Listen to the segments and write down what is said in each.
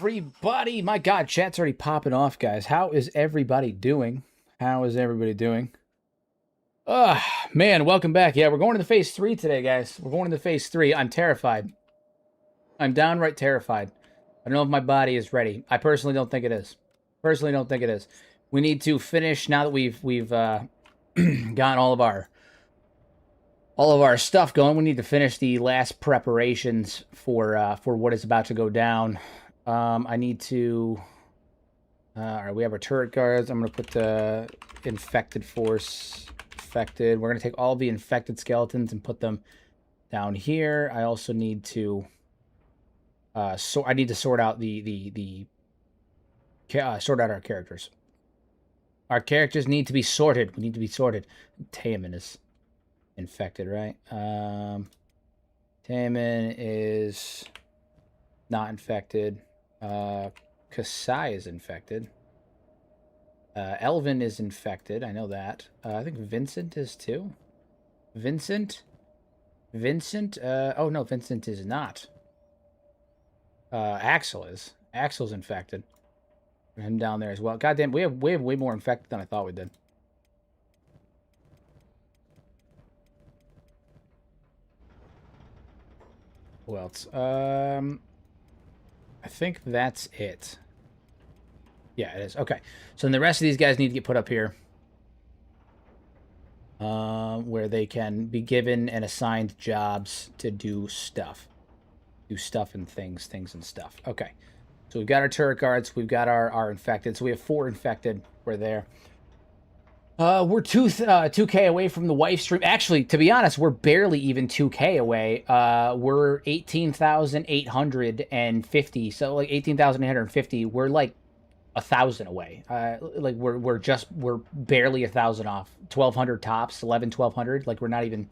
everybody? My God, chat's already popping off, guys. How is everybody doing? How is everybody doing? Man, welcome back. Yeah, we're going to the phase 3 today, guys. We're going to the phase 3. I'm terrified. I'm downright terrified. I don't know if my body is ready. I personally don't think it is. Personally don't think it is. We need to finish, now that we've gotten all of our stuff going, we need to finish the last preparations for what is about to go down. I need to... all right, we have our turret guards. I'm going to put the infected force... Infected. We're going to take all the infected skeletons and put them down here. I also need to... I need to sort out sort out our characters. Our characters need to be sorted. We need to be sorted. Taemin is infected, right? Taemin is not infected. Kasai is infected. Elvin is infected. I know that. I think Vincent is too. Vincent? Oh no, Vincent is not. Axel is. Axel's infected. Him down there as well. Goddamn, we have way more infected than I thought we did. Who else? I think that's it. Yeah, it is. Okay. So then the rest of these guys need to get put up here. Where they can be given and assigned jobs to do stuff. Do stuff and things and stuff. Okay. So we've got our turret guards. We've got our infected. So we have 4 infected. We're there. We're 2K away from the wife stream. Actually, to be honest, we're barely even 2K away. We're 18,850. So like 18,850. We're like 1,000 away. Like we're barely 1,000 off. 1,200 tops. 1,200. Like we're not even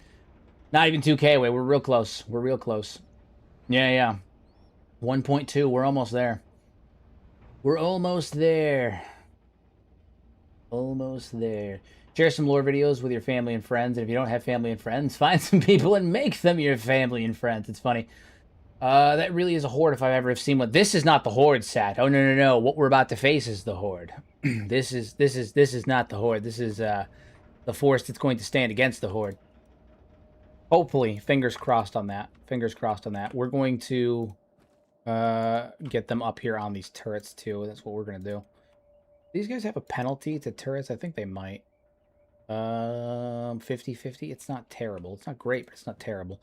2K away. We're real close. We're real close. Yeah. 1.2. We're almost there. We're almost there. Almost there. Share some lore videos with your family and friends. And if you don't have family and friends, find some people and make them your family and friends. It's funny. That really is a horde if I've ever seen one. This is not the horde, Sat. Oh no. What we're about to face is the horde. This is not the horde. This is the force that's going to stand against the horde. Hopefully, fingers crossed on that. Fingers crossed on that. We're going to get them up here on these turrets too. That's what we're gonna do. These guys have a penalty to turrets? I think they might. 50-50. It's not terrible. It's not great, but it's not terrible.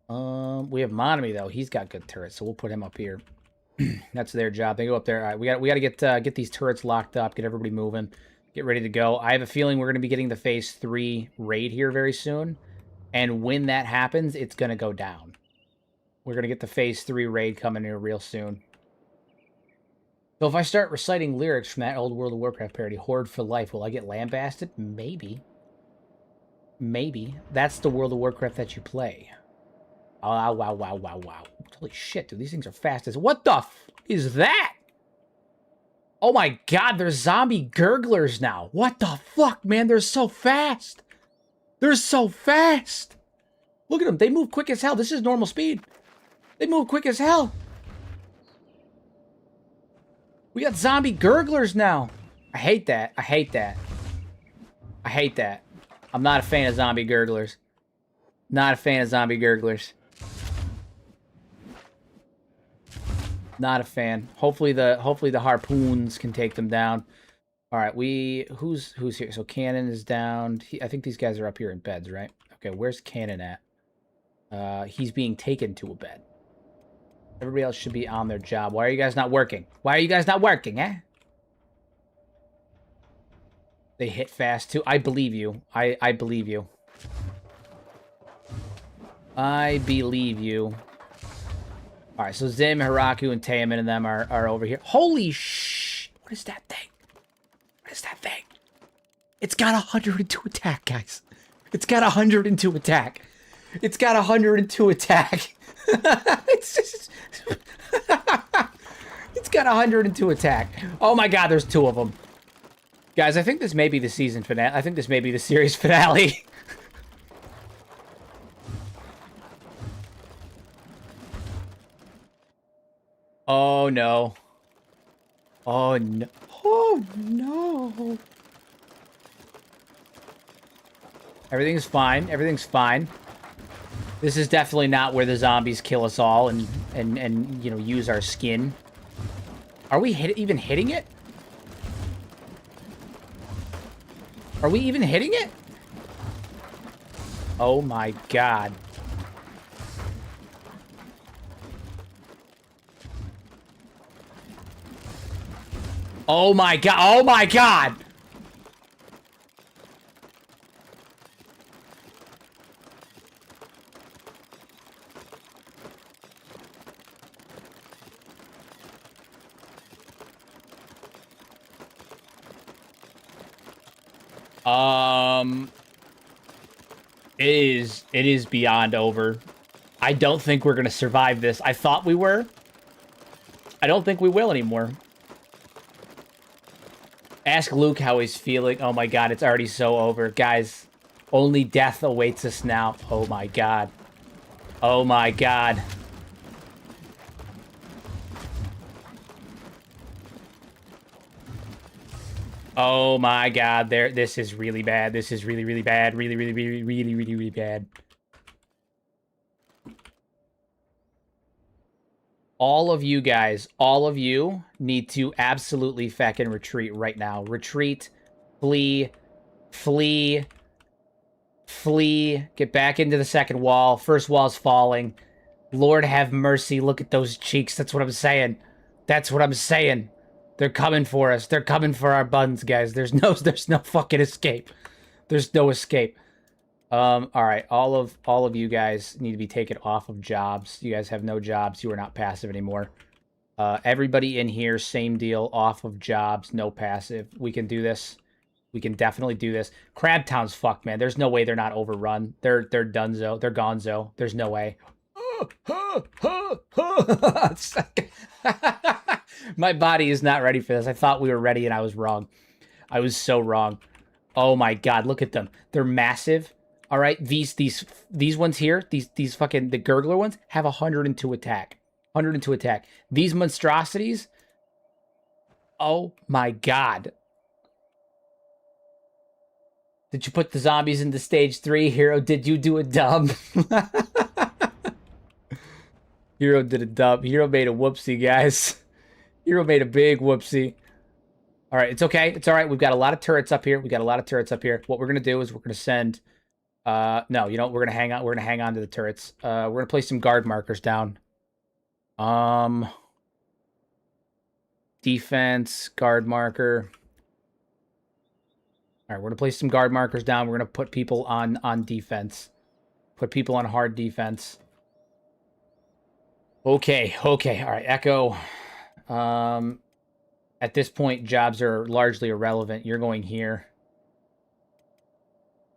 We have Monami though. He's got good turrets, so we'll put him up here. That's their job. They go up there. All right, we got to get these turrets locked up, get everybody moving, get ready to go. I have a feeling we're going to be getting the phase 3 raid here very soon, and when that happens, it's going to go down. We're going to get the phase 3 raid coming here real soon. So if I start reciting lyrics from that old World of Warcraft parody, Horde for Life, will I get lambasted? Maybe. Maybe. That's the World of Warcraft that you play. Oh, wow. Holy shit, dude. These things are fast as... What the f... is that? Oh my god, there's zombie gurglers now. What the fuck, man? They're so fast. They're so fast. Look at them. They move quick as hell. This is normal speed. They move quick as hell. We got zombie gurglers now. I hate that. I hate that. I hate that. I'm not a fan of zombie gurglers. Not a fan of zombie gurglers. Not a fan. Hopefully the harpoons can take them down. All right, who's here? So Cannon is down. I think these guys are up here in beds, right? Okay, where's Cannon at? He's being taken to a bed. Everybody else should be on their job. Why are you guys not working? Why are you guys not working, eh? They hit fast too. I believe you. I believe you. I believe you. All right, so Zim, Hiraku, and Taemin and them are over here. Holy sh! What is that thing? What is that thing? It's got 102 attack, guys. It's got 102 attack. It's got 102 attack. It's just... It's got 102 attack. Oh my god, there's 2 of them. Guys, I think this may be the season finale. I think this may be the series finale. Oh, no. Oh, no. Oh, no. Everything's fine. Everything's fine. This is definitely not where the zombies kill us all and you know, use our skin. Are we even hitting it? Are we even hitting it? Oh my god. Oh my god. Oh my god. It is beyond over. I don't think we're gonna survive this. I thought we were. I don't think we will anymore. Ask Luke how he's feeling. Oh my god, it's already so over. Guys, only death awaits us now. Oh my god. Oh my god. Oh my god, this is really bad. This is really, really bad. Really, really, really, really, really, really bad. All of you guys, all of you need to absolutely feckin' retreat right now. Retreat, flee, flee, flee, get back into the second wall. First wall's falling. Lord have mercy, look at those cheeks. That's what I'm saying. That's what I'm saying. They're coming for us. They're coming for our buns, guys. There's no fucking escape. There's no escape. All right. All of you guys need to be taken off of jobs. You guys have no jobs. You are not passive anymore. Everybody in here, same deal. Off of jobs, no passive. We can do this. We can definitely do this. Crabtown's fucked, man. There's no way they're not overrun. They're donezo. They're gonzo. There's no way. My body is not ready for this. I thought we were ready and I was wrong. I was so wrong. Oh my god, look at them. They're massive. All right, these ones here, these fucking the gurgler ones have 102 attack. 102 attack. These monstrosities. Oh my god. Did you put the zombies into stage 3? Hero, did you do a dub? Hero did a dub. Hero made a whoopsie, guys. Hero made a big whoopsie. All right, it's okay. It's all right. We've got a lot of turrets up here. We got a lot of turrets up here. What we're going to do is we're going to send... no, you know, we're going to hang on. We're going to hang on to the turrets. We're going to place some guard markers down. Defense, guard marker. All right, we're going to place some guard markers down. We're going to put people on defense. Put people on hard defense. Okay, okay. All right, Echo. At this point, jobs are largely irrelevant. You're going here.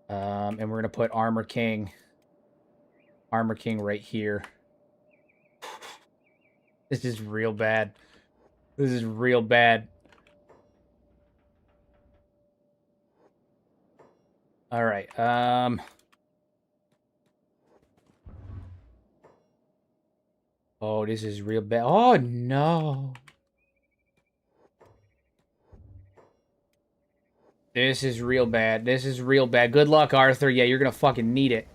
And we're going to put Armor King right here. This is real bad. This is real bad. All right. Oh, this is real bad. Oh, no. This is real bad. This is real bad. Good luck, Arthur. Yeah, you're going to fucking need it.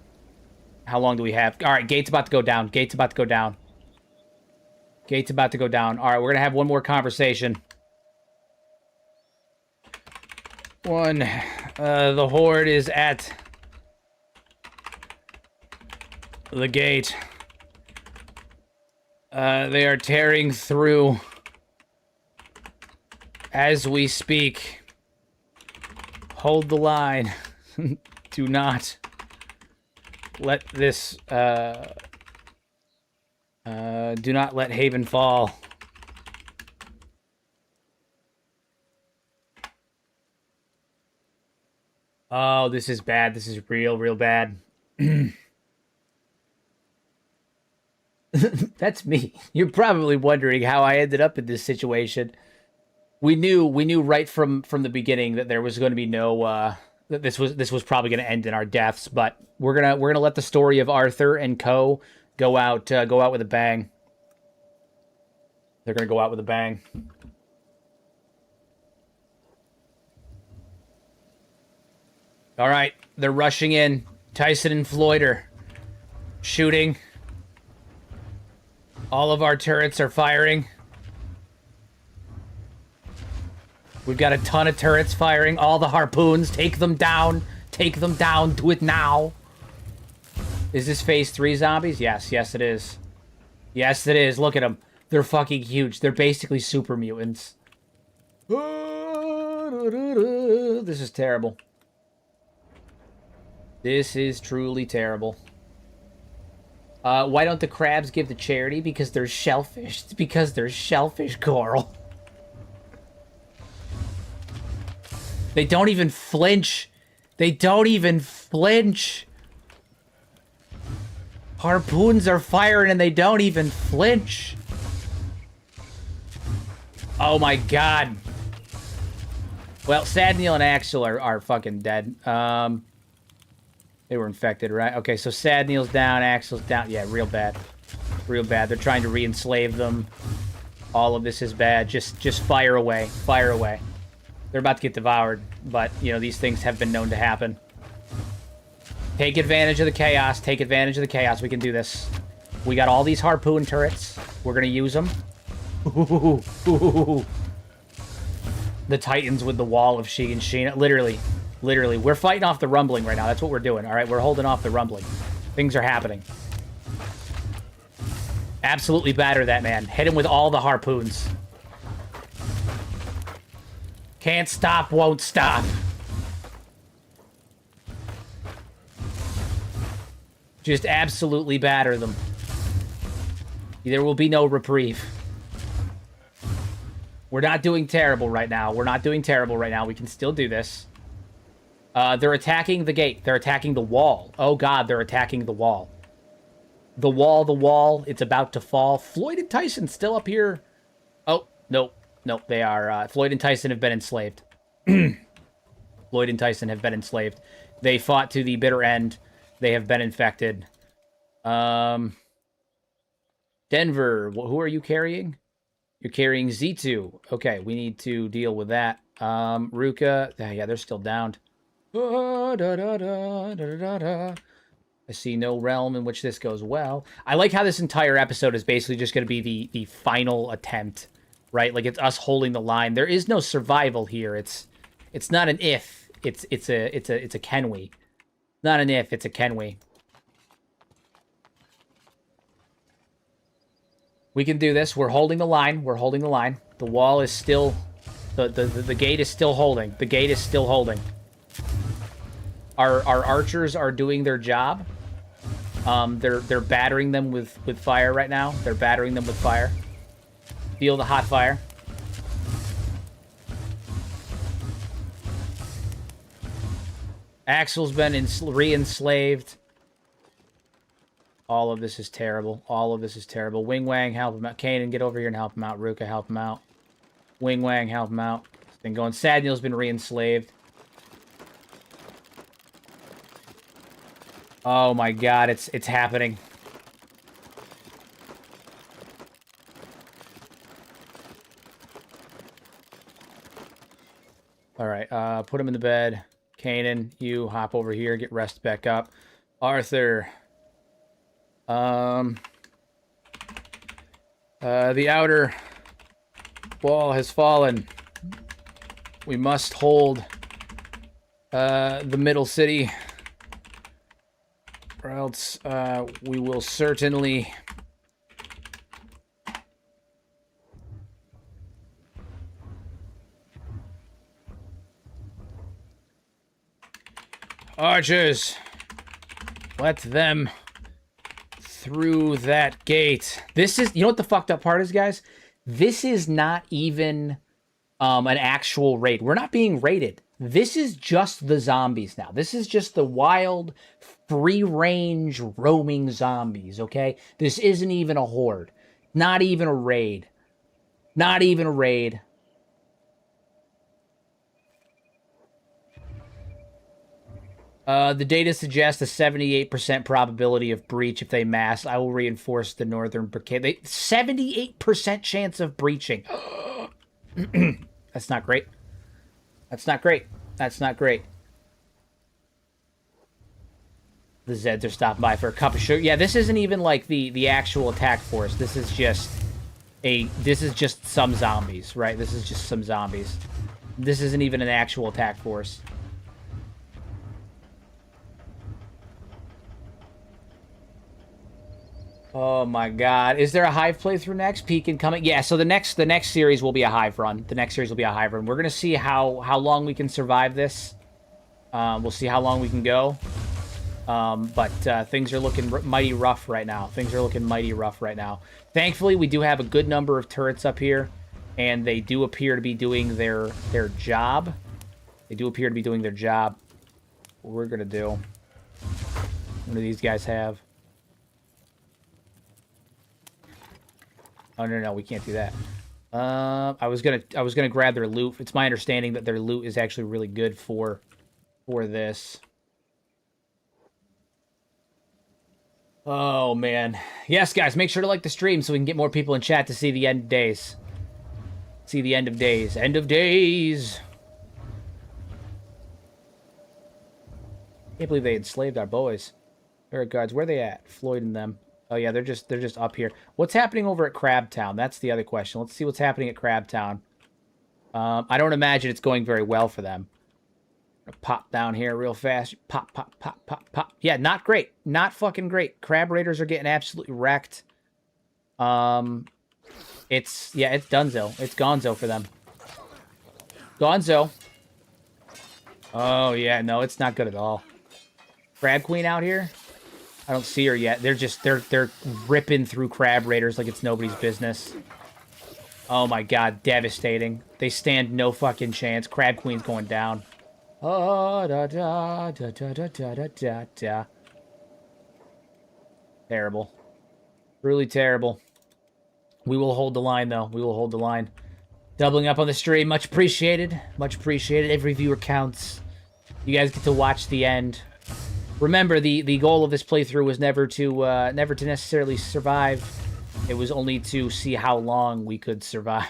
How long do we have? All right, gate's about to go down. Gate's about to go down. Gate's about to go down. All right, we're going to have one more conversation. The Horde is at the gate. They are tearing through as we speak. Hold the line. Do not let this, do not let Haven fall. Oh, this is bad. This is real bad. That's me. You're probably wondering how I ended up in this situation. We knew right from the beginning that there was going to be no that this was probably going to end in our deaths, but we're going to let the story of Arthur and Co go out with a bang. They're going to go out with a bang. All right, they're rushing in. Tyson and Floyd are shooting. All of our turrets are firing. We've got a ton of turrets firing. All the harpoons. Take them down. Take them down. Do it now. Is this phase 3 zombies? Yes, yes it is. Yes it is. Look at them. They're fucking huge. They're basically super mutants. This is terrible. This is truly terrible. Why don't the crabs give to charity? Because they're shellfish. It's because they're shellfish, Coral. They don't even flinch. They don't even flinch. Harpoons are firing and they don't even flinch. Oh my god. Well, Sadniel and Axel are fucking dead. They were infected, right? Okay, so Sadniel's down, Axel's down. Yeah, real bad. Real bad. They're trying to re-enslave them. All of this is bad. Just fire away. Fire away. They're about to get devoured, but, you know, these things have been known to happen. Take advantage of the chaos. Take advantage of the chaos. We can do this. We got all these harpoon turrets. We're going to use them. The Titans with the wall of She and Sheena. Literally. Literally. We're fighting off the rumbling right now. That's what we're doing. All right, we're holding off the rumbling. Things are happening. Absolutely batter that man. Hit him with all the harpoons. Can't stop, won't stop. Just absolutely batter them. There will be no reprieve. We're not doing terrible right now. We're not doing terrible right now. We can still do this. They're attacking the gate. They're attacking the wall. Oh, God, they're attacking the wall. The wall. It's about to fall. Floyd and Tyson still up here. Oh, no. No, they are. Floyd and Tyson have been enslaved. Floyd and Tyson have been enslaved. They fought to the bitter end. They have been infected. Denver, who are you carrying? You're carrying Z2. Okay, we need to deal with that. Ruka, yeah, they're still downed. I see no realm in which this goes well. I like how this entire episode is basically just going to be the final attempt, right? Like, it's us holding the line. There is no survival here. It's not an if. It's a can we. Not an if, it's a can we. We can do this. We're holding the line. We're holding the line. The wall is still... The gate is still holding. The gate is still holding. Our archers are doing their job. They're battering them with fire right now. They're battering them with fire. Feel the hot fire. Axel's been re-enslaved. All of this is terrible. All of this is terrible. Wing Wang, help him out. Kanan, get over here and help him out. Ruka, help him out. Wing Wang, help him out. It's been going. Sadniel's been re-enslaved. Oh my god, it's happening. Alright, put him in the bed. Kanan, you hop over here, get rest back up. Arthur. The outer wall has fallen. We must hold the middle city, or else we will certainly... Archers, let them through that gate. This is, you know what the fucked up part is, guys? This is not even an actual raid. We're not being raided. This is just the zombies now. This is just the wild, free-range, roaming zombies, okay? This isn't even a horde. Not even a raid. Not even a raid. The data suggests a 78% probability of breach if they mass. I will reinforce the northern barricade. 78% chance of breaching. That's not great. That's not great. That's not great. The Zeds are stopping by for a cup of sugar. Yeah, this isn't even like the actual attack force. This is just some zombies, right? This is just some zombies. This isn't even an actual attack force. Oh my god. Is there a Hive playthrough next? Peak incoming? Yeah, so the next series will be a Hive run. The next series will be a Hive run. We're gonna see how long we can survive this. We'll see how long we can go. But things are looking mighty rough right now. Things are looking mighty rough right now. Thankfully, we do have a good number of turrets up here, and they do appear to be doing their job. They do appear to be doing their job. What we're gonna do. What do these guys have? Oh no, we can't do that. I was gonna grab their loot. It's my understanding that their loot is actually really good for this. Oh man, yes, guys, make sure to like the stream so we can get more people in chat to see the end of days. See the end of days. End of days. Can't believe they enslaved our boys. Alright, guards, where are they at? Floyd and them. Oh yeah, they're just up here. What's happening over at Crabtown? That's the other question. Let's see what's happening at Crabtown. I don't imagine it's going very well for them. Pop down here real fast. Pop, pop, pop, pop, pop. Yeah, not great. Not fucking great. Crab Raiders are getting absolutely wrecked. It's donezo. It's gonzo for them. Gonzo. Oh yeah, no, it's not good at all. Crab Queen out here? I don't see her yet. They're ripping through Crab Raiders like it's nobody's business. Oh my god, devastating. They stand no fucking chance. Crab Queen's going down. Oh, da da da da da da da da da. Terrible. Really terrible. We will hold the line, though. We will hold the line. Doubling up on the stream. Much appreciated. Much appreciated. Every viewer counts. You guys get to watch the end. Remember, the goal of this playthrough was never to necessarily survive. It was only to see how long we could survive.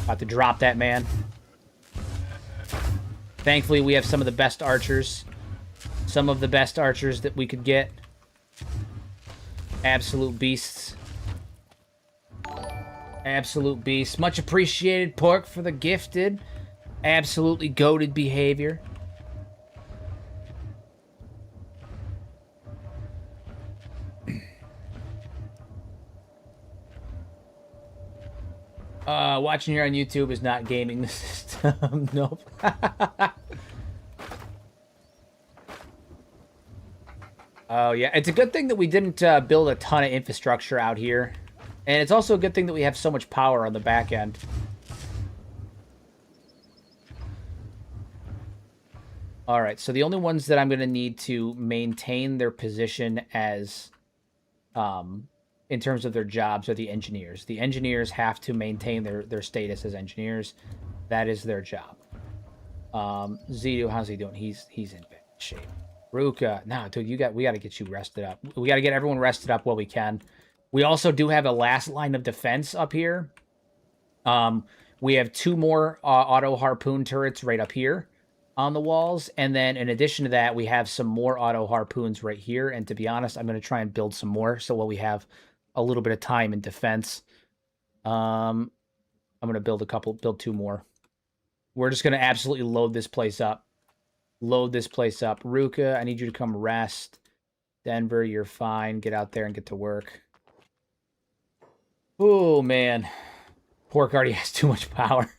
About to drop that man. Thankfully, we have some of the best archers. Some of the best archers that we could get. Absolute beasts. Absolute beasts. Much appreciated, Pork, for the gifted. Absolutely goated behavior. Watching here on YouTube is not gaming the system. Nope. Oh, yeah. It's a good thing that we didn't build a ton of infrastructure out here. And it's also a good thing that we have so much power on the back end. Alright, so the only ones that I'm going to need to maintain their position as... in terms of their jobs are the engineers. The engineers have to maintain their status as engineers. That is their job. Zidu, how's he doing? He's in bad shape. Ruka, nah, dude, we got to get you rested up. We got to get everyone rested up while we can. We also do have a last line of defense up here. We have 2 more auto harpoon turrets right up here on the walls, and then in addition to that, we have some more auto harpoons right here. And to be honest, I'm going to try and build some more so while we have a little bit of time in defense. I'm going to build 2 more. We're just going to absolutely load this place up. Load this place up. Ruka, I need you to come rest. Denver, you're fine. Get out there and get to work. Oh, man. Pork already has too much power.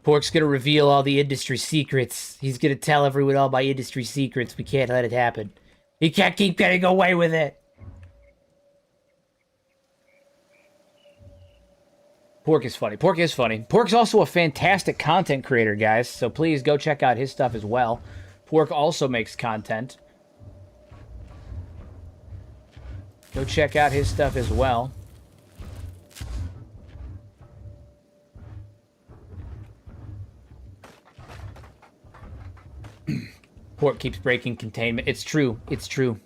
Pork's going to reveal all the industry secrets. He's going to tell everyone all my industry secrets. We can't let it happen. He can't keep getting away with it. Pork is funny. Pork is funny. Pork's also a fantastic content creator, guys. So please go check out his stuff as well. Pork also makes content. Go check out his stuff as well. Port keeps breaking containment. It's true. It's true.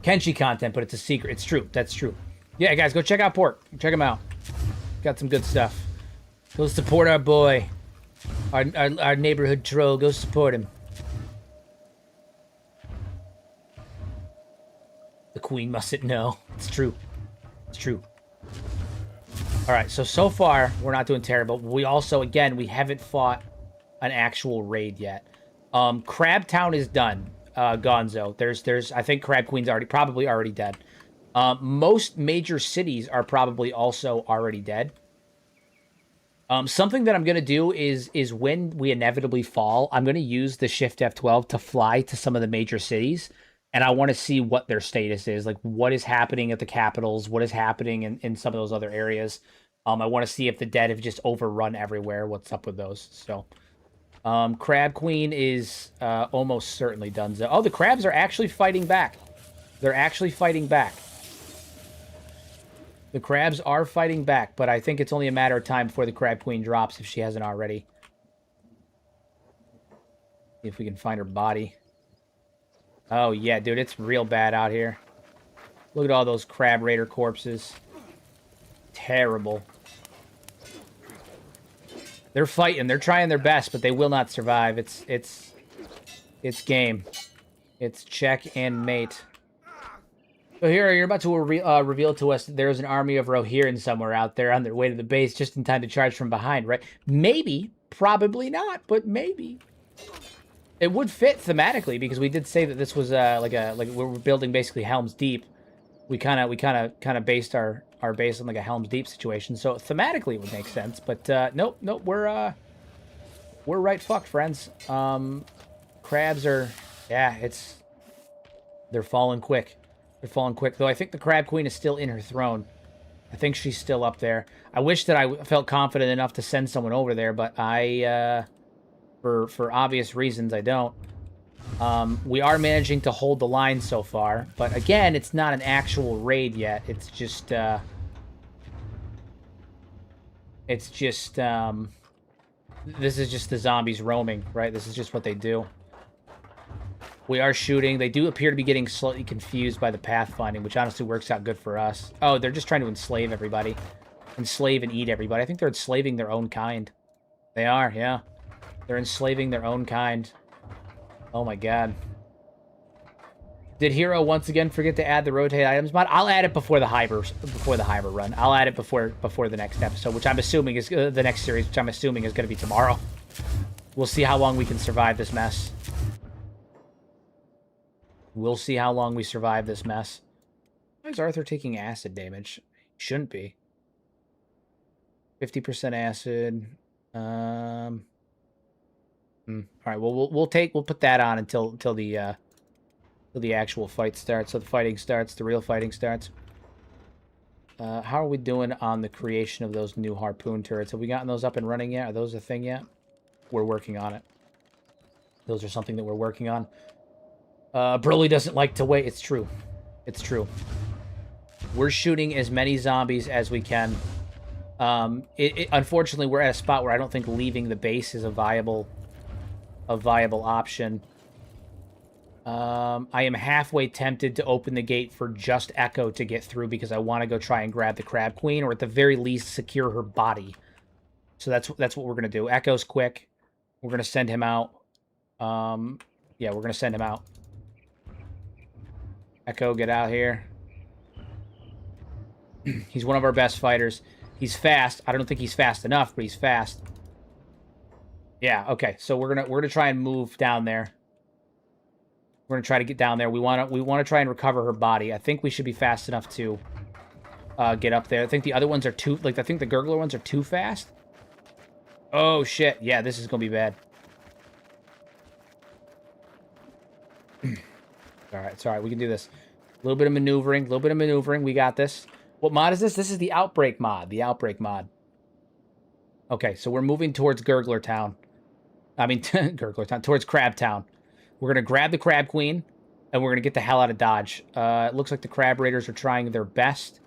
Kenshi content, but it's a secret. It's true. That's true. Yeah, guys, go check out Port. Check him out. Got some good stuff. Go support our boy. Our neighborhood troll. Go support him. The queen mustn't know. It's true. It's true. All right, so far, we're not doing terrible. We also, again, we haven't fought an actual raid yet. Crab Town is done, Gonzo. There's, I think Crab Queen's probably already dead. Most major cities are probably also already dead. Something that I'm going to do is when we inevitably fall, I'm going to use the Shift F12 to fly to some of the major cities, and I want to see what their status is. Like, what is happening at the capitals? What is happening in some of those other areas? I want to see if the dead have just overrun everywhere. What's up with those? So, Crab Queen is almost certainly done. Oh, the crabs are actually fighting back. They're actually fighting back. The crabs are fighting back, but I think it's only a matter of time before the Crab Queen drops if she hasn't already. See if we can find her body. Oh, yeah, dude, it's real bad out here. Look at all those Crab Raider corpses. Terrible. They're fighting. They're trying their best, but they will not survive. It's game. It's check and mate. So here, you're about to reveal to us that there's an army of Rohirrim somewhere out there on their way to the base just in time to charge from behind, right? Maybe. Probably not, but maybe. It would fit thematically because we did say that this was like we're building basically Helm's Deep. We kind of based our base on like a Helm's Deep situation, so thematically it would make sense. But nope, we're right fucked, friends. Crabs are, yeah, they're falling quick. They're falling quick, though I think the Crab Queen is still in her throne. I think she's still up there. I wish that I felt confident enough to send someone over there, but for obvious reasons, I don't. We are managing to hold the line so far, but again, it's not an actual raid yet. It's just, this is just the zombies roaming, right? This is just what they do. We are shooting. They do appear to be getting slightly confused by the pathfinding, which honestly works out good for us. Oh, they're just trying to enslave everybody. Enslave and eat everybody. I think they're enslaving their own kind. They are, yeah. They're enslaving their own kind. Oh my god. Did Hero once again forget to add the rotate items mod? I'll add it before the Hyber run. I'll add it before the next episode, which I'm assuming is the next series, which I'm assuming is going to be tomorrow. We'll see how long we can survive this mess. We'll see how long we survive this mess. Why is Arthur taking acid damage? Shouldn't be. 50% acid. All right. Well, we'll put that on until the actual fight starts. So the fighting starts. The real fighting starts. How are we doing on the creation of those new harpoon turrets? Have we gotten those up and running yet? Are those a thing yet? We're working on it. Those are something that we're working on. Broly doesn't like to wait. It's true. It's true. We're shooting as many zombies as we can. Unfortunately, we're at a spot where I don't think leaving the base is a viable option. I am halfway tempted to open the gate for just Echo to get through because I want to go try and grab the Crab Queen, or at the very least secure her body. So that's what we're gonna do. Echo's quick. We're gonna send him out. Yeah, we're gonna send him out. Echo, get out here. He's one of our best fighters. He's fast. I don't think he's fast enough, but he's fast. Yeah, okay. So we're gonna try and move down there. We're gonna try to get down there. We wanna try and recover her body. I think we should be fast enough to get up there. I think the other ones are too, like, I think the Gurgler ones are too fast. Oh shit! Yeah, this is gonna be bad. All right, it's all right. We can do this. A little bit of maneuvering. A little bit of maneuvering. We got this. What mod is this? This is the Outbreak mod. The Outbreak mod. Okay, so we're moving towards Gurgler Town. I mean, Gurgler Town. Towards Crab Town. We're going to grab the Crab Queen, and we're going to get the hell out of Dodge. It looks like the Crab Raiders are trying their best.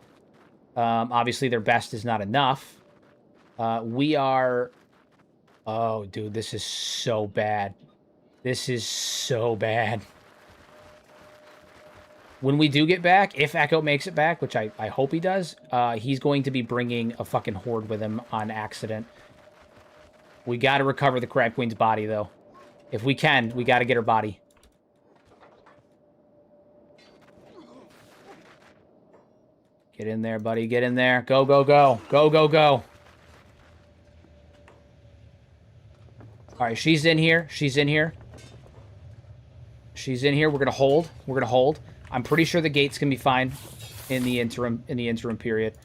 Obviously, their best is not enough. We are Oh, dude, this is so bad. This is so bad. When we do get back, if Echo makes it back, which I hope he does, he's going to be bringing a fucking horde with him on accident. We got to recover the Crab Queen's body, though. If we can, we got to get her body. Get in there, buddy. Get in there. Go, go, go. Go, go, go. All right, she's in here. She's in here. She's in here. We're going to hold. We're going to hold. I'm pretty sure the gates can be fine in the interim period.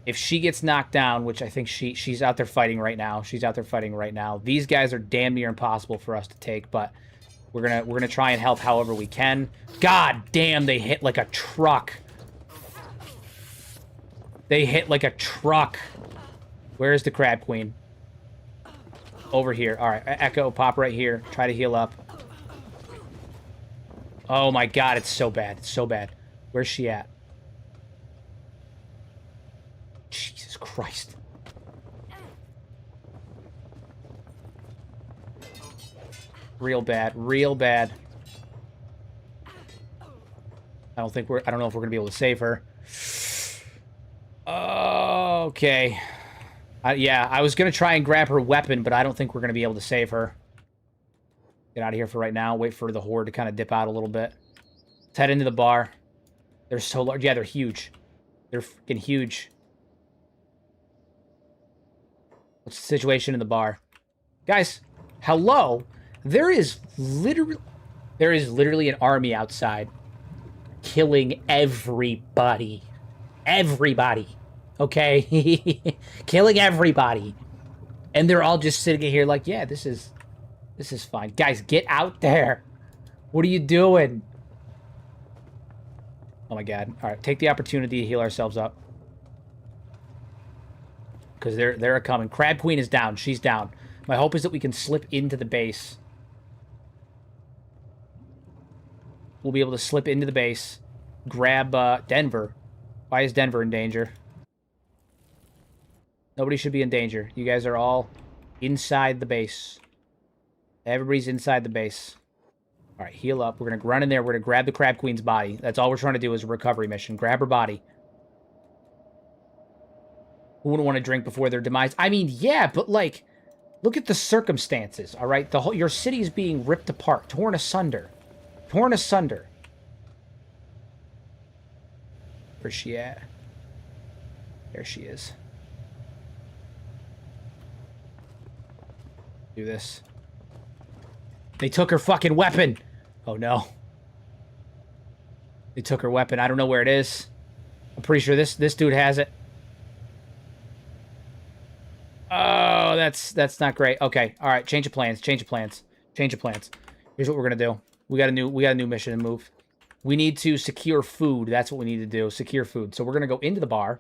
If she gets knocked down, which I think she's out there fighting right now. She's out there fighting right now. These guys are damn near impossible for us to take, but we're gonna try and help however we can. God damn, they hit like a truck. They hit like a truck. Where's the Crab Queen? Over here. All right, Echo, pop right here. Try to heal up. Oh my god, it's so bad. It's so bad. Where's she at? Jesus Christ. Real bad. Real bad. I don't know if we're gonna be able to save her. Okay. Yeah, I was gonna try and grab her weapon, but I don't think we're gonna be able to save her. Get out of here for right now. Wait for the horde to kind of dip out a little bit. Let's head into the bar. They're so large. Yeah, they're huge. They're freaking huge. What's the situation in the bar? Guys, hello? There is literally an army outside killing everybody. Everybody. Okay? Killing everybody. And they're all just sitting here like, yeah, this is fine. Guys, get out there. What are you doing? Oh my god. All right, take the opportunity to heal ourselves up. Because they're coming. Crab Queen is down. She's down. My hope is that we can slip into the base. We'll be able to slip into the base. Grab Denver. Why is Denver in danger? Nobody should be in danger. You guys are all inside the base. Everybody's inside the base. All right, heal up. We're going to run in there. We're going to grab the Crab Queen's body. That's all we're trying to do is a recovery mission. Grab her body. Who wouldn't want to drink before their demise? I mean, yeah, but, like, look at the circumstances, all right? Your city is being ripped apart, torn asunder. Torn asunder. Where's she at? There she is. Do this. They took her fucking weapon. Oh, no. They took her weapon. I don't know where it is. I'm pretty sure this dude has it. Oh, that's not great. Okay. All right. Change of plans. Change of plans. Change of plans. Here's what we're going to do. We got a new mission to move. We need to secure food. That's what we need to do. Secure food. So we're going to go into the bar.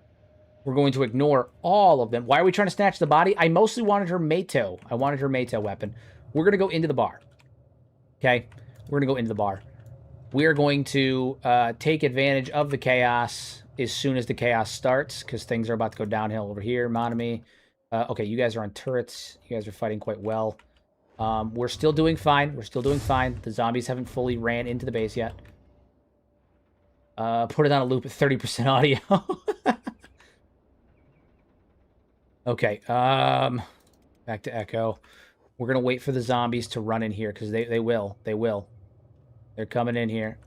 We're going to ignore all of them. Why are we trying to snatch the body? I mostly wanted her Meito. I wanted her Meito weapon. We're going to go into the bar. Okay? We're going to go into the bar. We are going to take advantage of the chaos as soon as the chaos starts, because things are about to go downhill over here. Monami. Okay, you guys are on turrets. You guys are fighting quite well. We're still doing fine. We're still doing fine. The zombies haven't fully ran into the base yet. Put it on a loop at 30% audio. Okay, back to Echo. We're going to wait for the zombies to run in here, because they will. They will. They're coming in here.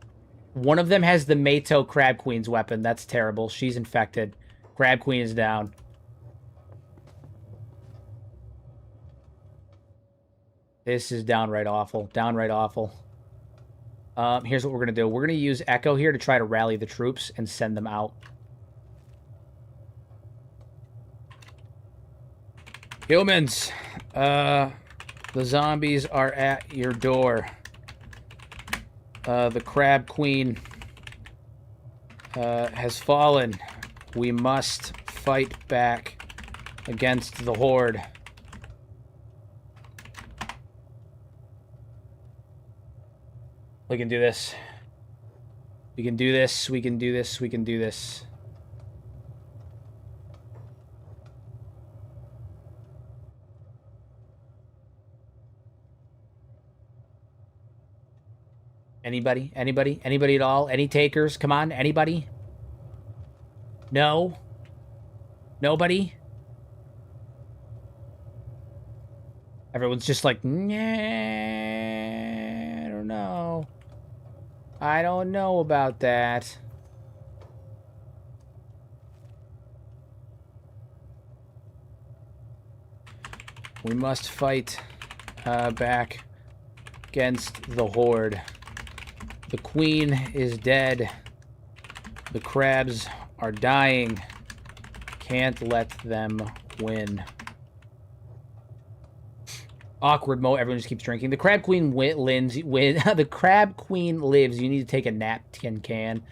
One of them has the Meito Crab Queen's weapon. That's terrible. She's infected. Crab Queen is down. This is downright awful. Downright awful. Here's what we're going to do. We're going to use Echo here to try to rally the troops and send them out. Humans, the zombies are at your door. The Crab Queen has fallen. We must fight back against the Horde. We can do this. We can do this. We can do this. We can do this. Anybody? Anybody? Anybody at all? Any takers? Come on, anybody? No? Nobody? Everyone's just like, nah, I don't know. I don't know about that. We must fight back against the Horde. The queen is dead. The crabs are dying. Can't let them win. Awkward mo. Everyone just keeps drinking. The crab queen wins. The crab queen lives. You need to take a nap, tin can.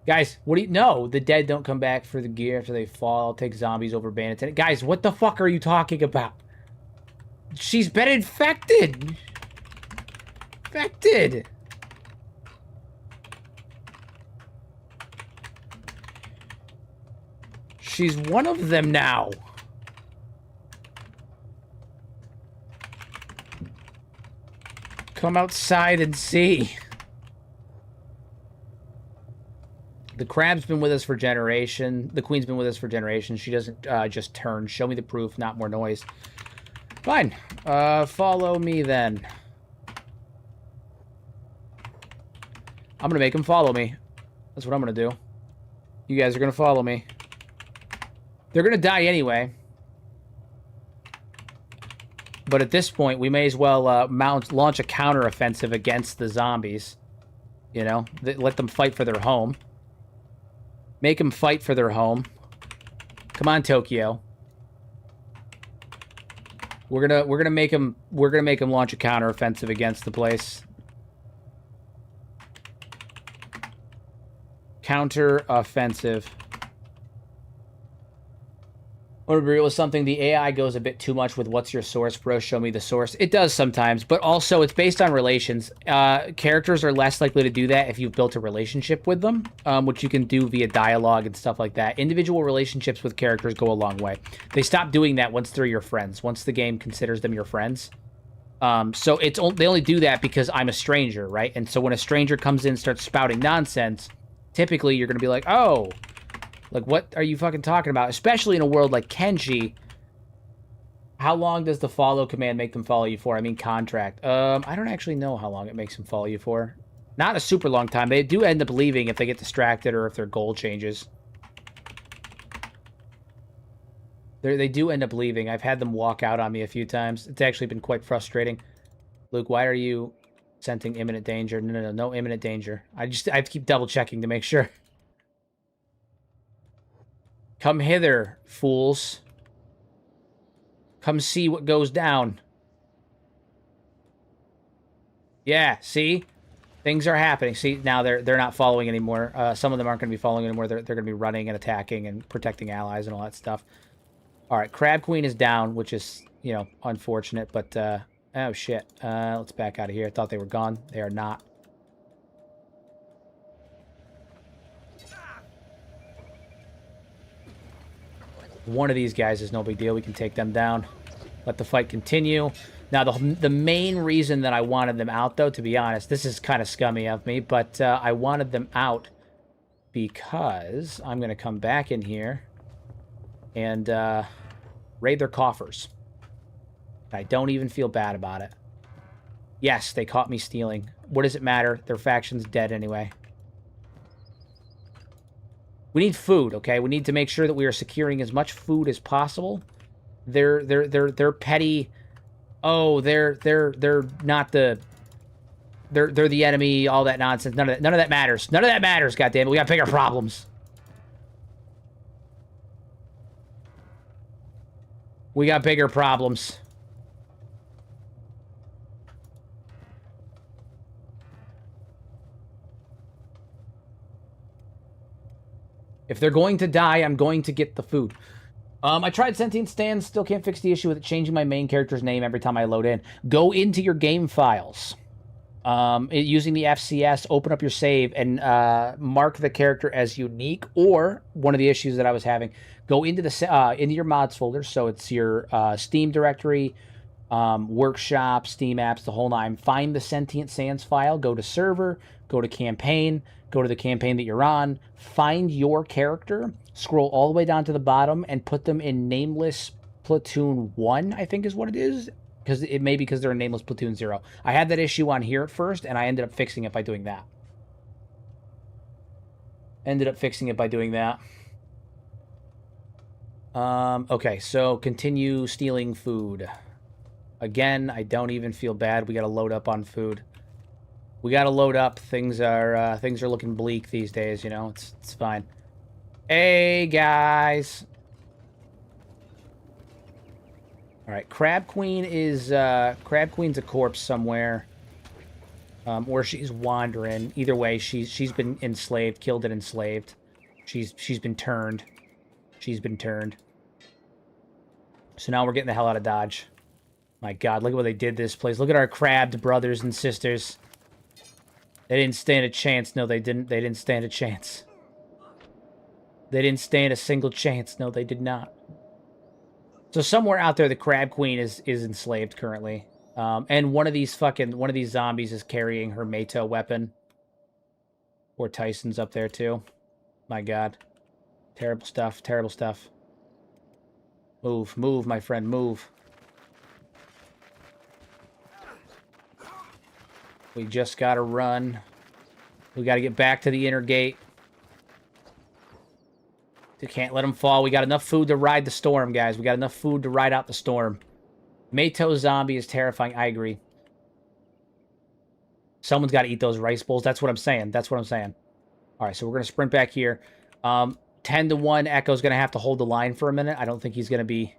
Guys, what do you... No, the dead don't come back for the gear after they fall. I'll take zombies over bandits. Guys, what the fuck are you talking about? She's been infected. Infected. She's one of them now. Come outside and see. The crab's been with us for generations. The queen's been with us for generations. She doesn't just turn. Show me the proof, not more noise. Fine. Follow me then. I'm gonna make them follow me. That's what I'm gonna do. You guys are gonna follow me. They're gonna die anyway. But at this point, we may as well launch a counter-offensive against the zombies. You know? Let them fight for their home. Make them fight for their home. Come on, Tokyo. We're gonna make them launch a counter-offensive against the place. Counter-offensive. I want to be real with something. The AI goes a bit too much with what's your source, bro? Show me the source. It does sometimes, but also it's based on relations. Characters are less likely to do that if you've built a relationship with them, which you can do via dialogue and stuff like that. Individual relationships with characters go a long way. They stop doing that once they're your friends, once the game considers them your friends. So they only do that because I'm a stranger, right? And so when a stranger comes in and starts spouting nonsense, typically you're going to be like, oh... Like, what are you fucking talking about? Especially in a world like Kenshi. How long does the follow command make them follow you for? I mean, contract. I don't actually know how long it makes them follow you for. Not a super long time. They do end up leaving if they get distracted or if their goal changes. They do end up leaving. I've had them walk out on me a few times. It's actually been quite frustrating. Luke, why are you sensing imminent danger? No imminent danger. I have to keep double checking to make sure. Come hither, fools. Come see what goes down. Yeah, see? Things are happening. See, now they're not following anymore. Some of them aren't going to be following anymore. They're going to be running and attacking and protecting allies and all that stuff. All right, Crab Queen is down, which is, you know, unfortunate. But, oh, shit. Let's back out of here. I thought they were gone. They are not. One of these guys is no big deal. We can take them down. Let the fight continue. Now, the main reason that I wanted them out, though, to be honest, this is kind of scummy of me, but I wanted them out because I'm going to come back in here and raid their coffers. I don't even feel bad about it. Yes, they caught me stealing. What does it matter? Their faction's dead anyway. We need food, okay? We need to make sure that we are securing as much food as possible. They're petty. Oh, they're not the... They're the enemy, all that nonsense. None of that matters. None of that matters, goddammit. We got bigger problems. We got bigger problems. If they're going to die, I'm going to get the food. I tried sentient stands, still can't fix the issue with it changing my main character's name every time I load in. Go into your game files. Using the FCS, open up your save and mark the character as unique. Or, one of the issues that I was having, go into the into your mods folder. So it's your Steam directory, Workshop, Steam apps, the whole nine. Find the Sentient Sands file, go to server, go to campaign, go to the campaign that you're on, find your character, scroll all the way down to the bottom, and put them in nameless platoon 1, I think is what it is. Because it may be because they're in nameless platoon 0. I had that issue on here at first, and I ended up fixing it by doing that. Okay, so continue stealing food. Again, I don't even feel bad. We gotta load up on food. We gotta load up. Things are looking bleak these days, you know? It's fine. Hey, guys! Alright, Crab Queen's a corpse somewhere. Or she's wandering. Either way, she's been enslaved, killed and enslaved. She's been turned. She's been turned. So now we're getting the hell out of Dodge. My God, look at what they did to this place. Look at our crabbed brothers and sisters. They didn't stand a chance. No, they didn't. They didn't stand a chance. They didn't stand a single chance. No, they did not. So somewhere out there, the Crab Queen is enslaved currently. And one of these zombies is carrying her Mato weapon. Or Tyson's up there too. My God. Terrible stuff. Terrible stuff. Move. Move, my friend. Move. We just gotta run. We gotta get back to the inner gate. We can't let them fall. We got enough food to ride the storm, guys. We got enough food to ride out the storm. Mato zombie is terrifying. I agree. Someone's got to eat those rice bowls. That's what I'm saying. That's what I'm saying. All right, so we're going to sprint back here. 10-1, Echo's going to have to hold the line for a minute. I don't think he's going to be...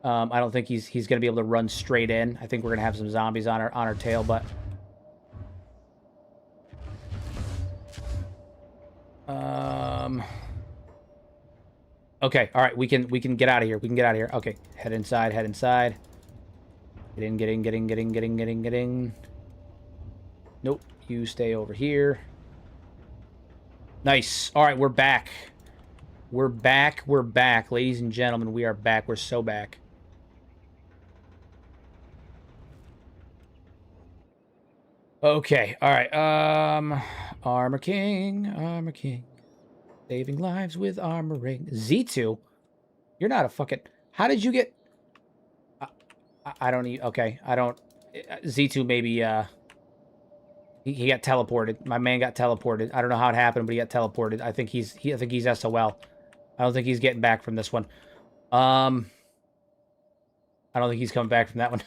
I don't think he's going to be able to run straight in. I think we're going to have some zombies on our tail, but... Okay, all right, we can get out of here. We can get out of here. Okay, head inside, head inside. Get in. Nope, you stay over here. Nice. All right, we're back. We're back, ladies and gentlemen. We are back. We're so back. Okay, all right. Armor King. Saving lives with armoring. Z2? You're not a fucking... How did you get... I don't need... Okay, I don't... Z2 maybe, He got teleported. My man got teleported. I don't know how it happened, but he got teleported. I think he's SOL. I don't think he's getting back from this one. I don't think he's coming back from that one.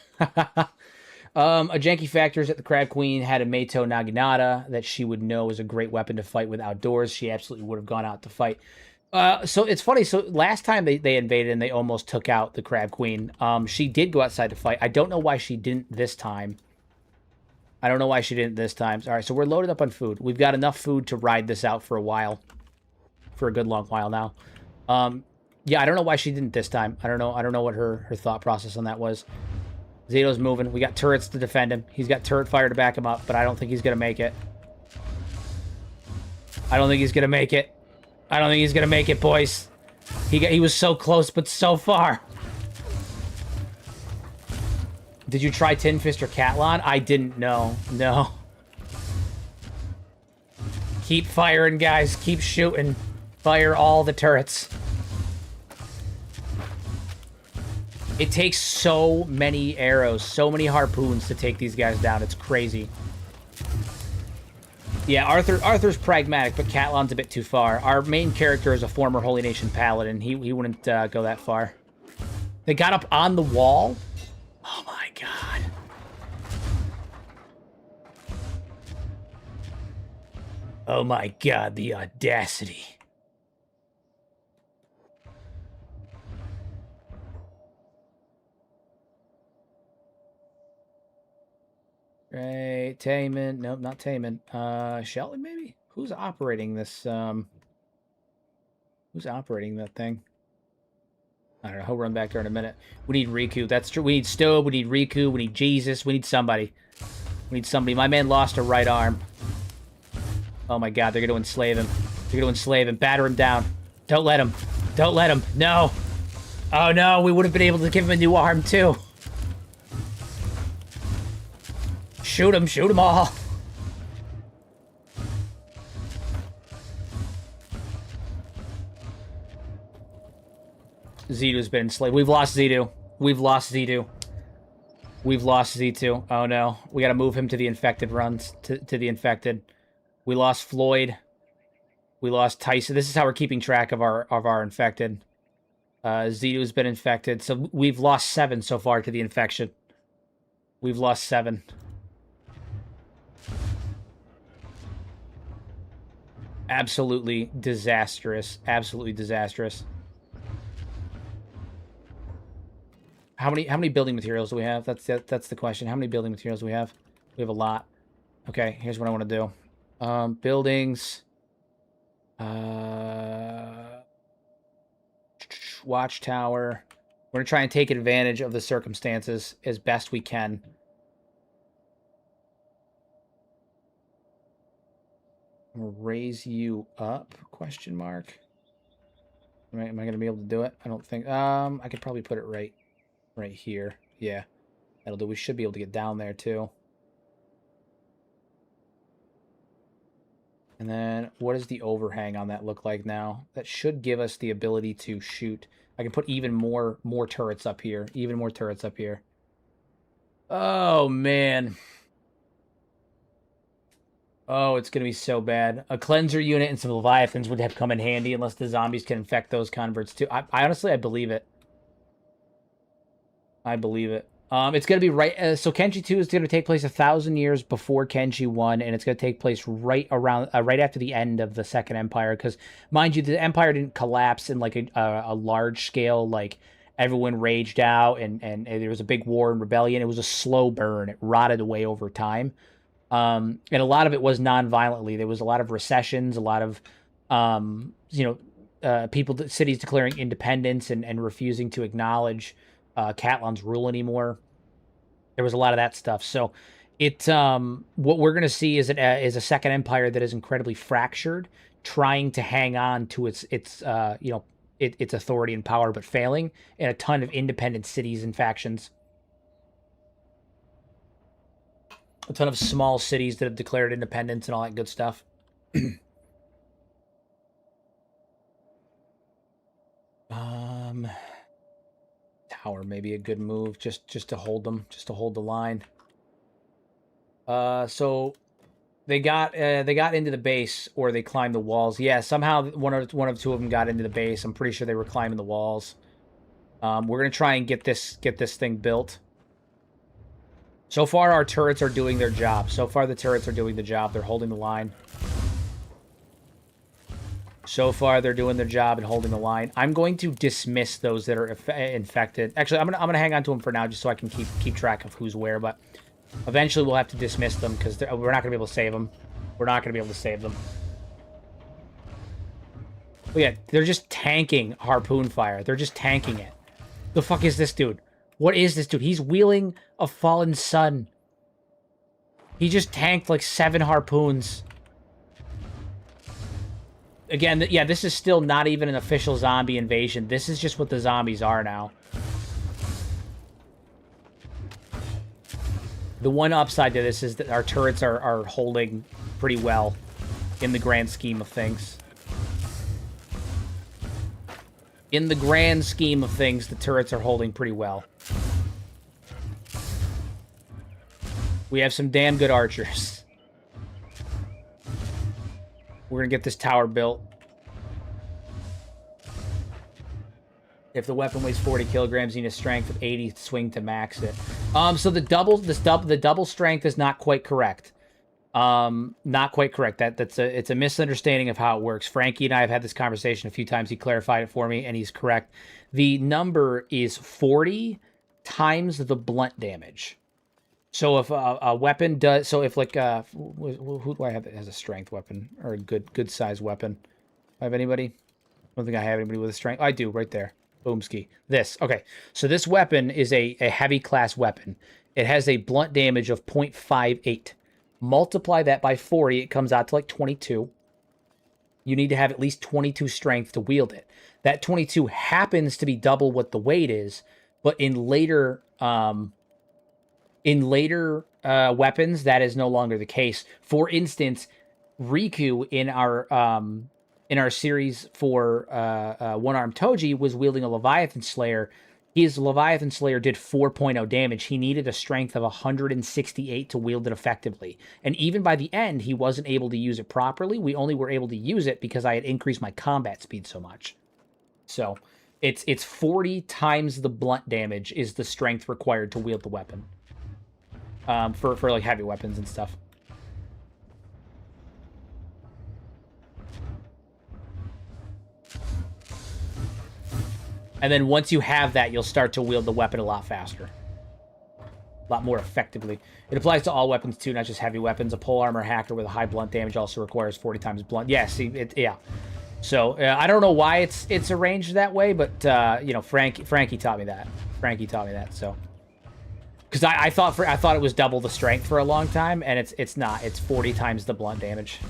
A Janky Factors at the Crab Queen had a Mato Naginata that she would know is a great weapon to fight with outdoors. She absolutely would have gone out to fight. So it's funny. So last time they invaded and they almost took out the Crab Queen. She did go outside to fight. I don't know why she didn't this time. All right, so we're loaded up on food. We've got enough food to ride this out for a while. For a good long while now. Yeah, I don't know why she didn't this time. I don't know what her thought process on that was. Zeto's moving. We got turrets to defend him. He's got turret fire to back him up, but I don't think he's going to make it. I don't think he's going to make it, boys. He was so close, but so far. Did you try Tin Fist or Catlon? I didn't know. No. Keep firing, guys. Keep shooting. Fire all the turrets. It takes so many arrows, so many harpoons to take these guys down. It's crazy. Yeah, Arthur's pragmatic, but Catlon's a bit too far. Our main character is a former Holy Nation Paladin. He wouldn't go that far. They got up on the wall? Oh my God. Oh my God, the audacity. Right, Taman. Nope, not Taman. Shelton, maybe? Who's operating this, Who's operating that thing? I don't know. He'll run back there in a minute. We need Riku. That's true. We need Stobe. We need Riku. We need Jesus. We need somebody. We need somebody. My man lost a right arm. Oh my God, they're going to enslave him. They're going to enslave him. Batter him down. Don't let him. Don't let him. No. Oh no, we would have been able to give him a new arm too. Shoot him all. Z2's been enslaved. We've lost Z2. We've lost Z2. We've lost Z2. Oh no. We gotta move him to the infected runs. To the infected. We lost Floyd. We lost Tyson. This is how we're keeping track of our infected. Z2's been infected. So we've lost 7 so far to the infection. We've lost 7. Absolutely disastrous. Absolutely disastrous. How many building materials do we have? That's the question. How many building materials do we have? We have a lot. Okay, here's what I want to do. Buildings. Watchtower. We're going to try and take advantage of the circumstances as best we can. I'm going to raise you up, question mark. Am I going to be able to do it? I don't think... I could probably put it right here. Yeah, that'll do. We should be able to get down there, too. And then, what does the overhang on that look like now? That should give us the ability to shoot. I can put even more turrets up here. Even more turrets up here. Oh, man. Oh, it's going to be so bad. A cleanser unit and some Leviathans would have come in handy unless the zombies can infect those converts, too. I honestly, I believe it. I believe it. It's going to be right... so Kenshi 2 is going to take place 1,000 years before Kenshi 1, and it's going to take place right around... right after the end of the Second Empire, because, mind you, the Empire didn't collapse in, like, a large scale, like, everyone raged out, and there was a big war and rebellion. It was a slow burn. It rotted away over time. And a lot of it was non-violently. There was a lot of recessions, a lot of, cities declaring independence and refusing to acknowledge... Catalan's rule anymore. There was a lot of that stuff. So it what we're going to see is a Second Empire that is incredibly fractured, trying to hang on to its authority and power, but failing, and a ton of independent cities and factions. A ton of small cities that have declared independence and all that good stuff. Tower may be a good move, just to hold them, just to hold the line. So they got into the base, or they climbed the walls. Yeah, somehow one of two of them got into the base. I'm pretty sure they were climbing the walls. We're gonna try and get this thing built. So far, our turrets are doing their job. So far, the turrets are doing the job. They're holding the line. So far, they're doing their job and holding the line. I'm going to dismiss those that are infected. Actually, I'm gonna hang on to them for now, just so I can keep track of who's where. But eventually, we'll have to dismiss them because we're not gonna be able to save them. We're not gonna be able to save them. But yeah, they're just tanking harpoon fire. They're just tanking it. The fuck is this dude? What is this dude? He's wheeling a fallen sun. He just tanked like 7 harpoons. Again, yeah, this is still not even an official zombie invasion. This is just what the zombies are now. The one upside to this is that our turrets are holding pretty well in the grand scheme of things. In the grand scheme of things, the turrets are holding pretty well. We have some damn good archers. We're going to get this tower built. If the weapon weighs 40 kilograms, you need a strength of 80 to swing to max it. So the double strength is not quite correct. Not quite correct. It's a misunderstanding of how it works. Frankie and I have had this conversation a few times. He clarified it for me, and he's correct. The number is 40 times the blunt damage. So if a weapon does, so if like who do I have that has a strength weapon or a good size weapon? Do I have anybody? I don't think I have anybody with a strength. I do, right there. Boomski. This. Okay. So this weapon is a heavy class weapon. It has a blunt damage of 0.58. Multiply that by 40, it comes out to like 22. You need to have at least 22 strength to wield it. That 22 happens to be double what the weight is, but in later weapons, that is no longer the case. For instance, Riku in our series for One Arm Toji was wielding a Leviathan Slayer. His Leviathan Slayer did 4.0 damage. He needed a strength of 168 to wield it effectively. And even by the end, he wasn't able to use it properly. We only were able to use it because I had increased my combat speed so much. So it's 40 times the blunt damage is the strength required to wield the weapon. For like heavy weapons and stuff. And then once you have that, you'll start to wield the weapon a lot faster. A lot more effectively. It applies to all weapons too, not just heavy weapons. A pole armor hacker with a high blunt damage also requires 40 times blunt. Yeah, see, yeah. So I don't know why it's arranged that way, but you know, Frankie taught me that. Frankie taught me that. So because I thought it was double the strength for a long time, and it's not. It's 40 times the blunt damage.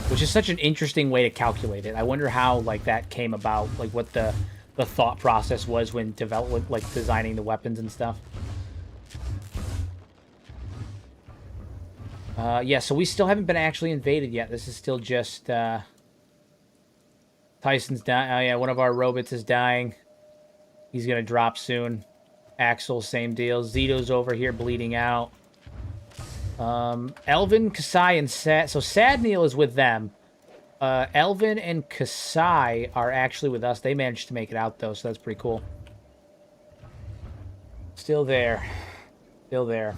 Which is such an interesting way to calculate it. I wonder how like that came about, like what the thought process was when designing the weapons and stuff. Yeah, so we still haven't been actually invaded yet. This is still just Tyson's dying. Oh yeah, one of our robots is dying. He's gonna drop soon. Axel, same deal. Zito's over here bleeding out. Elvin, Kasai, and Sad. So Sadneil is with them. Elvin and Kasai are actually with us. They managed to make it out, though, so that's pretty cool. Still there. Still there.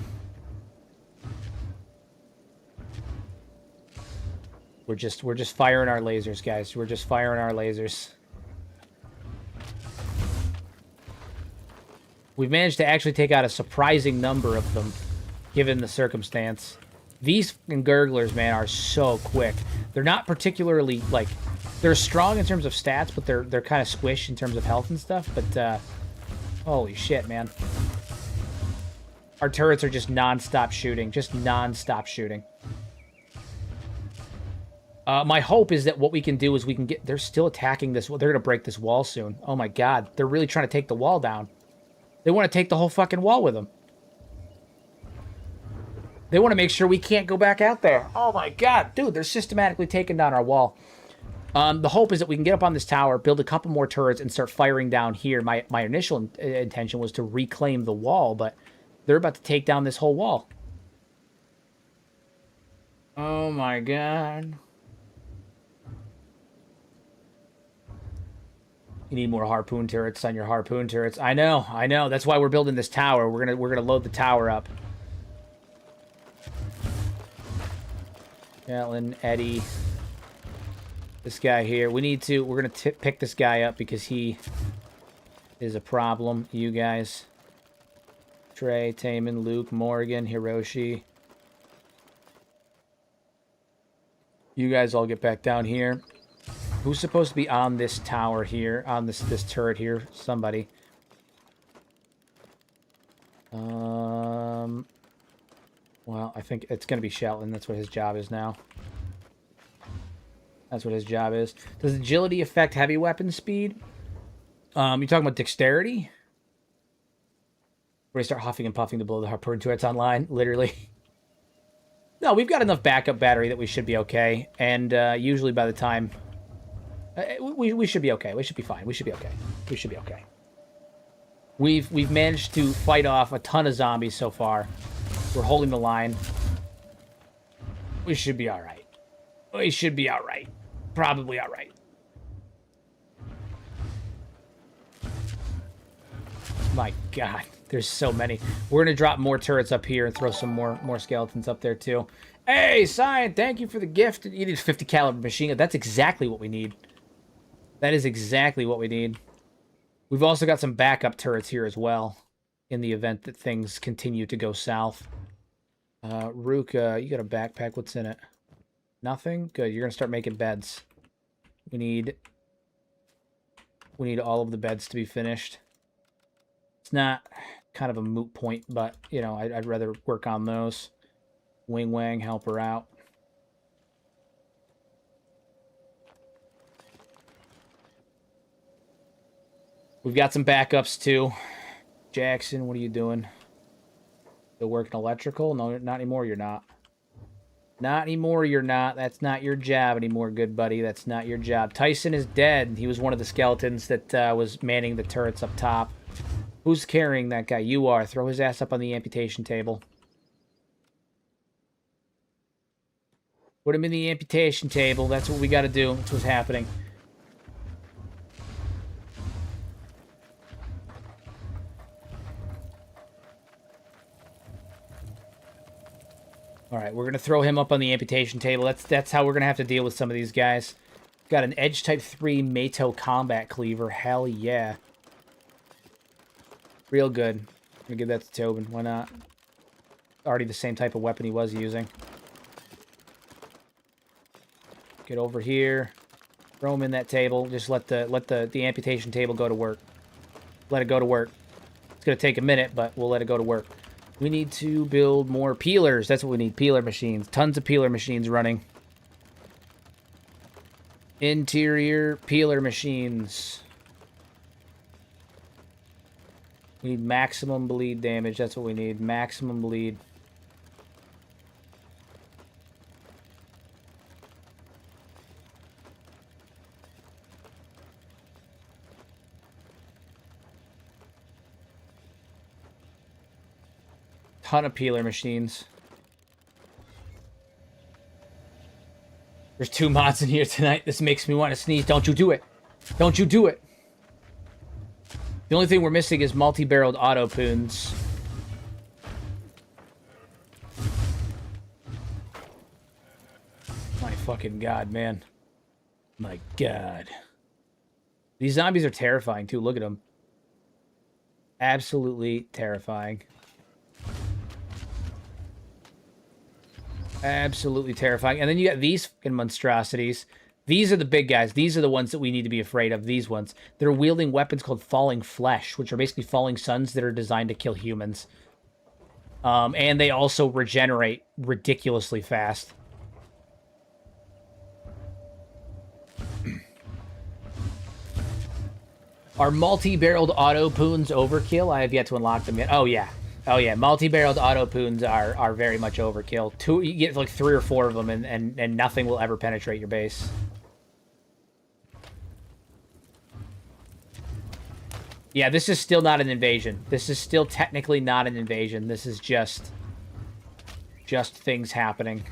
We're just firing our lasers, guys. We're just firing our lasers. We've managed to actually take out a surprising number of them, given the circumstance. These fucking gurglers, man, are so quick. They're not particularly, like... They're strong in terms of stats, but they're kind of squished in terms of health and stuff. But, holy shit, man. Our turrets are just non-stop shooting. Just non-stop shooting. My hope is that what we can do is we can get... They're still attacking this... They're going to break this wall soon. Oh, my God. They're really trying to take the wall down. They want to take the whole fucking wall with them. They want to make sure we can't go back out there. Oh, my God. Dude, they're systematically taking down our wall. The hope is that we can get up on this tower, build a couple more turrets, and start firing down here. My initial intention was to reclaim the wall, but they're about to take down this whole wall. Oh, my God. You need more harpoon turrets on your harpoon turrets. I know. That's why we're building this tower. We're gonna load the tower up. Alan, Eddie, this guy here. We're gonna pick this guy up because he is a problem. You guys, Trey, Taman, Luke, Morgan, Hiroshi. You guys all get back down here. Who's supposed to be on this tower here? On this turret here? Somebody. Well, I think it's going to be Shelton. That's what his job is now. That's what his job is. Does agility affect heavy weapon speed? You talking about dexterity? Where you start huffing and puffing to blow the harpoon turrets online? Literally. No, we've got enough backup battery that we should be okay. And usually by the time... We should be okay. We should be fine. We should be okay. We should be okay. We've managed to fight off a ton of zombies so far. We're holding the line. We should be all right. We should be all right. Probably all right. My God, there's so many. We're gonna drop more turrets up here and throw some more skeletons up there too. Hey, Cyan, thank you for the gift. You need a 50 caliber machine gun. That's exactly what we need. That is exactly what we need. We've also got some backup turrets here as well, in the event that things continue to go south. Ruka, you got a backpack. What's in it? Nothing? Good. You're going to start making beds. We need all of the beds to be finished. It's not kind of a moot point, but, you know, I'd rather work on those. Wing Wang, help her out. We've got some backups, too. Jackson, what are you doing? Still working electrical? No, not anymore, you're not. Not anymore, you're not. That's not your job anymore, good buddy. That's not your job. Tyson is dead. He was one of the skeletons that was manning the turrets up top. Who's carrying that guy? You are. Throw his ass up on the amputation table. Put him in the amputation table. That's what we got to do. That's what's happening. All right, we're going to throw him up on the amputation table. That's how we're going to have to deal with some of these guys. Got an Edge Type 3 Mato Combat Cleaver. Hell yeah. Real good. I'm going to give that to Tobin. Why not? Already the same type of weapon he was using. Get over here. Throw him in that table. Just let the amputation table go to work. Let it go to work. It's going to take a minute, but we'll let it go to work. We need to build more peelers. That's what we need. Peeler machines. Tons of peeler machines running. Interior peeler machines. We need maximum bleed damage. That's what we need. Maximum bleed. Ton of peeler machines. There's 2 mods in here tonight. This makes me want to sneeze. Don't you do it. Don't you do it. The only thing we're missing is multi-barreled auto poons. My fucking god, man. My god. These zombies are terrifying, too. Look at them. Absolutely terrifying. Absolutely terrifying. And then you got these fucking monstrosities. These are the big guys. These are the ones that we need to be afraid of. These ones. They're wielding weapons called falling flesh, which are basically falling suns that are designed to kill humans. And they also regenerate ridiculously fast. Are multi-barreled auto poons overkill? I have yet to unlock them yet. Oh, yeah. Oh, yeah. Multi-barreled auto poons are very much overkill. You get like 3 or 4 of them, and nothing will ever penetrate your base. Yeah, this is still not an invasion. This is still technically not an invasion. This is just things happening.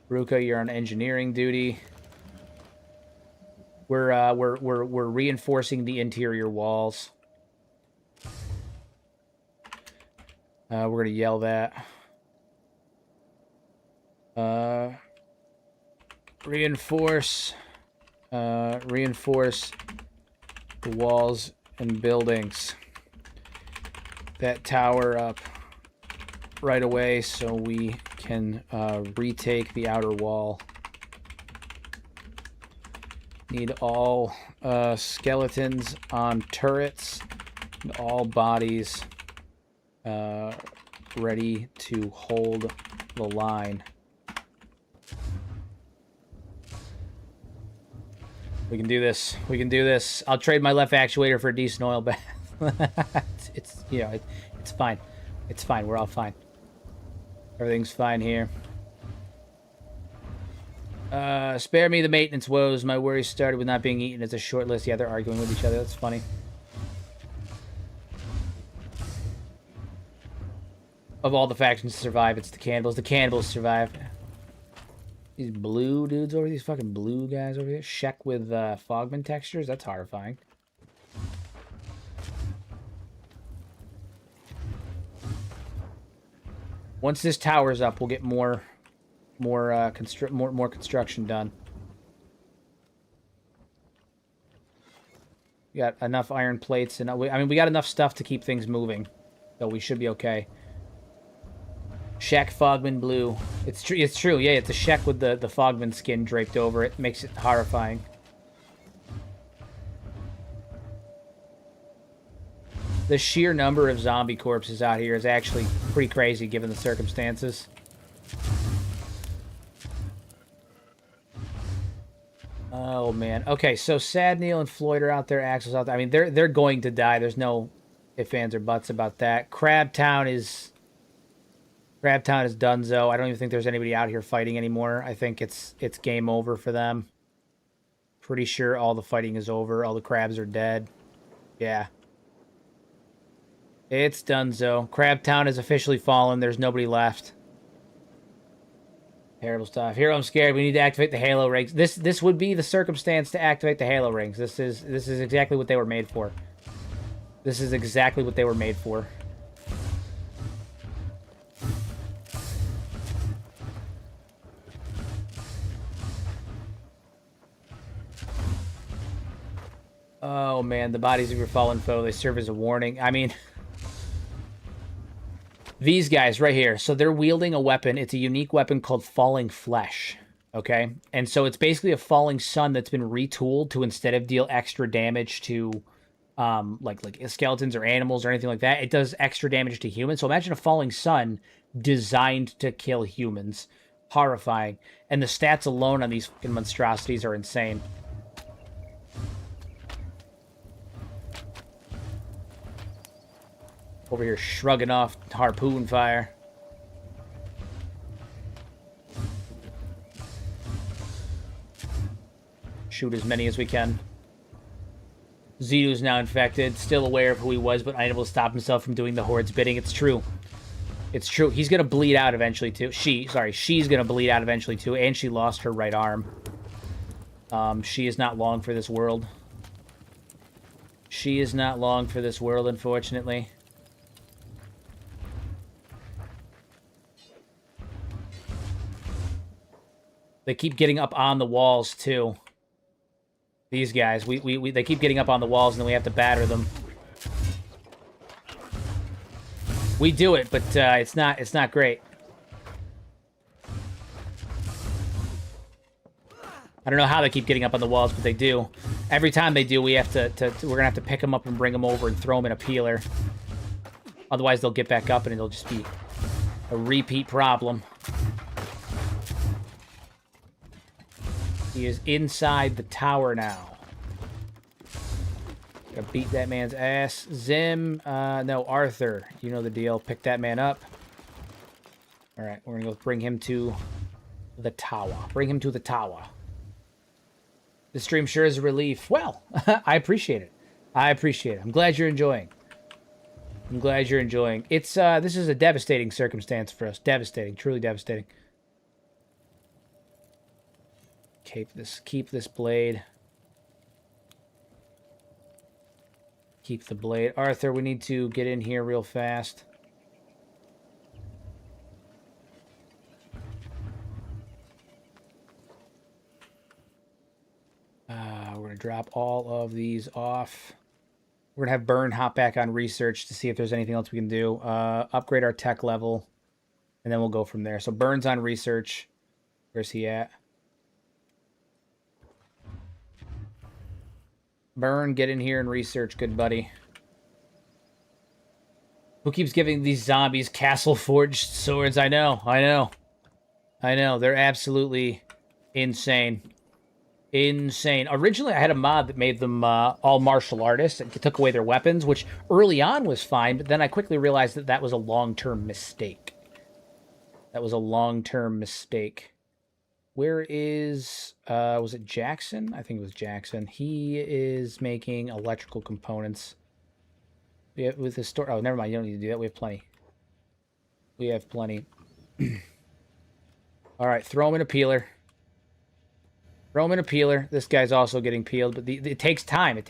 Ruka, you're on engineering duty. We're reinforcing the interior walls. We're gonna yell that. Reinforce the walls and buildings. That tower up right away so we can retake the outer wall. Need all skeletons on turrets, and all bodies ready to hold the line. We can do this. We can do this. I'll trade my left actuator for a decent oil bath. it's you know, it's fine. It's fine. We're all fine. Everything's fine here. Spare me the maintenance woes. My worries started with not being eaten as a short list. Yeah, they're arguing with each other. That's funny. Of all the factions to survive, it's the cannibals. The cannibals survive. These blue dudes over, these fucking blue guys over here. Sheck with Fogman textures. That's horrifying. Once this tower's up, we'll get more construction done. We got enough iron plates, and I mean, we got enough stuff to keep things moving, so we should be okay. Sheck Fogman blue. It's true. It's true. Yeah, it's a Sheck with the Fogman skin draped over it. Makes it horrifying. The sheer number of zombie corpses out here is actually pretty crazy given the circumstances. Oh, man. Okay, so Sad Neil and Floyd are out there. Axel's out there. I mean, they're going to die. There's no ifs, ands, or buts about that. Crabtown is donezo. I don't even think there's anybody out here fighting anymore. I think it's game over for them. Pretty sure all the fighting is over. All the crabs are dead. Yeah. It's donezo. Crabtown is officially fallen. There's nobody left. Terrible stuff. Hero, I'm scared. We need to activate the Halo rings. This would be the circumstance to activate the Halo rings. This is exactly what they were made for. This is exactly what they were made for. Oh man, the bodies of your fallen foe, they serve as a warning. I mean, these guys right here. So they're wielding a weapon. It's a unique weapon called Falling Flesh. Okay? And so it's basically a falling sun that's been retooled to, instead of deal extra damage to like skeletons or animals or anything like that, it does extra damage to humans. So imagine a falling sun designed to kill humans. Horrifying. And the stats alone on these fucking monstrosities are insane. Over here shrugging off harpoon fire. Shoot as many as we can. Zetu's now infected, still aware of who he was, but unable to stop himself from doing the Horde's bidding. It's true. It's true. He's going to bleed out eventually, too. She's going to bleed out eventually, too, and she lost her right arm. She is not long for this world. She is not long for this world, unfortunately. They keep getting up on the walls, too. These guys. They keep getting up on the walls, and then we have to batter them. We do it, but it's not great. I don't know how they keep getting up on the walls, but they do. Every time they do, we have to we're gonna have to pick them up and bring them over and throw them in a peeler. Otherwise, they'll get back up, and it'll just be a repeat problem. He is inside the tower now. Gotta beat that man's ass. Zim, no, Arthur. You know the deal. Pick that man up. Alright, we're gonna go bring him to the tower. Bring him to the tower. The stream sure is a relief. Well, I appreciate it. I appreciate it. I'm glad you're enjoying. I'm glad you're enjoying. It's, this is a devastating circumstance for us. Devastating. Truly devastating. Keep this blade. Keep the blade. Arthur, we need to get in here real fast. We're going to drop all of these off. We're going to have Burn hop back on research to see if there's anything else we can do. Upgrade our tech level, and then we'll go from there. So Burn's on research. Where's he at? Burn, get in here and research, good buddy. Who keeps giving these zombies castle-forged swords? I know. They're absolutely insane. Insane. Originally, I had a mod that made them all martial artists and took away their weapons, which early on was fine, but then I quickly realized that that was a long-term mistake. Where is, was it Jackson? I think it was Jackson. He is making electrical components. Yeah, with the store. Oh, never mind. You don't need to do that. We have plenty. All right, throw him in a peeler. This guy's also getting peeled, but it takes time.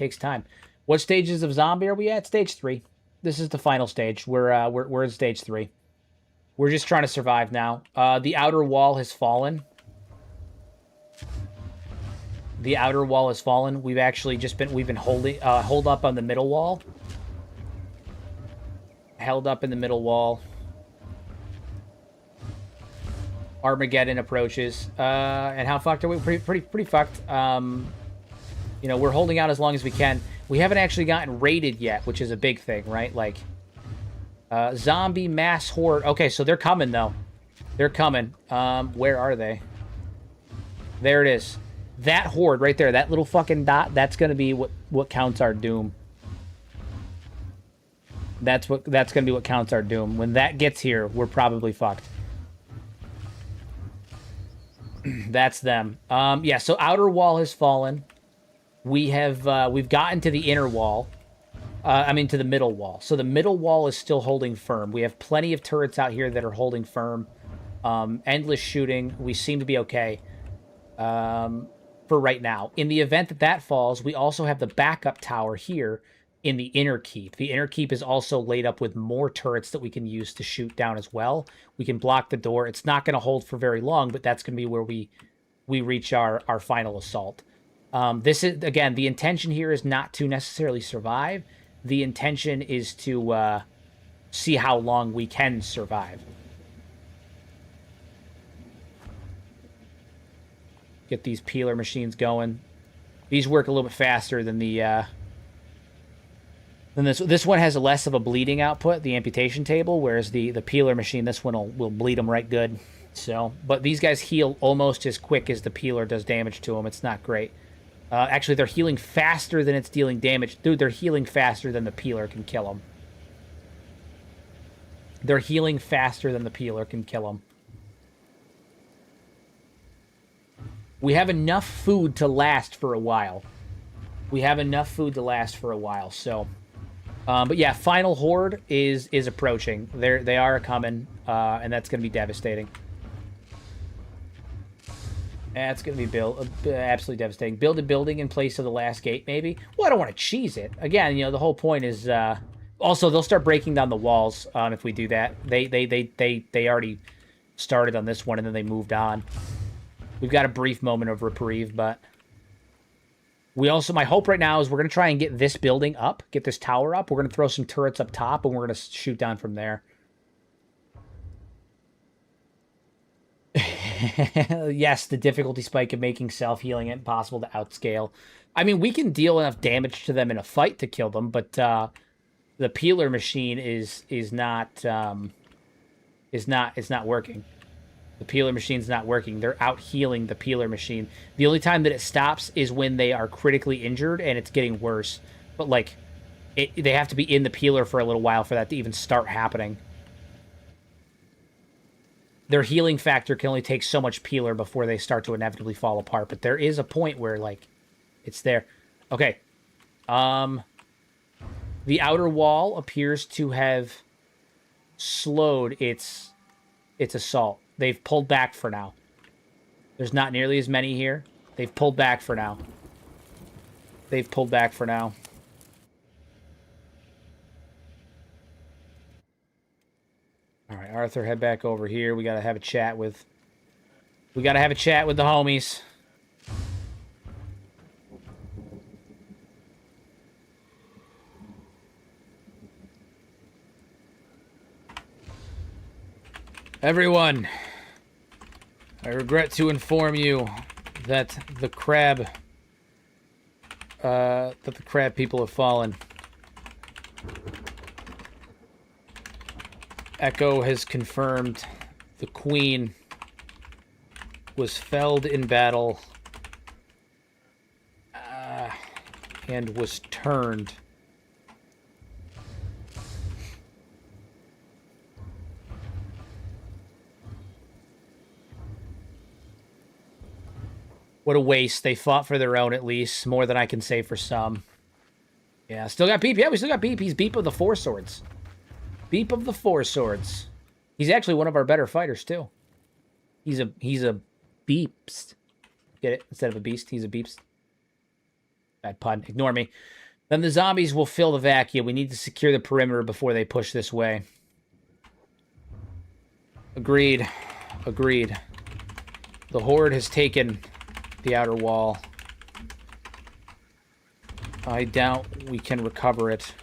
What stages of zombie are we at? Stage 3. This is the final stage. We're in stage 3. We're just trying to survive now. The outer wall has fallen. We've actually we've been holding hold up on the middle wall. Held up in the middle wall. Armageddon approaches. And how fucked are we? Pretty fucked. You know, we're holding out as long as we can. We haven't actually gotten raided yet, which is a big thing, right? Like, zombie mass horde. Okay, so they're coming, though. They're coming. Where are they? There it is. That horde right there, that little fucking dot, that's going to be what counts our doom. That's going to be what counts our doom. When that gets here, we're probably fucked. That's them. Yeah, so outer wall has fallen. We've gotten to the inner wall. I mean, to the middle wall. So the middle wall is still holding firm. We have plenty of turrets out here that are holding firm. Endless shooting. We seem to be okay for right now. In the event that that falls, we also have the backup tower here in the inner keep. The inner keep is also laid up with more turrets that we can use to shoot down as well. We can block the door. It's not going to hold for very long, but that's going to be where we reach our final assault. This is, again, the intention here is not to necessarily survive. The intention is to see how long we can survive. Get these peeler machines going. These work a little bit faster than the than this. This one has less of a bleeding output, the amputation table, whereas the peeler machine, this one will bleed them right good. So, but these guys heal almost as quick as the peeler does damage to them. It's not great. Actually, they're healing faster than it's dealing damage. Dude, they're healing faster than the peeler can kill them. They're healing faster than the peeler can kill them. We have enough food to last for a while. So, but yeah, final horde is approaching. They are coming, and that's going to be devastating. That's going to be absolutely devastating. Build a building in place of the last gate, maybe. Well, I don't want to cheese it. Again, you know, the whole point is. Also, they'll start breaking down the walls if we do that. They already started on this one, and then they moved on. We've got a brief moment of reprieve, but we also, my hope right now is we're going to try and get this building up, get this tower up. We're going to throw some turrets up top, and we're going to shoot down from there. Yes, the difficulty spike of making self-healing it impossible to outscale. I mean, we can deal enough damage to them in a fight to kill them, but the peeler machine is not working. The peeler machine's not working. They're out healing the peeler machine. The only time that it stops is when they are critically injured and it's getting worse. But like, they have to be in the peeler for a little while for that to even start happening. Their healing factor can only take so much peeler before they start to inevitably fall apart. But there is a point where, like, it's there. Okay. The outer wall appears to have slowed its assault. They've pulled back for now. There's not nearly as many here. They've pulled back for now. All right, Arthur, head back over here. We gotta have a chat with the homies. Everyone, I regret to inform you that the crab people have fallen. Echo has confirmed the queen was felled in battle and was turned. What a waste. They fought for their own, at least. More than I can say for some. Yeah, still got Beep. Yeah, we still got Beep. He's Beep of the Four Swords. Beep of the Four Swords. He's actually one of our better fighters, too. He's a beepst. Get it? Instead of a beast, he's a beepst. Bad pun. Ignore me. Then the zombies will fill the vacuum. We need to secure the perimeter before they push this way. Agreed. The Horde has taken the outer wall. I doubt we can recover it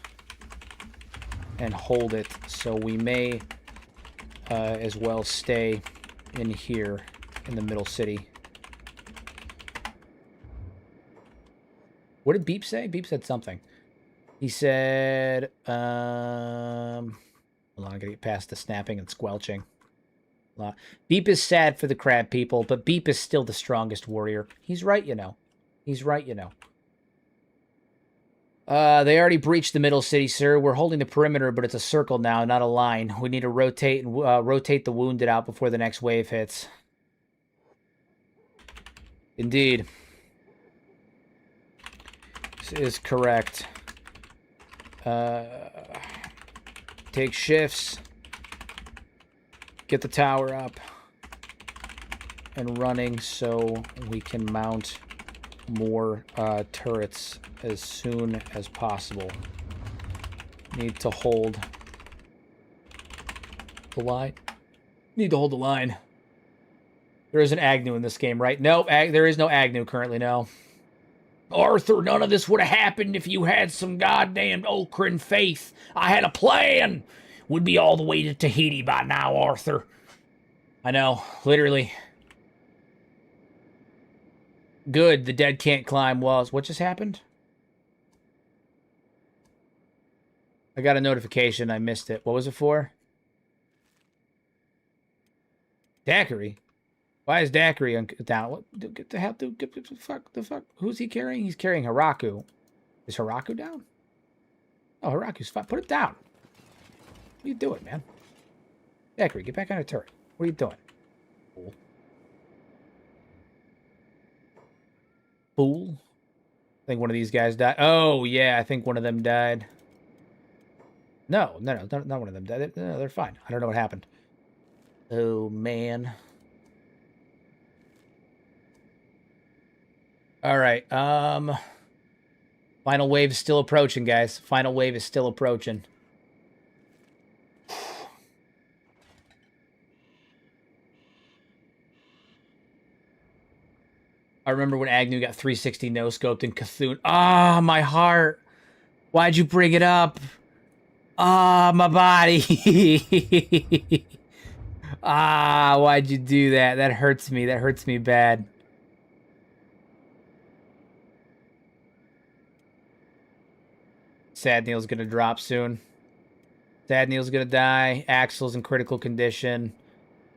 and hold it, so we may as well stay in here in the middle city. What did Beep say? Beep said something. He said, hold on, I gotta get past the snapping and squelching. Beep is sad for the crab people, but Beep is still the strongest warrior. He's right, you know. He's right, you know. They already breached the middle city, sir. We're holding the perimeter, but it's a circle now, not a line. We need to rotate and rotate the wounded out before the next wave hits. Indeed. This is correct. Take shifts. Get the tower up and running so we can mount more turrets as soon as possible. Need to hold the line. Need to hold the line. There is an Agnew in this game, right? No, there is no Agnew currently, no. Arthur, none of this would have happened if you had some goddamn Okran faith. I had a plan. Would be all the way to Tahiti by now, Arthur. I know, literally. Good, the dead can't climb walls. What just happened? I got a notification, I missed it. What was it for? Daiquiri? Why is Daiquiri down? What, get the hell, dude, get the fuck? Who's he carrying? He's carrying Haraku. Is Haraku down? Oh, Haraku's fine. Put it down. What are you doing, man? Daiquiri, get back on a turret. What are you doing? Fool. Fool? I think one of these guys died. Oh, yeah, I think one of them died. No, not one of them died. No, they're fine. I don't know what happened. Oh, man. All right. Final wave is still approaching, guys. Final wave is still approaching. I remember when Agnew got 360 no-scoped in Cthulhu. Ah, my heart. Why'd you bring it up? Ah, my body. Ah, why'd you do that? That hurts me. That hurts me bad. Sad Neil's gonna drop soon. Sad Neil's gonna die. Axel's in critical condition.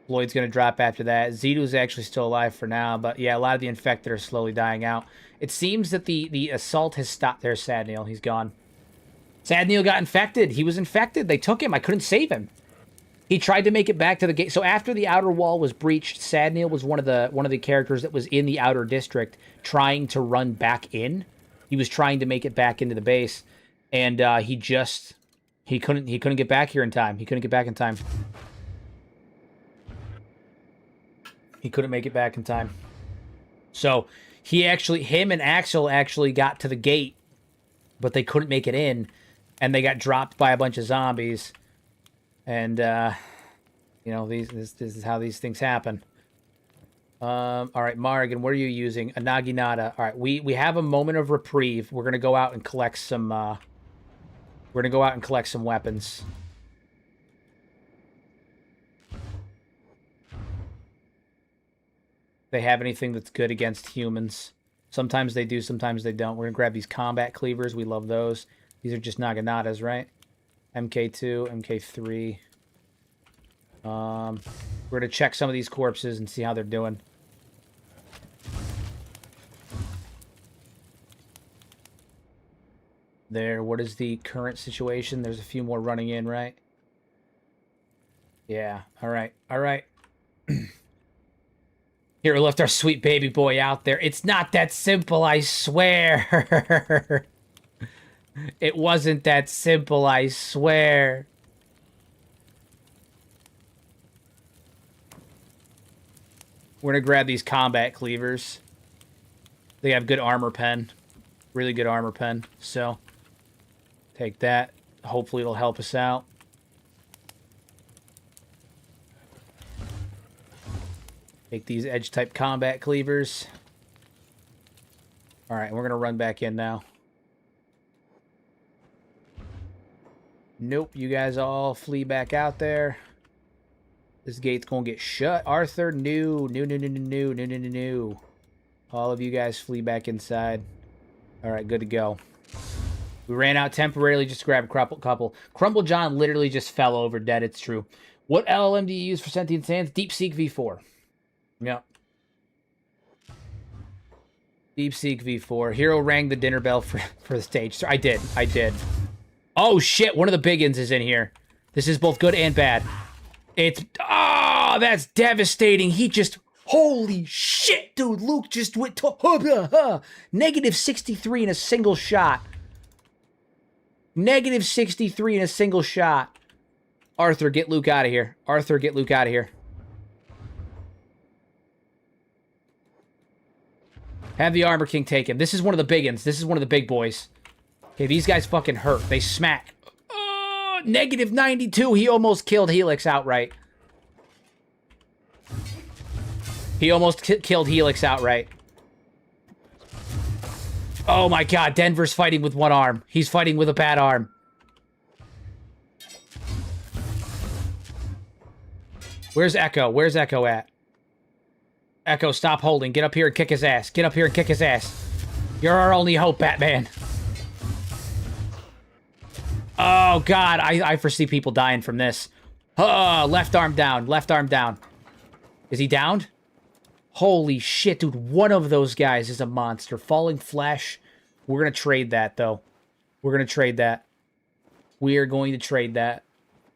Lloyd's gonna drop after that. Zito's actually still alive for now, but yeah, a lot of the infected are slowly dying out. It seems that the assault has stopped. There's Sad Neil. He's gone. Sad Neil got infected. He was infected. They took him. I couldn't save him. He tried to make it back to the gate. So after the outer wall was breached, Sad Neil was one of the characters that was in the outer district trying to run back in. He was trying to make it back into the base. And he couldn't get back here in time. He couldn't get back in time. He couldn't make it back in time. So him and Axel actually got to the gate, but they couldn't make it in, and they got dropped by a bunch of zombies. And you know, this is how these things happen. All right, Morrigan, what are you using? A Naginata. All right, we have a moment of reprieve. We're gonna go out and collect some. We're gonna go out and collect some weapons. They have anything that's good against humans. Sometimes they do, sometimes they don't. We're gonna grab these combat cleavers. We love those. These are just Naginatas, right? MK2, MK3. We're gonna check some of these corpses and see how they're doing. There, what is the current situation? There's a few more running in, right? Yeah, all right, all right. Here, we left our sweet baby boy out there. It's not that simple, I swear. It wasn't that simple, I swear. We're gonna grab these combat cleavers. They have good armor pen. Really good armor pen, so take that. Hopefully it'll help us out. Take these edge-type combat cleavers. Alright, we're going to run back in now. Nope, you guys all flee back out there. This gate's going to get shut. Arthur, no. All of you guys flee back inside. Alright, good to go. We ran out temporarily just to grab a couple. Crumble John literally just fell over dead, it's true. What LLM do you use for Sentient Sands? DeepSeek V4. Yep. DeepSeek V4. Hero rang the dinner bell for the stage. So I did. Oh, shit. One of the big ins is in here. This is both good and bad. It's... Oh, that's devastating. He just... Holy shit, dude. Luke just went to... Negative 63 in a single shot. Negative 63 in a single shot. Arthur, get Luke out of here. Arthur, get Luke out of here. Have the Armor King take him. This is one of the big ones. This is one of the big boys. Okay, these guys fucking hurt. They smack. Negative 92. He almost killed Helix outright. He almost killed Helix outright. Oh my god, Denver's fighting with one arm. He's fighting with a bad arm. Where's Echo? Where's Echo at? Echo, stop holding. Get up here and kick his ass. Get up here and kick his ass. You're our only hope, Batman. Oh, God. I foresee people dying from this. Left arm down. Left arm down. Is he downed? Holy shit, dude. One of those guys is a monster. Falling Flesh. We're going to trade that, though. We're going to trade that. We are going to trade that.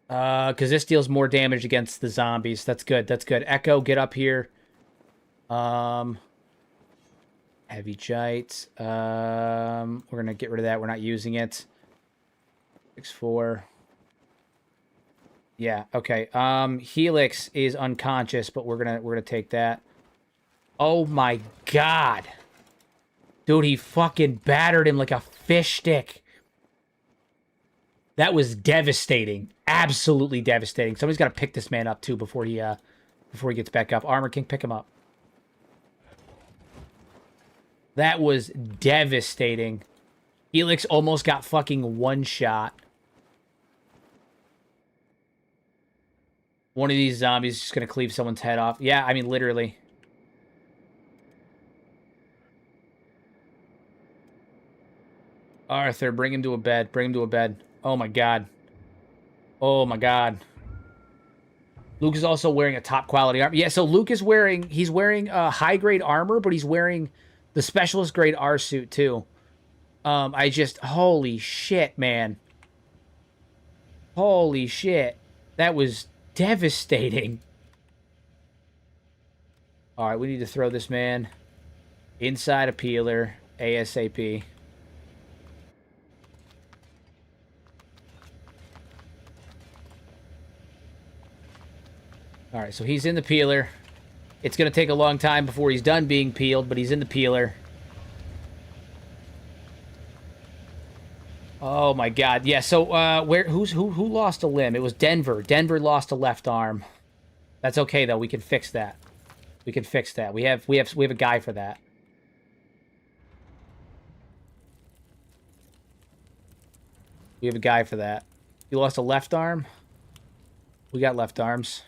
Because this deals more damage against the zombies. That's good. That's good. Echo, get up here. Heavy Gite. We're going to get rid of that. We're not using it. 6-4. Yeah, okay. Helix is unconscious, but we're gonna take that. Oh my god. Dude, he fucking battered him like a fish stick. That was devastating. Absolutely devastating. Somebody's got to pick this man up too before he gets back up. Armor King, pick him up. That was devastating. Helix almost got fucking one shot. One of these zombies is just going to cleave someone's head off. Yeah, I mean, literally. Arthur, bring him to a bed. Bring him to a bed. Oh, my God. Oh, my God. Luke is also wearing a top-quality armor. Yeah, so Luke is wearing... He's wearing high-grade armor, but he's wearing the specialist-grade R-suit, too. I just... Holy shit, man. Holy shit. That was devastating. Alright, we need to throw this man inside a peeler ASAP. Alright, so he's in the peeler. It's going to take a long time before he's done being peeled, but he's in the peeler. Oh my god. Yeah, so who lost a limb? It was Denver. Denver lost a left arm. That's okay though. We can fix that. We can fix that. We have a guy for that. We have a guy for that. You lost a left arm? We got left arms.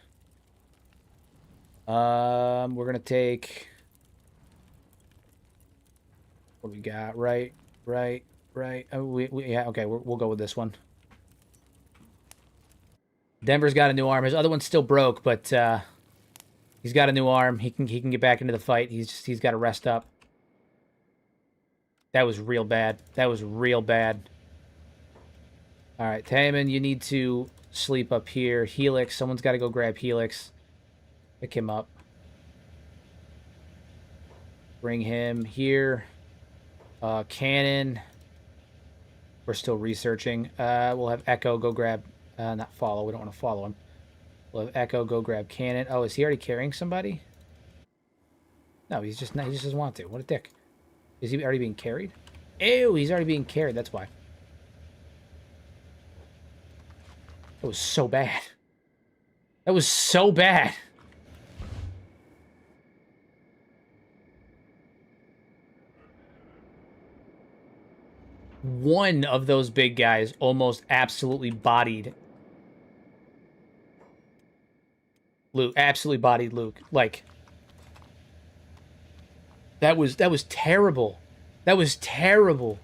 We're going to take... What we got? Right. Oh, yeah, okay, we'll go with this one. Denver's got a new arm. His other one's still broke, but he's got a new arm. He can get back into the fight. He's got to rest up. That was real bad. That was real bad. All right, Taman, you need to sleep up here. Helix, someone's got to go grab Helix. Pick him up. Bring him here. Cannon. We're still researching. We'll have Echo go grab... not follow. We don't want to follow him. We'll have Echo go grab Cannon. Oh, is he already carrying somebody? No, he just doesn't want to. What a dick. Is he already being carried? Ew, he's already being carried. That's why. That was so bad. That was so bad. One of those big guys almost absolutely bodied Luke. Absolutely bodied Luke. Like, that was terrible. That was terrible.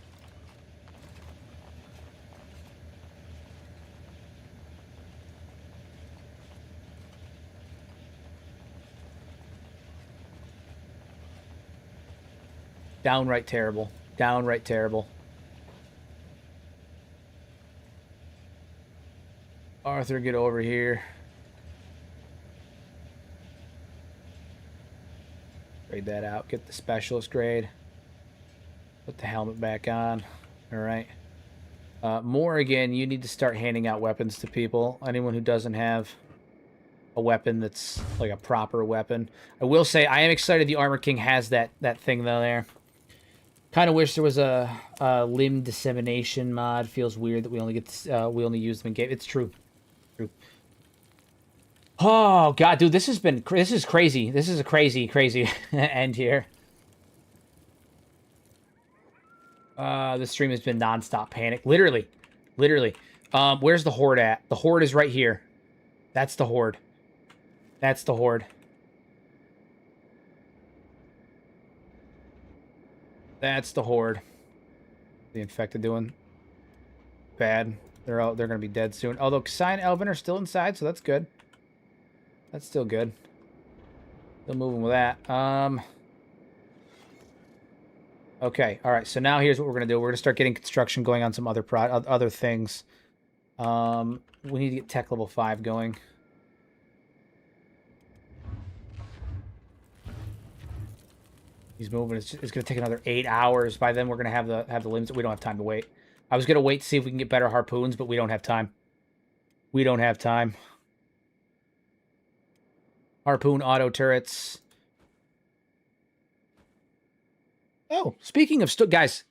Downright terrible. Downright terrible. Arthur, get over here. Grade that out. Get the specialist grade. Put the helmet back on. All right. Morrigan, you need to start handing out weapons to people. Anyone who doesn't have a weapon that's like a proper weapon. I will say I am excited the Armor King has that thing though there. Kind of wish there was a limb dissemination mod. Feels weird that we only get we only use them in game. It's true. True. Oh god, dude, this is crazy. This is a crazy end here. The stream has been nonstop panic. Literally. Where's the Horde at? The Horde is right here. That's the Horde. That's the Horde. That's the Horde. The infected doing bad. They're gonna be dead soon. Although Kasai and Elvin are still inside, so that's good. That's still good. Still moving with that. Okay, all right. So now here's what we're gonna do. We're gonna start getting construction going on some other things. We need to get tech level 5 going. He's moving. It's gonna take another 8 hours. By then, we're gonna have the limits. We don't have time to wait. I was gonna wait to see if we can get better harpoons, but we don't have time. We don't have time. Harpoon auto turrets. Oh, speaking of guys,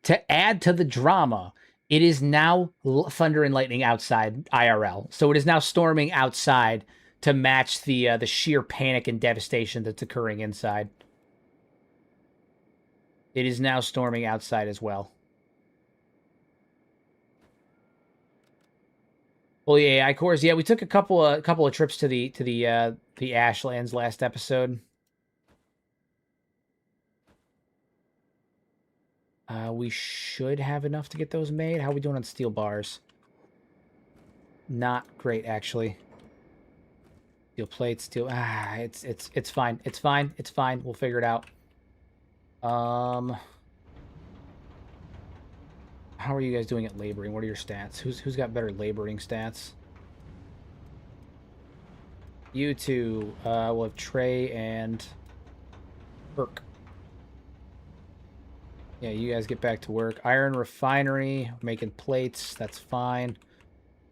to add to the drama, it is now thunder and lightning outside IRL. So it is now storming outside to match the sheer panic and devastation that's occurring inside. It is now storming outside as well. Well, the AI cores, yeah, we took a couple of trips to the Ashlands last episode. We should have enough to get those made. How are we doing on steel bars? Not great, actually. Steel plates, steel. It's fine. It's fine. It's fine. We'll figure it out. How are you guys doing at laboring? What are your stats? Who's got better laboring stats? You two. We'll have Trey and Burke. Yeah, you guys get back to work. Iron refinery, making plates. That's fine.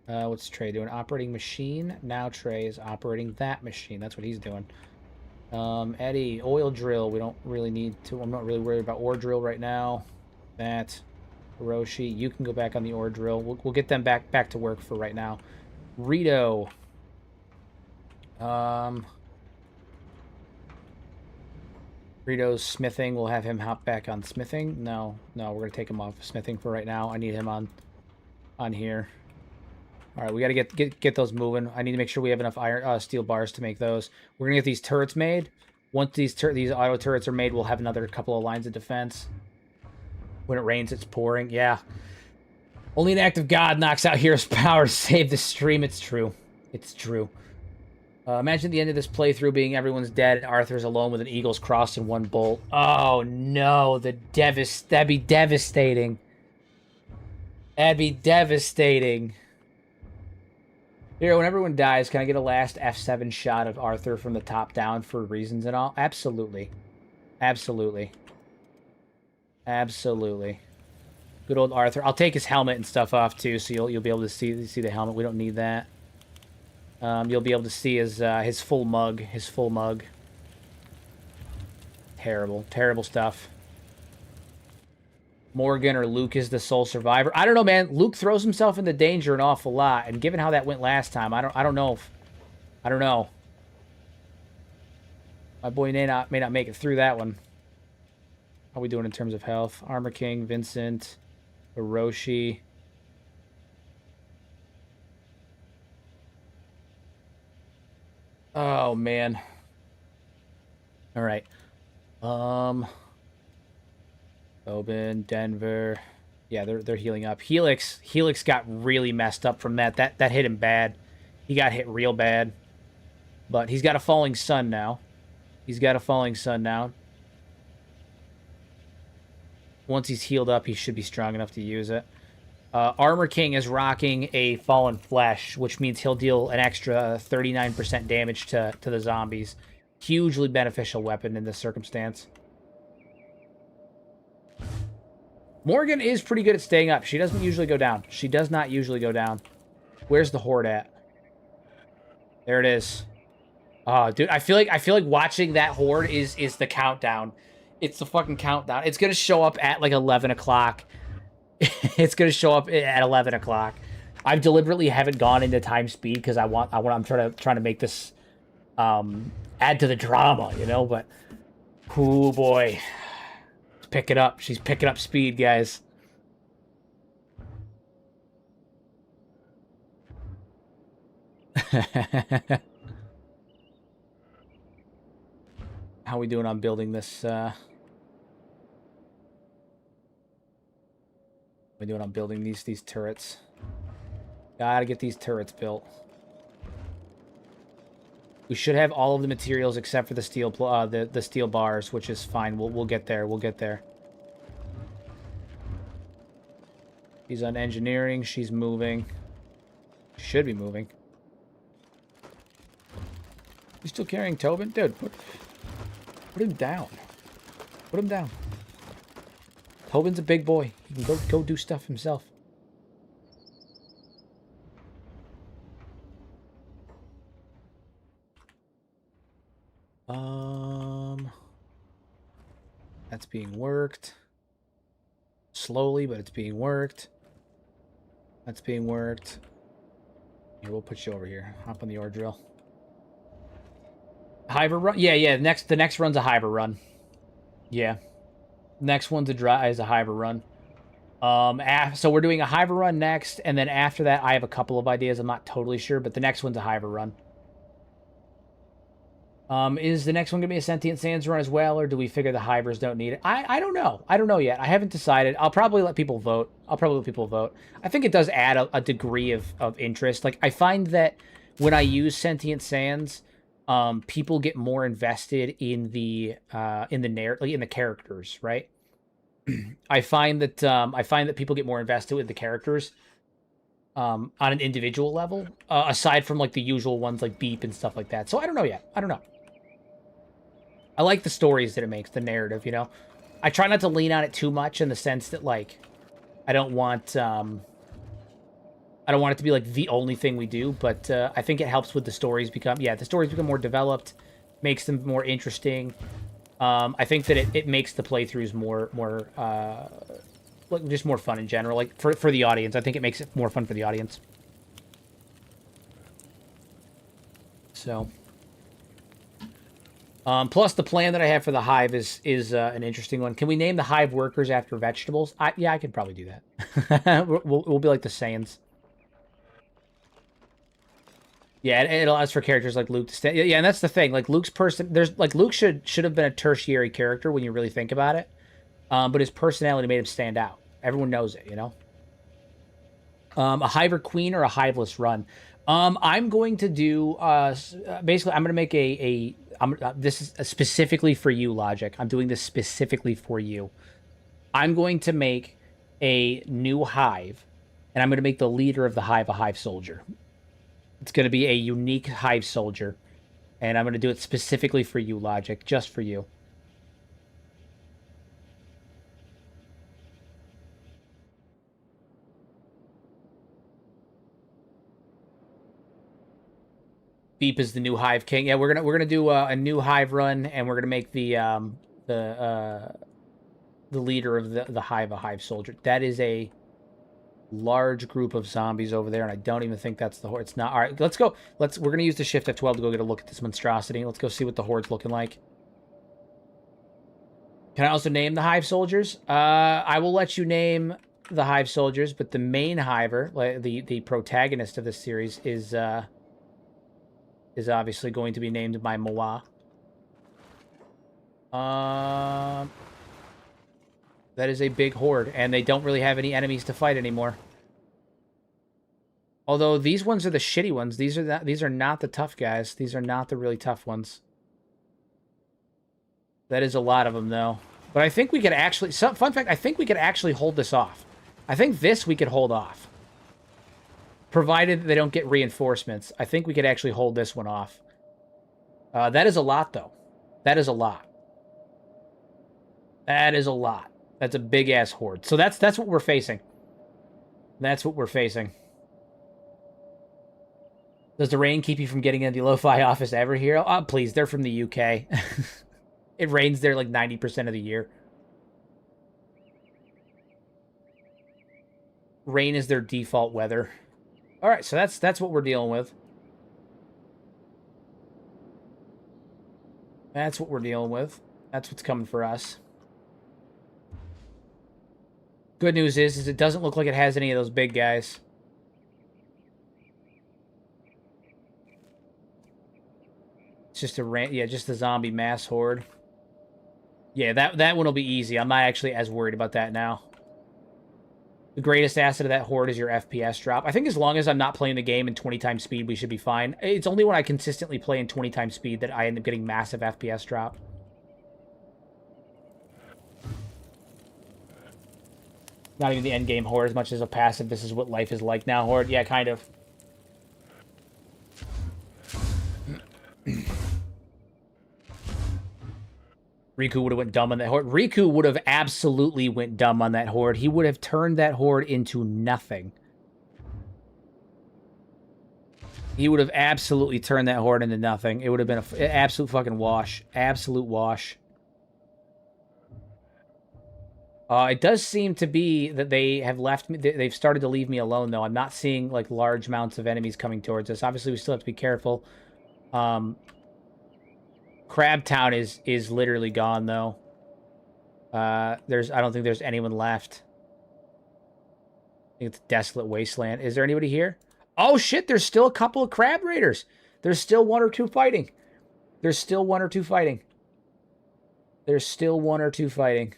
What's Trey doing? Operating machine. Now Trey is operating that machine. That's what he's doing. Eddie, oil drill. We don't really need to. I'm not really worried about ore drill right now. That. Hiroshi, you can go back on the ore drill. We'll get them back to work for right now. Rito. Rito's smithing. We'll have him hop back on smithing. No, we're gonna take him off smithing for right now. I need him on here. All right, we gotta get those moving. I need to make sure we have enough iron steel bars to make those. We're gonna get these turrets made. Once these auto turrets are made, we'll have another couple of lines of defense. When it rains, it's pouring. Yeah. Only an act of God knocks out Hero's power to save the stream. It's true. It's true. Imagine the end of this playthrough being everyone's dead and Arthur's alone with an Eagle's Cross and one bolt. Oh, no. That'd be devastating. That'd be devastating. Here, when everyone dies, can I get a last F7 shot of Arthur from the top down for reasons and all? Absolutely. Absolutely. Absolutely. Good old Arthur. I'll take his helmet and stuff off too, so you'll be able to see the helmet. We don't need that. You'll be able to see his full mug. His full mug. Terrible stuff. Morgan or Luke is the sole survivor. I don't know, man. Luke throws himself into danger an awful lot, and given how that went last time, I don't know. I don't know. My boy may not make it through that one. How are we doing in terms of health? Armor King, Vincent, Hiroshi. Oh man. All right. Oben, Denver. Yeah, they're healing up. Helix got really messed up from that. That hit him bad. He got hit real bad. But he's got a falling sun now. Once he's healed up, he should be strong enough to use it. Armor King is rocking a Fallen Flesh, which means he'll deal an extra 39% damage to the zombies. Hugely beneficial weapon in this circumstance. Morgan is pretty good at staying up. She doesn't usually go down. She does not usually go down. Where's the Horde at? There it is. Oh, dude, I feel like watching that Horde is the countdown. It's the fucking countdown. It's gonna show up at like 11 o'clock. It's gonna show up at 11 o'clock. I deliberately haven't gone into time speed because I'm trying to make this add to the drama, you know. But oh boy, pick it up. She's picking up speed, guys. How we doing on building this? We doing on building these turrets? Gotta get these turrets built. We should have all of the materials except for the steel the steel bars, which is fine. We'll get there. We'll get there. She's on engineering. She's moving. She should be moving. You still carrying Tobin? Dude, put him down. Put him down. Tobin's a big boy. He can go do stuff himself. That's being worked. Slowly, but it's being worked. That's being worked. Here, we'll put you over here. Hop on the ore drill. Hyber run? Yeah. The next run's a Hyber run. Yeah. Next one's is a Hyber run. So we're doing a Hyber run next, and then after that, I have a couple of ideas. I'm not totally sure, but the next one's a Hyber run. Is the next one gonna be a Sentient Sands run as well, or do we figure the Hybers don't need it? I don't know. I don't know yet. I haven't decided. I'll probably let people vote. I think it does add a degree of interest. Like, I find that when I use Sentient Sands, people get more invested in the narrative, like in the characters, right? I find that people get more invested with the characters on an individual level, aside from like the usual ones like Beep and stuff like that. So I don't know yet. I don't know. I like the stories that it makes, the narrative, you know? I try not to lean on it too much in the sense that, like, I don't want it to be, like, the only thing we do, but I think it helps with the stories become more developed, makes them more interesting. I think that it makes the playthroughs more like, just more fun in general, like, for the audience. I think it makes it more fun for the audience. So... plus, the plan that I have for the hive is an interesting one. Can we name the hive workers after vegetables? Yeah, I could probably do that. we'll be like the Saiyans. Yeah, it allows for characters like Luke to stand. Yeah, and that's the thing. Like, Luke's Luke should have been a tertiary character when you really think about it. But his personality made him stand out. Everyone knows it, you know. A hiver queen or a hiveless run. I'm going to do basically. I'm going to make this is specifically for you, Logic. I'm doing this specifically for you. I'm going to make a new hive, and I'm going to make the leader of the hive a hive soldier. It's going to be a unique hive soldier, and I'm going to do it specifically for you, Logic, just for you. Beep is the new Hive King. Yeah, we're gonna do a new Hive run, and we're gonna make the leader of the Hive a Hive soldier. That is a large group of zombies over there, and I don't even think that's the Horde. It's not. All right, let's go. We're gonna use the Shift F12 to go get a look at this monstrosity. Let's go see what the Horde's looking like. Can I also name the Hive soldiers? I will let you name the Hive soldiers, but the main Hiver, like the protagonist of this series, is obviously going to be named by Moa. That is a big horde, and they don't really have any enemies to fight anymore. Although these ones are the shitty ones. These are not the tough guys. These are not the really tough ones. That is a lot of them, though. But I think we could actually... fun fact, I think we could actually hold this off. I think this we could hold off. Provided they don't get reinforcements. I think we could actually hold this one off. That is a lot, though. That is a lot. That is a lot. That's a big-ass horde. So that's what we're facing. That's what we're facing. Does the rain keep you from getting into the lo-fi office ever here? Oh, please. They're from the UK. It rains there like 90% of the year. Rain is their default weather. All right, so that's what we're dealing with. That's what we're dealing with. That's what's coming for us. Good news is it doesn't look like it has any of those big guys. It's just just the zombie mass horde. Yeah, that one will be easy. I'm not actually as worried about that now. The greatest asset of that horde is your FPS drop. I think as long as I'm not playing the game in 20 times speed, we should be fine. It's only when I consistently play in 20 times speed that I end up getting massive FPS drop. Not even the endgame horde as much as a passive. This is what life is like now, horde. Yeah, kind of. Riku would have went dumb on that horde. Riku would have absolutely went dumb on that horde. He would have turned that horde into nothing. He would have absolutely turned that horde into nothing. It would have been an absolute fucking wash. Absolute wash. It does seem to be that they have left me. They've started to leave me alone, though. I'm not seeing, like, large amounts of enemies coming towards us. Obviously, we still have to be careful. Crabtown is literally gone, though. I don't think there's anyone left. I think it's a desolate wasteland. Is there anybody here? Oh, shit, there's still a couple of crab raiders. There's still one or two fighting. There's still one or two fighting. There's still one or two fighting.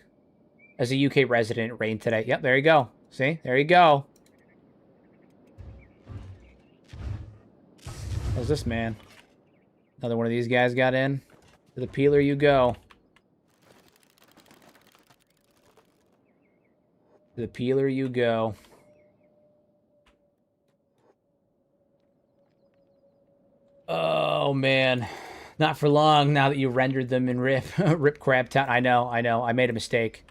As a UK resident, it rained today. Yep, there you go. See? There you go. How's this, man? Another one of these guys got in. To the peeler you go. To the peeler you go. Oh, man. Not for long now that you rendered them in Rip Crabtown. I know. I made a mistake.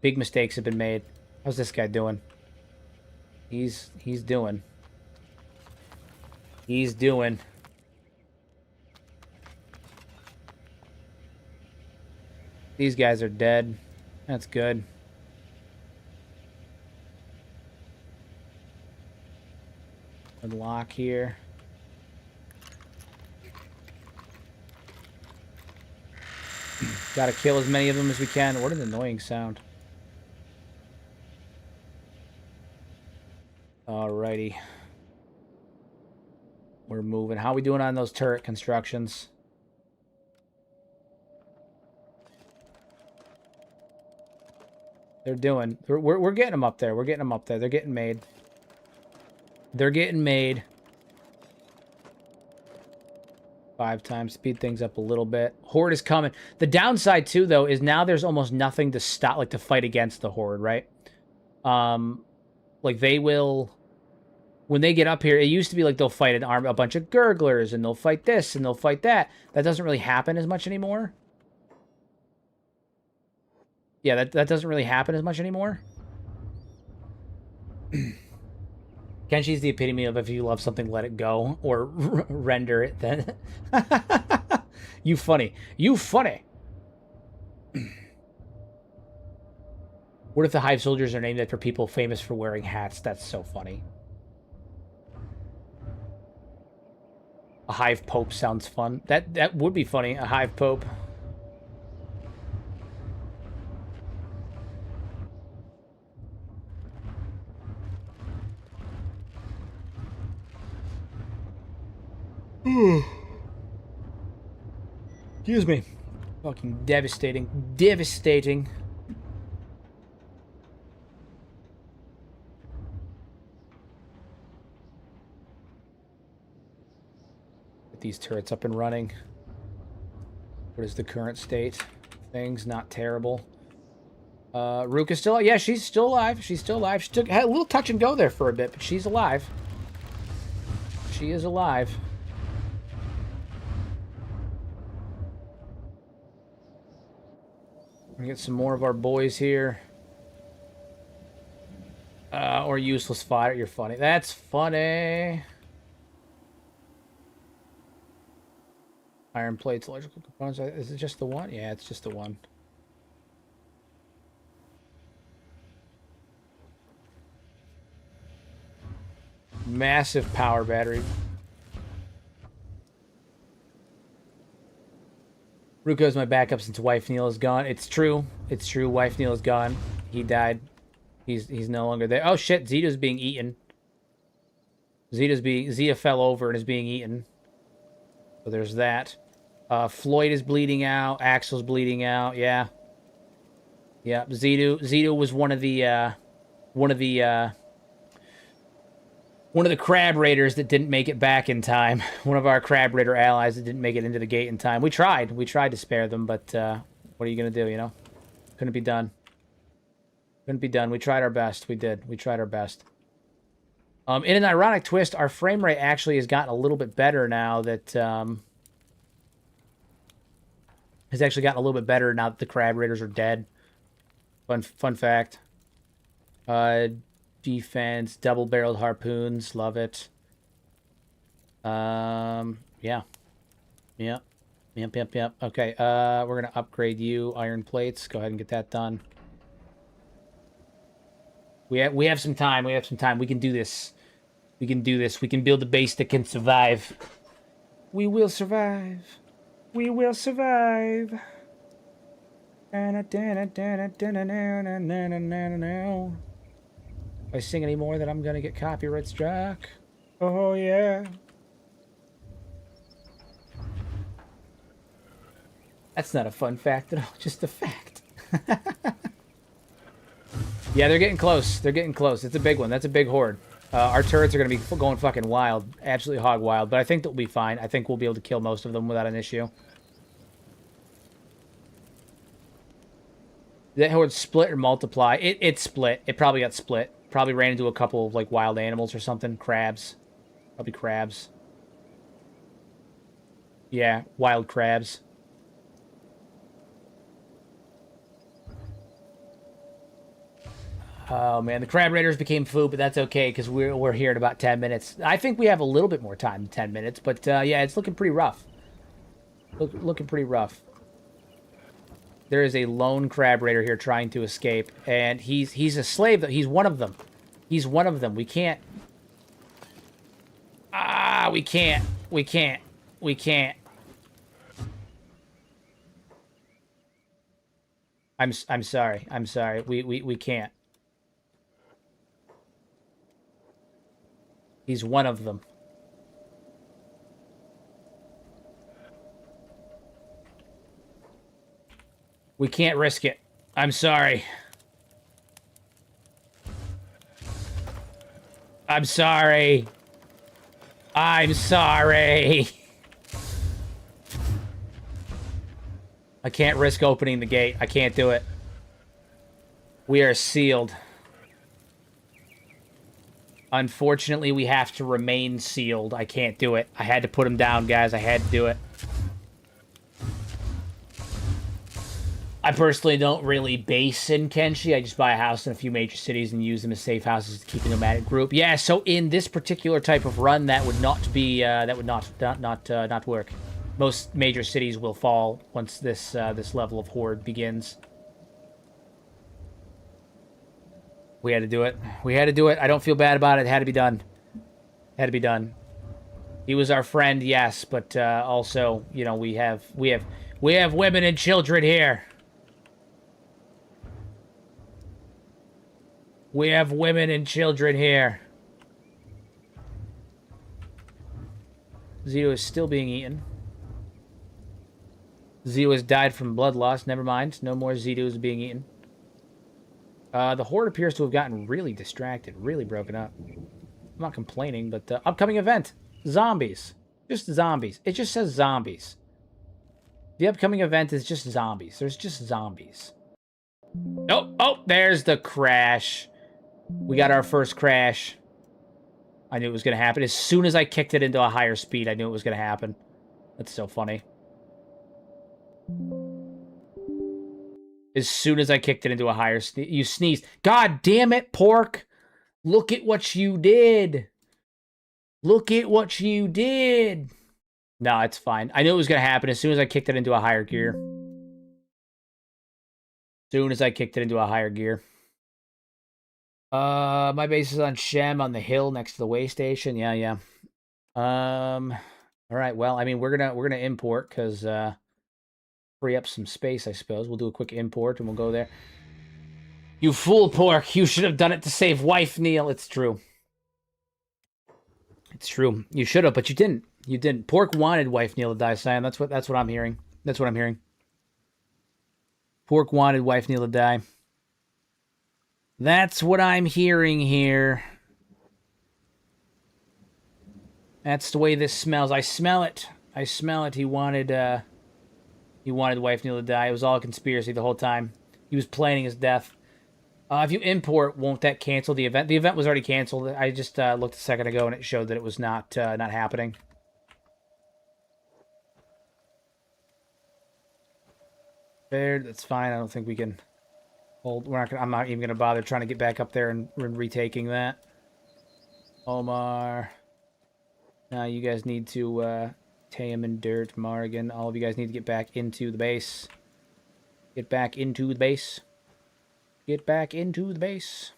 Big mistakes have been made. How's this guy doing? He's doing. He's doing. These guys are dead. That's good. Unlock here. Gotta kill as many of them as we can. What an annoying sound. Alrighty. We're moving. How are we doing on those turret constructions? They're doing. We're getting them up there. We're getting them up there. They're getting made. They're getting made. 5 times. Speed things up a little bit. Horde is coming. The downside, too, though, is now there's almost nothing to stop, like, to fight against the Horde, right? Like, they will... When they get up here, it used to be like they'll fight a bunch of gurglers, and they'll fight this, and they'll fight that. That doesn't really happen as much anymore. Yeah, that doesn't really happen as much anymore. Kenshi's the epitome of if you love something, let it go. Or render it, then. You funny. You funny. What if the Hive soldiers are named after people famous for wearing hats? That's so funny. A Hive Pope sounds fun. That would be funny, a Hive Pope. Excuse me. Fucking devastating. Devastating. Get these turrets up and running. What is the current state? Things not terrible. Ruka's still... Yeah, she's still alive. She's still alive. She had a little touch and go there for a bit, but she's alive. She is alive. We're gonna get some more of our boys here. Or useless fodder. You're funny. That's funny. Iron plates, electrical components. Is it just the one? Yeah, it's just the one. Massive power battery. Ruko's my backup since Wife Neil is gone. It's true. It's true. Wife Neil is gone. He died. He's no longer there. Oh shit, Zeta's being eaten. Zeta fell over and is being eaten. So there's that. Floyd is bleeding out. Axel's bleeding out. Yeah. Yeah. Zeta was one of the crab raiders that didn't make it back in time. One of our crab raider allies that didn't make it into the gate in time. We tried to spare them, but what are you gonna do? You know, couldn't be done. Couldn't be done. We tried our best. We did. We tried our best. In an ironic twist, our frame rate actually has gotten a little bit better now that has actually gotten a little bit better now that the crab raiders are dead. Fun fact. Defense, double-barreled harpoons, love it. Yeah. Yep. Okay, we're gonna upgrade you, iron plates. Go ahead and get that done. We have some time. We have some time. We can do this. We can do this. We can build a base that can survive. We will survive. We will survive. If I sing any more, then I'm gonna get copyright struck. Oh yeah. That's not a fun fact at all. Just a fact. Yeah, they're getting close. They're getting close. It's a big one. That's a big horde. Our turrets are going to be going fucking wild. Absolutely hog wild. But I think they'll be fine. I think we'll be able to kill most of them without an issue. Did that horde split or multiply? It split. It probably got split. Probably ran into a couple of, like, wild animals or something. Crabs. Probably crabs. Yeah, wild crabs. Oh, man, the crab raiders became food, but that's okay, because we're here in about 10 minutes. I think we have a little bit more time than 10 minutes, but, yeah, it's looking pretty rough. Looking pretty rough. There is a lone crab raider here trying to escape, and he's a slave. He's one of them. He's one of them. We can't... Ah, we can't. We can't. We can't. I'm sorry. I'm sorry. We can't. He's one of them. We can't risk it. I'm sorry. I'm sorry. I'm sorry. I can't risk opening the gate. I can't do it. We are sealed. Unfortunately, we have to remain sealed. I can't do it. I had to put him down, guys. I had to do it. I personally don't really base in Kenshi. I just buy a house in a few major cities and use them as safe houses to keep a nomadic group. Yeah, so in this particular type of run, that would not be that would not work. Most major cities will fall once this this level of horde begins. We had to do it. We had to do it. I don't feel bad about it. It had to be done. It had to be done. He was our friend, yes, but also, you know, we have women and children here. We have women and children here. Zito is still being eaten. Zito has died from blood loss. Never mind. No more Zitos being eaten. The horde appears to have gotten really distracted, really broken up. I'm not complaining, but upcoming event. Zombies. Just zombies. It just says zombies. The upcoming event is just zombies. There's just zombies. Oh, oh, there's the crash. We got our first crash. I knew it was going to happen. As soon as I kicked it into a higher speed, I knew it was going to happen. That's so funny. As soon as I kicked it into a higher speed, you sneezed. God damn it, Pork. Look at what you did. Look at what you did. No, it's fine. I knew it was going to happen as soon as I kicked it into a higher gear. Soon as I kicked it into a higher gear. My base is on Shem on the hill next to the way station. Yeah, yeah. All right. Well, I mean, we're gonna import because free up some space, I suppose. We'll do a quick import and we'll go there. You fool, Pork! You should have done it to save wife Neil. It's true. It's true. You should have, but you didn't. You didn't. Pork wanted wife Neil to die, Sam. That's what I'm hearing. That's what I'm hearing. Pork wanted wife Neil to die. That's what I'm hearing here. That's the way this smells. I smell it. I smell it. He wanted wife Neil to die. It was all a conspiracy the whole time. He was planning his death. If you import, won't that cancel the event? The event was already canceled. I just looked a second ago and it showed that it was not happening. There, that's fine. I don't think we can hold. I'm not even gonna bother trying to get back up there and retaking that. Omar. Now you guys need to Tam and Dirt, Morrigan. All of you guys need to get back into the base. Get back into the base. Get back into the base.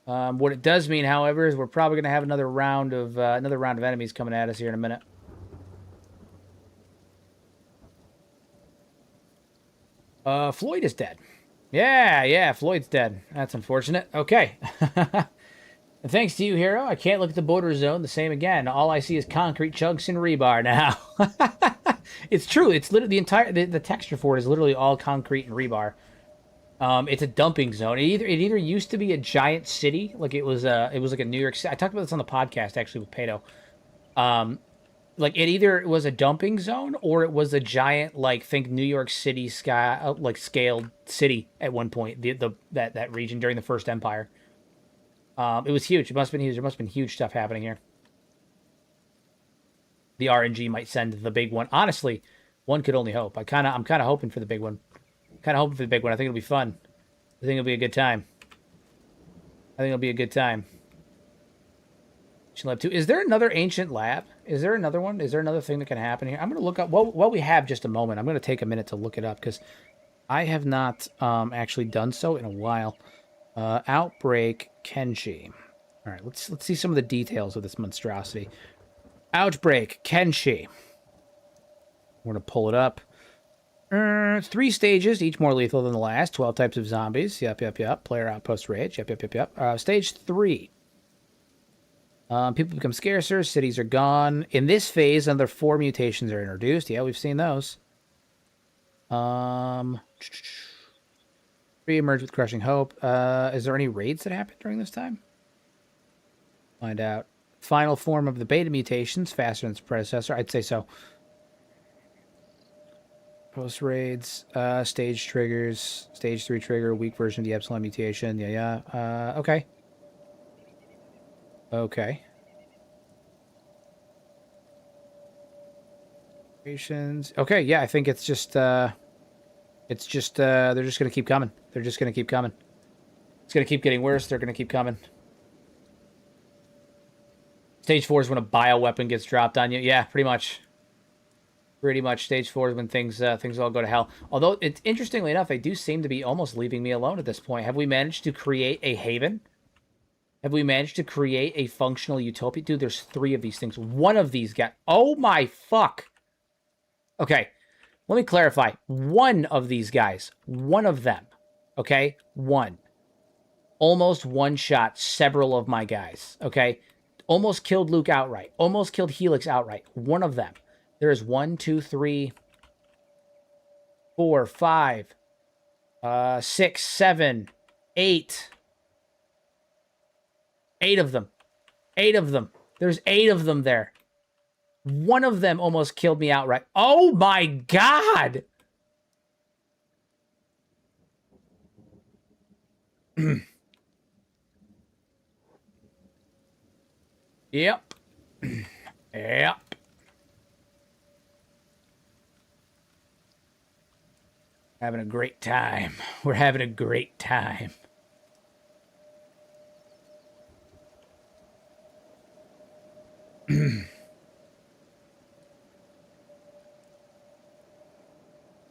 What it does mean, however, is we're probably going to have another round of enemies coming at us here in a minute. Floyd is dead. Yeah, Floyd's dead. That's unfortunate. Okay. And thanks to you, Hero, I can't look at the border zone the same again. All I see is concrete chunks and rebar now. It's true. It's literally the entire the texture for it is literally all concrete and rebar. It's a dumping zone. It either used to be a giant city, like it was like a New York City. I talked about this on the podcast actually with Pato. Like it either was a dumping zone or it was a giant, like, think New York City sky like scaled city at one point. That region during the First Empire. It was huge. It must have been huge. There must have been huge stuff happening here. The RNG might send the big one. Honestly, one could only hope. I'm kind of hoping for the big one. I think it'll be fun. I think it'll be a good time. Lab 2. Is there another ancient lab? Is there another one? Is there another thing that can happen here? I'm going to look up. While we have just a moment, I'm going to take a minute to look it up because I have not actually done so in a while. Outbreak Kenshi. All right, let's see some of the details of this monstrosity. Outbreak Kenshi. We're going to pull it up. 3 stages, each more lethal than the last. 12 types of zombies. Yep. Player outpost rage. Yep. Stage 3. People become scarcer. Cities are gone. In this phase, another 4 mutations are introduced. Yeah, we've seen those. Re-emerge with crushing hope. Is there any raids that happened during this time? Find out. Final form of the beta mutations, faster than its predecessor. I'd say so. Post raids, stage triggers, stage 3 trigger, weak version of the epsilon mutation. Yeah. Okay. Okay, yeah, I think it's just they're just gonna keep coming. It's gonna keep getting worse. They're gonna keep coming. Stage 4 is when a bioweapon gets dropped on you. Yeah, pretty much. Stage 4 is when things all go to hell. Although, it's interestingly enough, they do seem to be almost leaving me alone at this point. Have we managed to create a haven? Have we managed to create a functional utopia? Dude, there's 3 of these things. One of these got... Oh my fuck! Okay, let me clarify. One of these guys, one of them, okay? One. Almost one-shot several of my guys, okay? Almost killed Luke outright. Almost killed Helix outright. One of them. There is 1, 2, 3, 4, 5, 6, 7, 8. 8 of them. 8 of them. There's 8 of them there. One of them almost killed me outright. Oh my god! Yep. Yep. Having a great time. We're having a great time.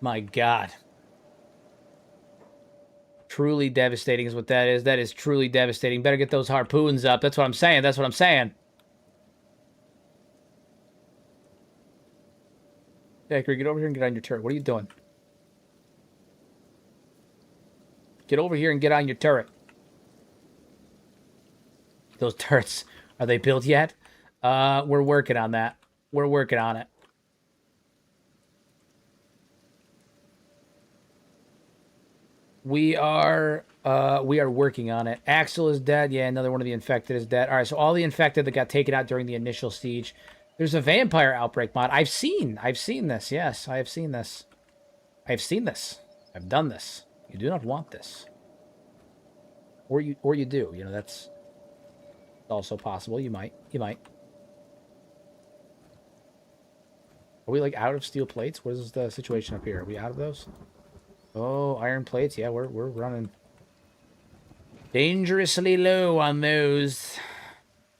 My god. Truly devastating is what that is. That is truly devastating. Better get those harpoons up. That's what I'm saying. That's what I'm saying. Decker, get over here and get on your turret. What are you doing? Get over here and get on your turret. Those turrets, are they built yet? We're working on that. We're working on it. We are working on it. Axel is dead. Yeah, another one of the infected is dead. All right, so all the infected that got taken out during the initial siege. There's a vampire outbreak mod. I've seen this. Yes, I have seen this. I've seen this. I've done this. You do not want this. Or you do. You know, that's also possible. You might. Are we like out of steel plates? What is the situation up here? Are we out of those? Oh, iron plates. Yeah, we're running dangerously low on those.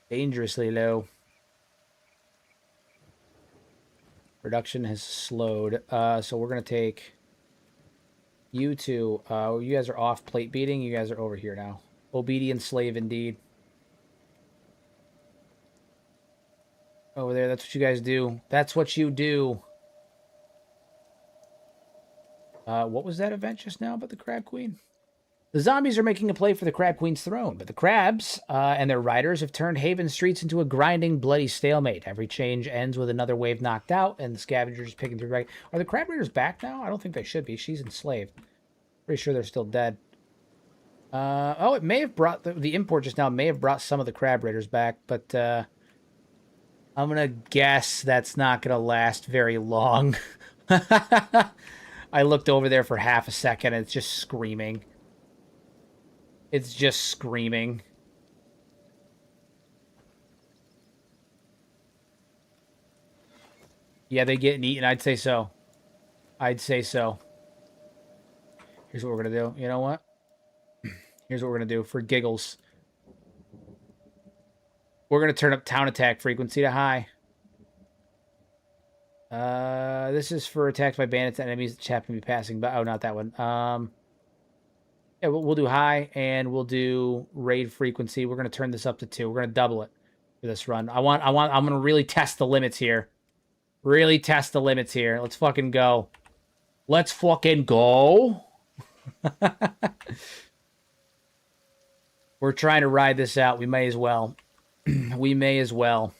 Dangerously low. Production has slowed. So we're gonna take you two. You guys are off plate beating. You guys are over here now. Obedient slave indeed. Over there. That's what you guys do. That's what you do. What was that event just now about the Crab Queen? The zombies are making a play for the Crab Queen's throne, but the crabs and their riders have turned Haven streets into a grinding, bloody stalemate. Every change ends with another wave knocked out, and the scavengers picking through. Are the crab raiders back now? I don't think they should be. She's enslaved. Pretty sure they're still dead. Oh, it may have brought the import just now may have brought some of the crab raiders back, but I'm gonna guess that's not gonna last very long. I looked over there for half a second, and it's just screaming. It's just screaming. Yeah, they getting eaten. I'd say so. I'd say so. Here's what we're going to do. You know what? Here's what we're going to do for giggles. We're going to turn up town attack frequency to high. This is for attacks by bandits and enemies that happen to be passing by. Oh, not that one. Yeah, we'll do high, and we'll do raid frequency. We're going to turn this up to 2. We're going to double it for this run. I'm going to really test the limits here. Really test the limits here. Let's fucking go. Let's fucking go. We're trying to ride this out. We may as well. We may as well.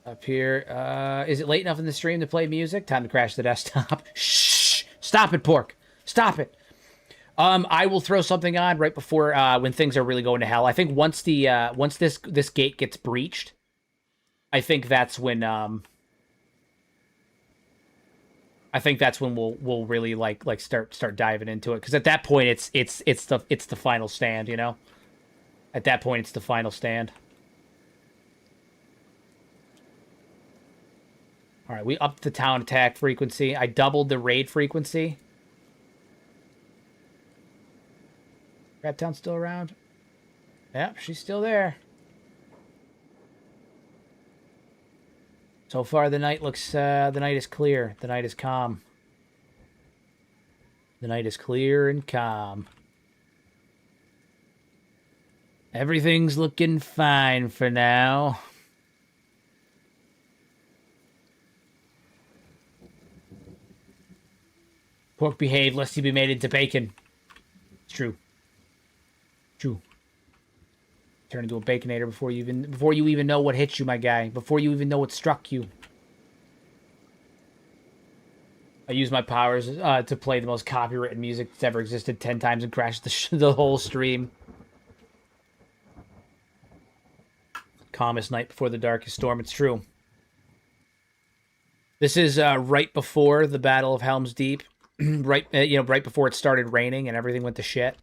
Up here. Is it late enough in the stream to play music? Time to crash the desktop. Shh! Stop it, Pork. Stop it. I will throw something on right before when things are really going to hell. I think once this gate gets breached, I think that's when we'll really like start diving into it, because at that point it's the final stand, you know. At that point it's the final stand. All right, we upped the town attack frequency. I doubled the raid frequency. Crabtown's still around? Yep, she's still there. So far, the night looks, the night is clear. The night is calm. The night is clear and calm. Everything's looking fine for now. Pork behave lest he be made into bacon. It's true. True. Turn into a baconator before you even know what hit you, my guy. Before you even know what struck you. I use my powers to play the most copywritten music that's ever existed 10 times and crash the whole stream. Calmest night before the darkest storm. It's true. This is right before the Battle of Helm's Deep. right before it started raining and everything went to shit.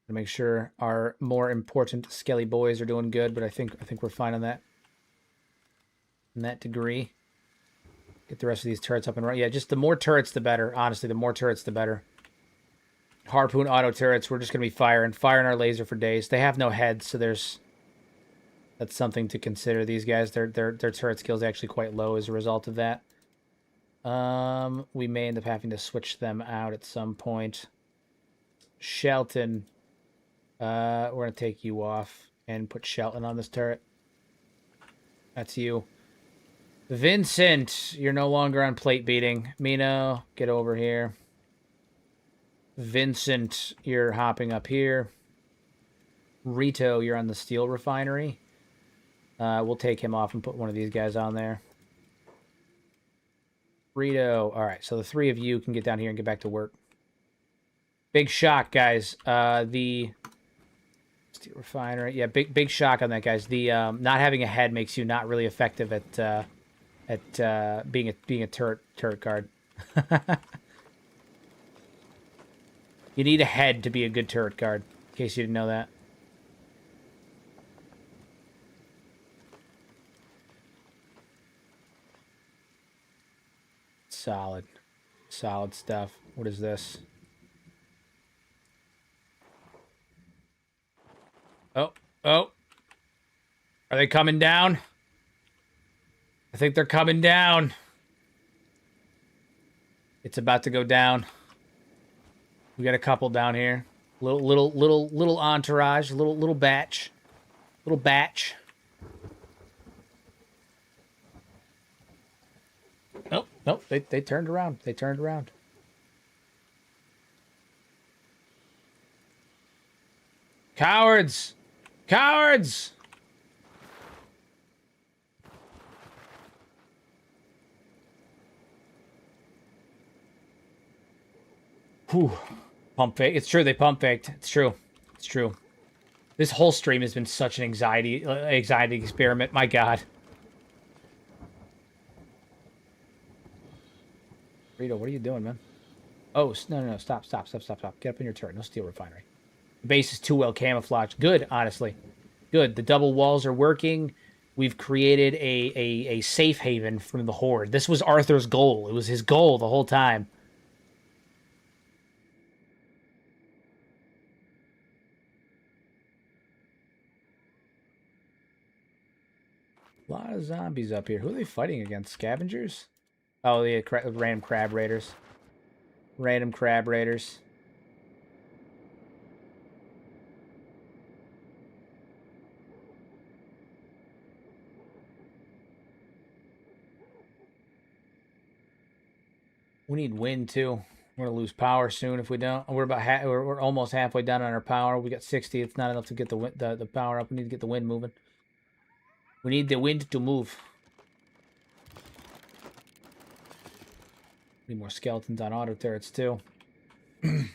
To make sure our more important Skelly boys are doing good, but I think we're fine on that. In that degree. Get the rest of these turrets up and running. Yeah, just the more turrets, the better. Honestly, the more turrets, the better. Harpoon auto turrets, we're just going to be firing our laser for days. They have no heads, so that's something to consider. These guys, their turret skill is actually quite low as a result of that. We may end up having to switch them out at some point. Shelton, we're going to take you off and put Shelton on this turret. That's you. Vincent, you're no longer on plate beating. Mino, get over here. Vincent, you're hopping up here. Rito, you're on the steel refinery. We'll take him off and put one of these guys on there. Rito. All right, so the three of you can get down here and get back to work. Big shock, guys. The steel refinery. Yeah, big shock on that, guys. The not having a head makes you not really effective at being a turret guard. You need a head to be a good turret guard, in case you didn't know that. Solid. Solid stuff. What is this? Oh. Are they coming down? I think they're coming down. It's about to go down. We got a couple down here. Little entourage, little batch. Little batch. Nope, they turned around. They turned around. Cowards! Cowards! Whew. Pump fake. It's true, they pump faked. It's true. It's true. This whole stream has been such an anxiety experiment. My God. Rito, what are you doing, man? Oh, no. Stop. Get up in your turret. No steel refinery. The base is too well camouflaged. Good, honestly. Good. The double walls are working. We've created a safe haven from the Horde. This was Arthur's goal. It was his goal the whole time. A lot of zombies up here. Who are they fighting against? Scavengers? Oh, the random crab raiders. Random crab raiders. We need wind too. We're gonna lose power soon if we don't. We're about we're almost halfway down on our power. We got 60. It's not enough to get the power up. We need to get the wind moving. We need the wind to move. We need more skeletons on auto turrets too. We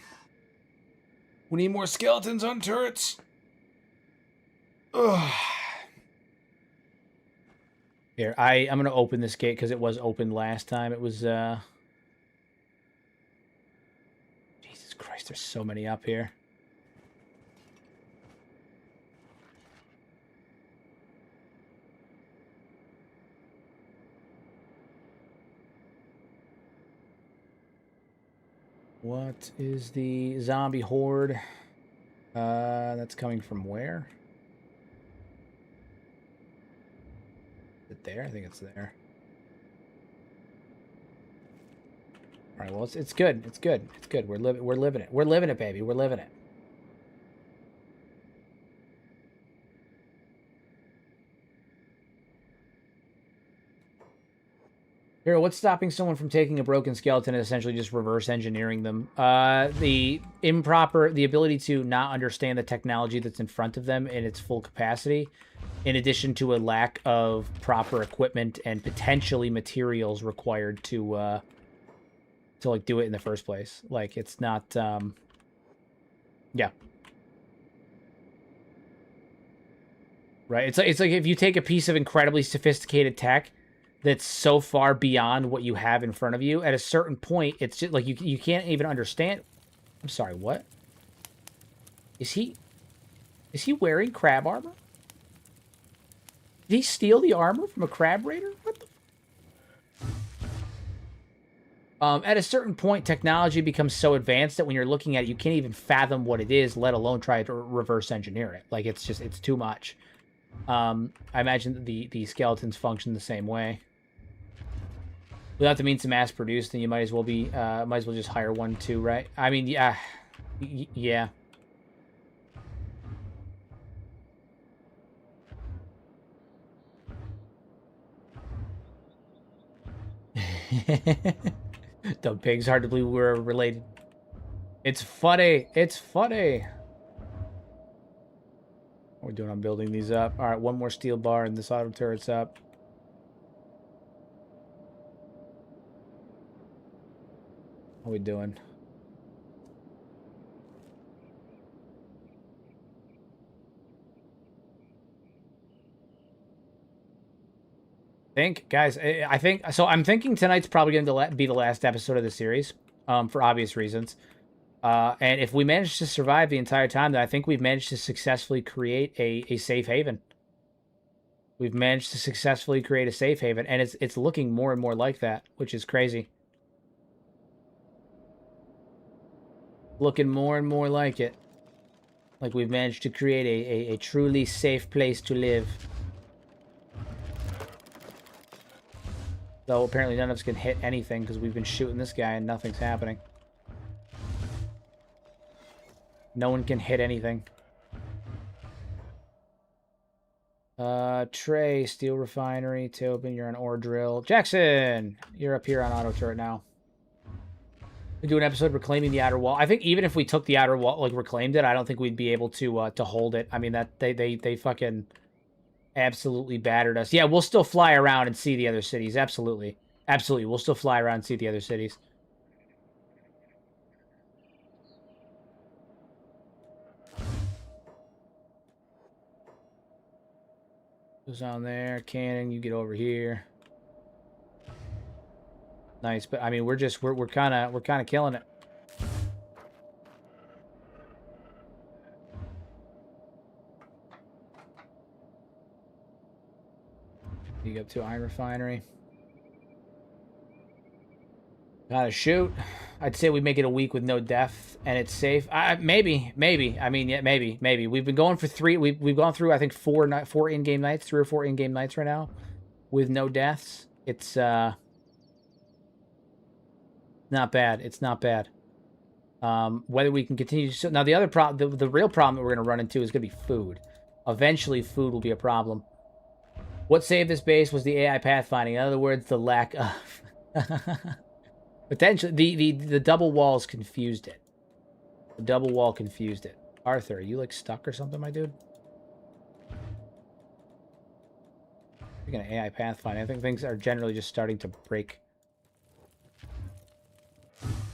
need more skeletons on turrets. Ugh. Here, I'm gonna open this gate because it was open last time. It was Jesus Christ, there's so many up here. What is the zombie horde? That's coming from where? Is it there? I think it's there. All right, well, it's good. It's good. It's good. We're living it. We're living it, baby. We're living it. Hero, what's stopping someone from taking a broken skeleton and essentially just reverse engineering them? The ability to not understand the technology that's in front of them in its full capacity, in addition to a lack of proper equipment and potentially materials required to like do it in the first place. Like it's not, yeah. Right. It's like if you take a piece of incredibly sophisticated tech that's so far beyond what you have in front of you, at a certain point, it's just like you can't even understand. I'm sorry, what? Is he wearing crab armor? Did he steal the armor from a crab raider? What the? At a certain point, technology becomes so advanced that when you're looking at it, you can't even fathom what it is, let alone try to reverse engineer it. Like it's too much. I imagine that the skeletons function the same way. Without the means to mass produce, then you might as well just hire one too, right? I mean, yeah, yeah. Dumb pigs, hard to believe we're related. It's funny. It's funny. What are we doing? I'm building these up. All right, one more steel bar and this auto turret's up. What are we doing? Guys, I think so. I'm thinking tonight's probably going to be the last episode of the series, for obvious reasons. And if we manage to survive the entire time, then I think we've managed to successfully create a safe haven. We've managed to successfully create a safe haven, and it's looking more and more like that, which is crazy. Looking more and more like it. Like we've managed to create a truly safe place to live. Though apparently none of us can hit anything because we've been shooting this guy and nothing's happening. No one can hit anything. Trey, steel refinery. Tobin, you're on ore drill. Jackson, you're up here on auto turret now. We do an episode reclaiming the outer wall. I think even if we took the outer wall, like reclaimed it, I don't think we'd be able to hold it. I mean that they fucking absolutely battered us. Yeah, we'll still fly around and see the other cities. Absolutely. Absolutely. We'll still fly around and see the other cities. Goes on there. Cannon, you get over here. Nice, but I mean we're kind of killing it. You go up to iron refinery. Gotta shoot. I'd say we make it a week with no death and it's safe. Maybe. I mean, yeah, maybe. We've been going for three. We've gone through I think four in-game nights, 3 or 4 in-game nights right now, with no deaths. It's not bad. It's not bad. Whether we can continue to... Now the other problem, the real problem that we're gonna run into is gonna be food. Eventually, food will be a problem. What saved this base was the AI pathfinding. In other words, the lack of. Potentially, the double walls confused it. The double wall confused it. Arthur, are you like stuck or something, my dude? You're gonna AI pathfind. I think things are generally just starting to break.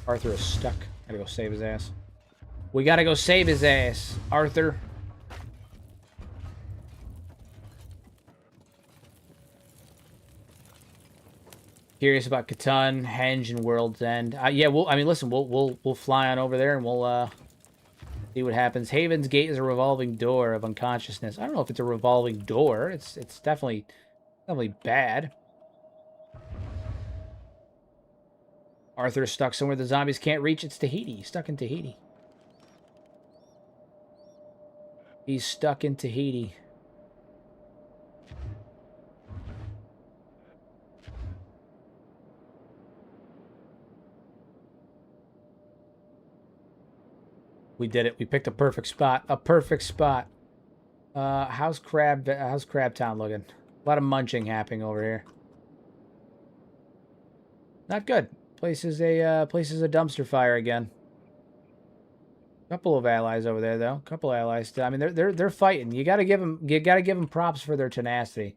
Arthur is stuck. Gotta go save his ass. We gotta go save his ass, Arthur. Curious about Catan, Henge, and World's End. Yeah, we'll fly on over there and we'll see what happens. Haven's Gate is a revolving door of unconsciousness. I don't know if it's a revolving door. It's definitely bad. Arthur's stuck somewhere the zombies can't reach. It's Tahiti. He's stuck in Tahiti. He's stuck in Tahiti. We did it. We picked a perfect spot. A perfect spot. How's Crab Town looking? A lot of munching happening over here. Not good. Place is a dumpster fire again. Couple of allies over there though. Couple of allies still. I mean, they're fighting. You gotta give them props for their tenacity.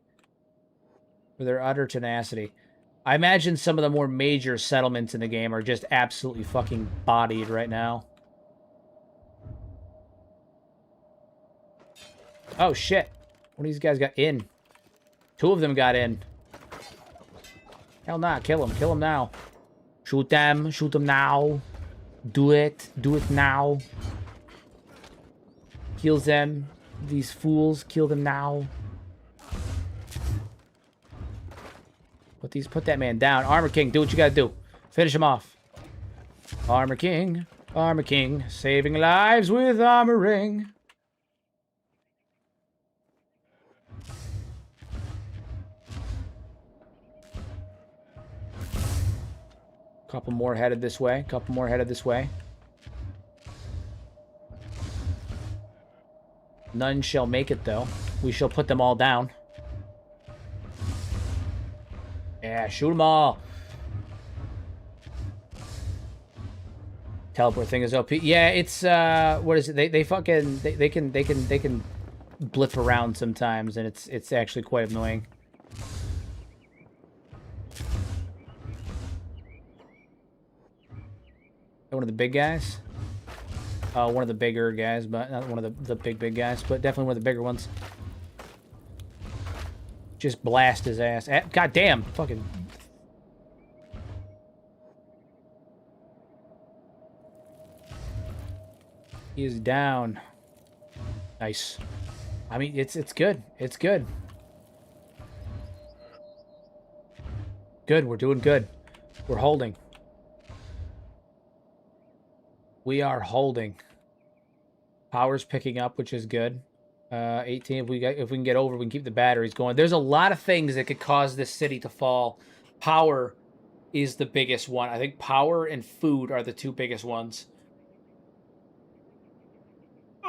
For their utter tenacity. I imagine some of the more major settlements in the game are just absolutely fucking bodied right now. Oh shit! One of these guys got in. Two of them got in. Hell nah! Kill him! Kill him now! Shoot them! Shoot them now! Do it! Do it now! Kill them! These fools! Kill them now! Put that man down. Armor King, do what you gotta do. Finish him off. Armor King, saving lives with armoring. Couple more headed this way. Couple more headed this way. None shall make it, though. We shall put them all down. Yeah, shoot them all. Teleport thing is OP. Yeah, it's what is it? They can blip around sometimes, and it's actually quite annoying. One of the big guys. One of the bigger guys, but not one of the big guys, but definitely one of the bigger ones. Just blast his ass. God damn, fucking. He is down. Nice. I mean, it's good. It's good. Good, we're doing good. We're holding. We are holding. Power's picking up, which is good. 18. If we can get over, we can keep the batteries going. There's a lot of things that could cause this city to fall. Power is the biggest one. I think power and food are the two biggest ones.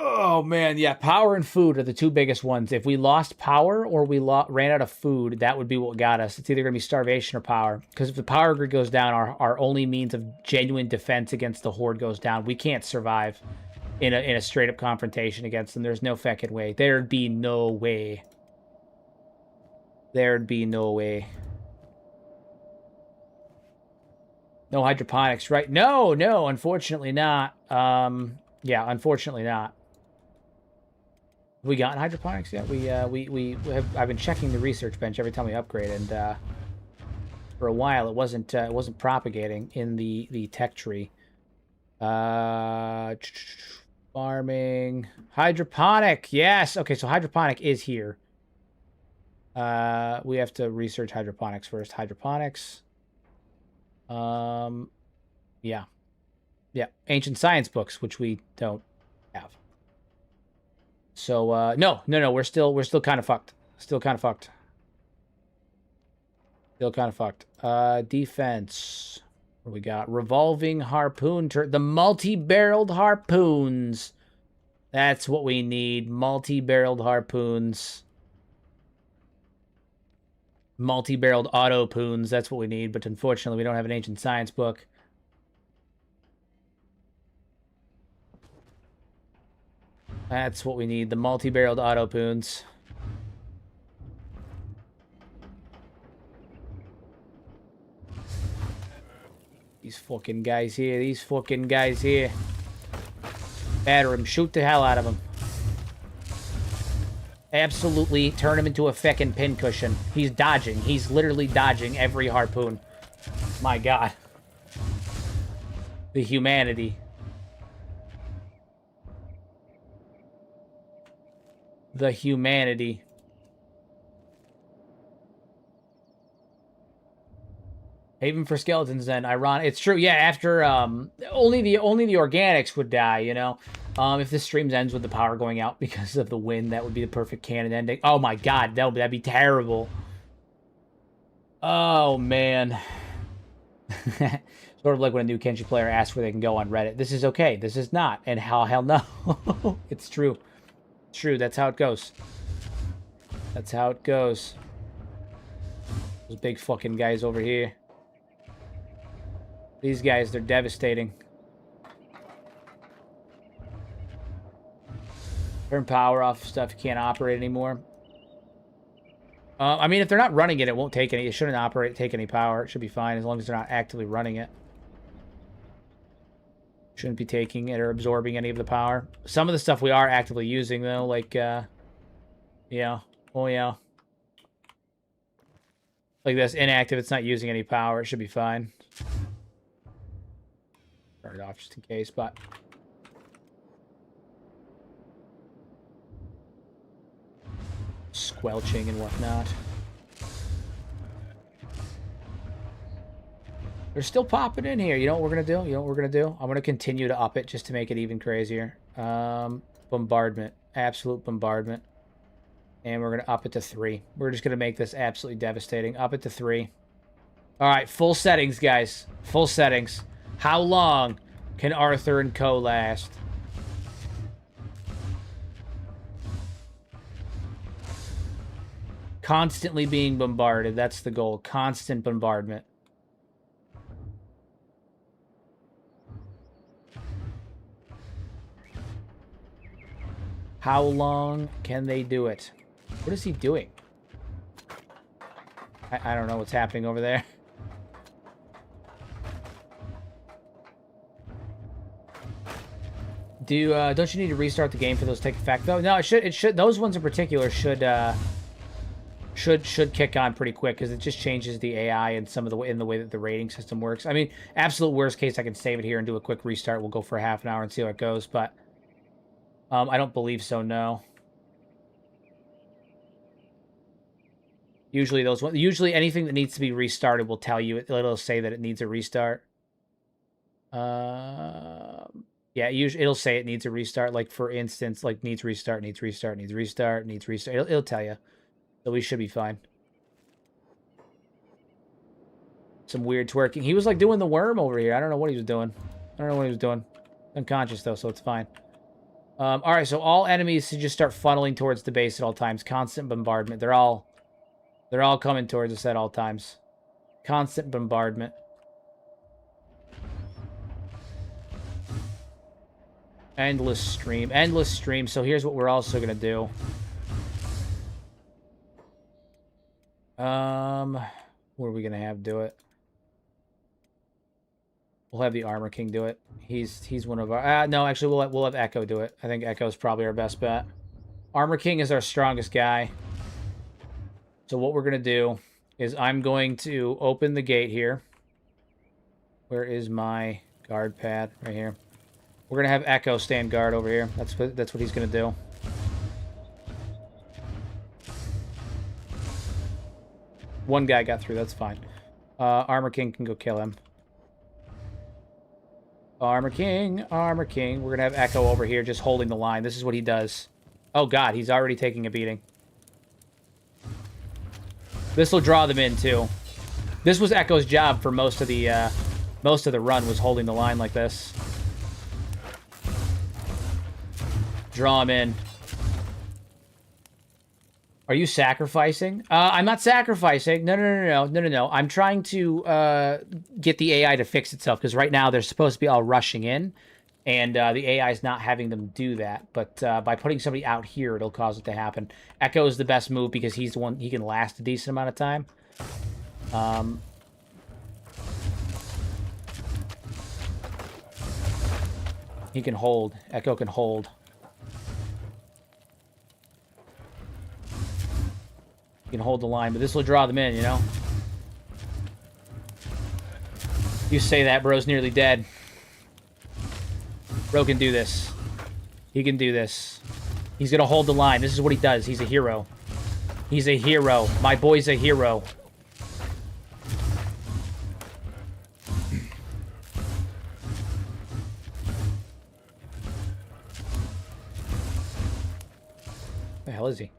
Oh man, yeah, power and food are the two biggest ones. If we lost power or we ran out of food, that would be what got us. It's either going to be starvation or power. Because if the power grid goes down, our only means of genuine defense against the Horde goes down. We can't survive in a straight up confrontation against them. There's no fucking way. There'd be no way. There'd be no way. No hydroponics, right? No, unfortunately not. Yeah, unfortunately not. We got hydroponics yet? I've been checking the research bench every time we upgrade, and for a while it wasn't propagating in the tech tree. Farming hydroponic, yes. Okay, so hydroponic is here. We have to research hydroponics first. Hydroponics. Yeah, ancient science books, which we don't have. So no, we're still kind of fucked. Still kind of fucked. Defense. What do we got? Revolving harpoon the multi-barreled harpoons. That's what we need. Multi-barreled harpoons. Multi-barreled auto-poons. That's what we need, but unfortunately we don't have an ancient science book. That's what we need, the multi-barreled auto-poons. These fucking guys here, Batter him, shoot the hell out of him. Absolutely turn him into a feckin' pincushion. He's dodging. He's literally dodging every harpoon. My God. The humanity. The humanity. Haven for skeletons then. Ironic. It's true. Yeah, after only the organics would die, you know. If this stream ends with the power going out because of the wind, that would be the perfect canon ending. Oh my God, that'd be terrible. Oh man. Sort of like when a new Kenshi player asks where they can go on Reddit. This is okay. This is not. And hell no. It's true. It's true. That's how it goes. That's how it goes. Those big fucking guys over here. These guys, they're devastating. Turn power off stuff you can't operate anymore. I mean, if they're not running it, it won't take any. It shouldn't take any power. It should be fine as long as they're not actively running it. Shouldn't be taking it or absorbing any of the power. Some of the stuff we are actively using, though, like, yeah. Oh, yeah. Like this, inactive, it's not using any power. It should be fine. Turn it off just in case, but... squelching and whatnot. They're still popping in here. You know what we're going to do? You know what we're going to do? I'm going to continue to up it just to make it even crazier. Bombardment. Absolute bombardment. And we're going to up it to 3. We're just going to make this absolutely devastating. Up it to 3. All right, full settings, guys. Full settings. How long can Arthur and Co. last? Constantly being bombarded. That's the goal. Constant bombardment. How long can they do it? What is he doing? I don't know what's happening over there. Don't you need to restart the game for those to take effect though? No, it should. Those ones in particular should kick on pretty quick because it just changes the AI and some of the way that the rating system works. I mean, absolute worst case, I can save it here and do a quick restart. We'll go for half an hour and see how it goes, but I don't believe so. No. Usually anything that needs to be restarted will tell you. It'll say that it needs a restart. Yeah, it'll say it needs a restart. Like for instance, like needs restart, needs restart, needs restart, needs restart. It'll tell you. So we should be fine. Some weird twerking. He was like doing the worm over here. I don't know what he was doing. I don't know what he was doing. Unconscious though, so it's fine. All right, so all enemies should just start funneling towards the base at all times. Constant bombardment. They're all coming towards us at all times. Constant bombardment. Endless stream. Endless stream. So here's what we're also going to do. What are we going to have do it? We'll have the Armor King do it. He's one of our... no, actually, we'll have Echo do it. I think Echo's probably our best bet. Armor King is our strongest guy. So what we're going to do is I'm going to open the gate here. Where is my guard pad? Right here. We're going to have Echo stand guard over here. That's what he's going to do. One guy got through. That's fine. Armor King can go kill him. Armor King, Armor King. We're going to have Echo over here just holding the line. This is what he does. Oh, God. He's already taking a beating. This will draw them in, too. This was Echo's job for most of the run, was holding the line like this. Draw him in. Are you sacrificing? I'm not sacrificing. No. I'm trying to get the AI to fix itself, because right now they're supposed to be all rushing in, and the AI is not having them do that. But by putting somebody out here, it'll cause it to happen. Echo is the best move because he's the one, he can last a decent amount of time. He can hold. Echo can hold. You can hold the line, but this will draw them in, you know? You say that, bro's nearly dead. Bro can do this. He can do this. He's gonna hold the line. This is what he does. He's a hero. He's a hero. My boy's a hero. Where the hell is he?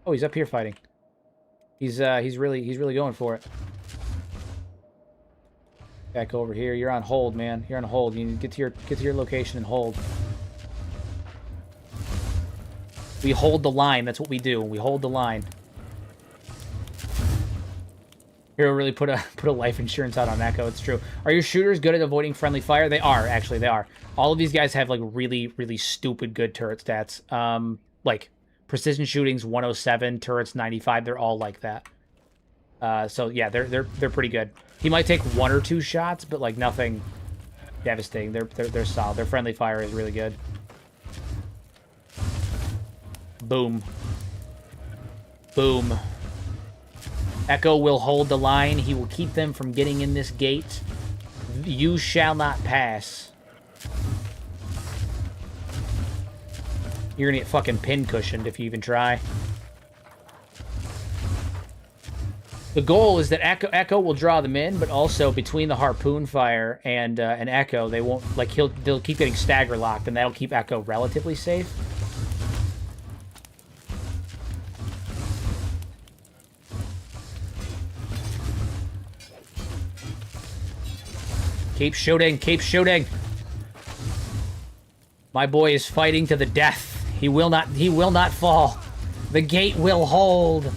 Oh, he's up here fighting. He's really going for it. Back over here. You're on hold, man. You're on hold. You need to get to your location and hold. We hold the line. That's what we do. We hold the line. Hero really put a life insurance out on Echo. It's true. Are your shooters good at avoiding friendly fire? They are, actually. They are. All of these guys have, like, really, really stupid good turret stats. Like, precision shooting's 107, turrets 95. They're all like that. So, yeah, they're pretty good. He might take 1 or 2 shots, but, like, nothing devastating. They're solid. Their friendly fire is really good. Boom. Boom. Echo will hold the line. He will keep them from getting in this gate. You shall not pass. You're gonna get fucking pin cushioned if you even try. The goal is that Echo will draw them in, but also between the harpoon fire and Echo, they won't, like, they'll keep getting stagger locked, and that'll keep Echo relatively safe. Keep shooting, keep shooting. My boy is fighting to the death. He will not fall. The gate will hold.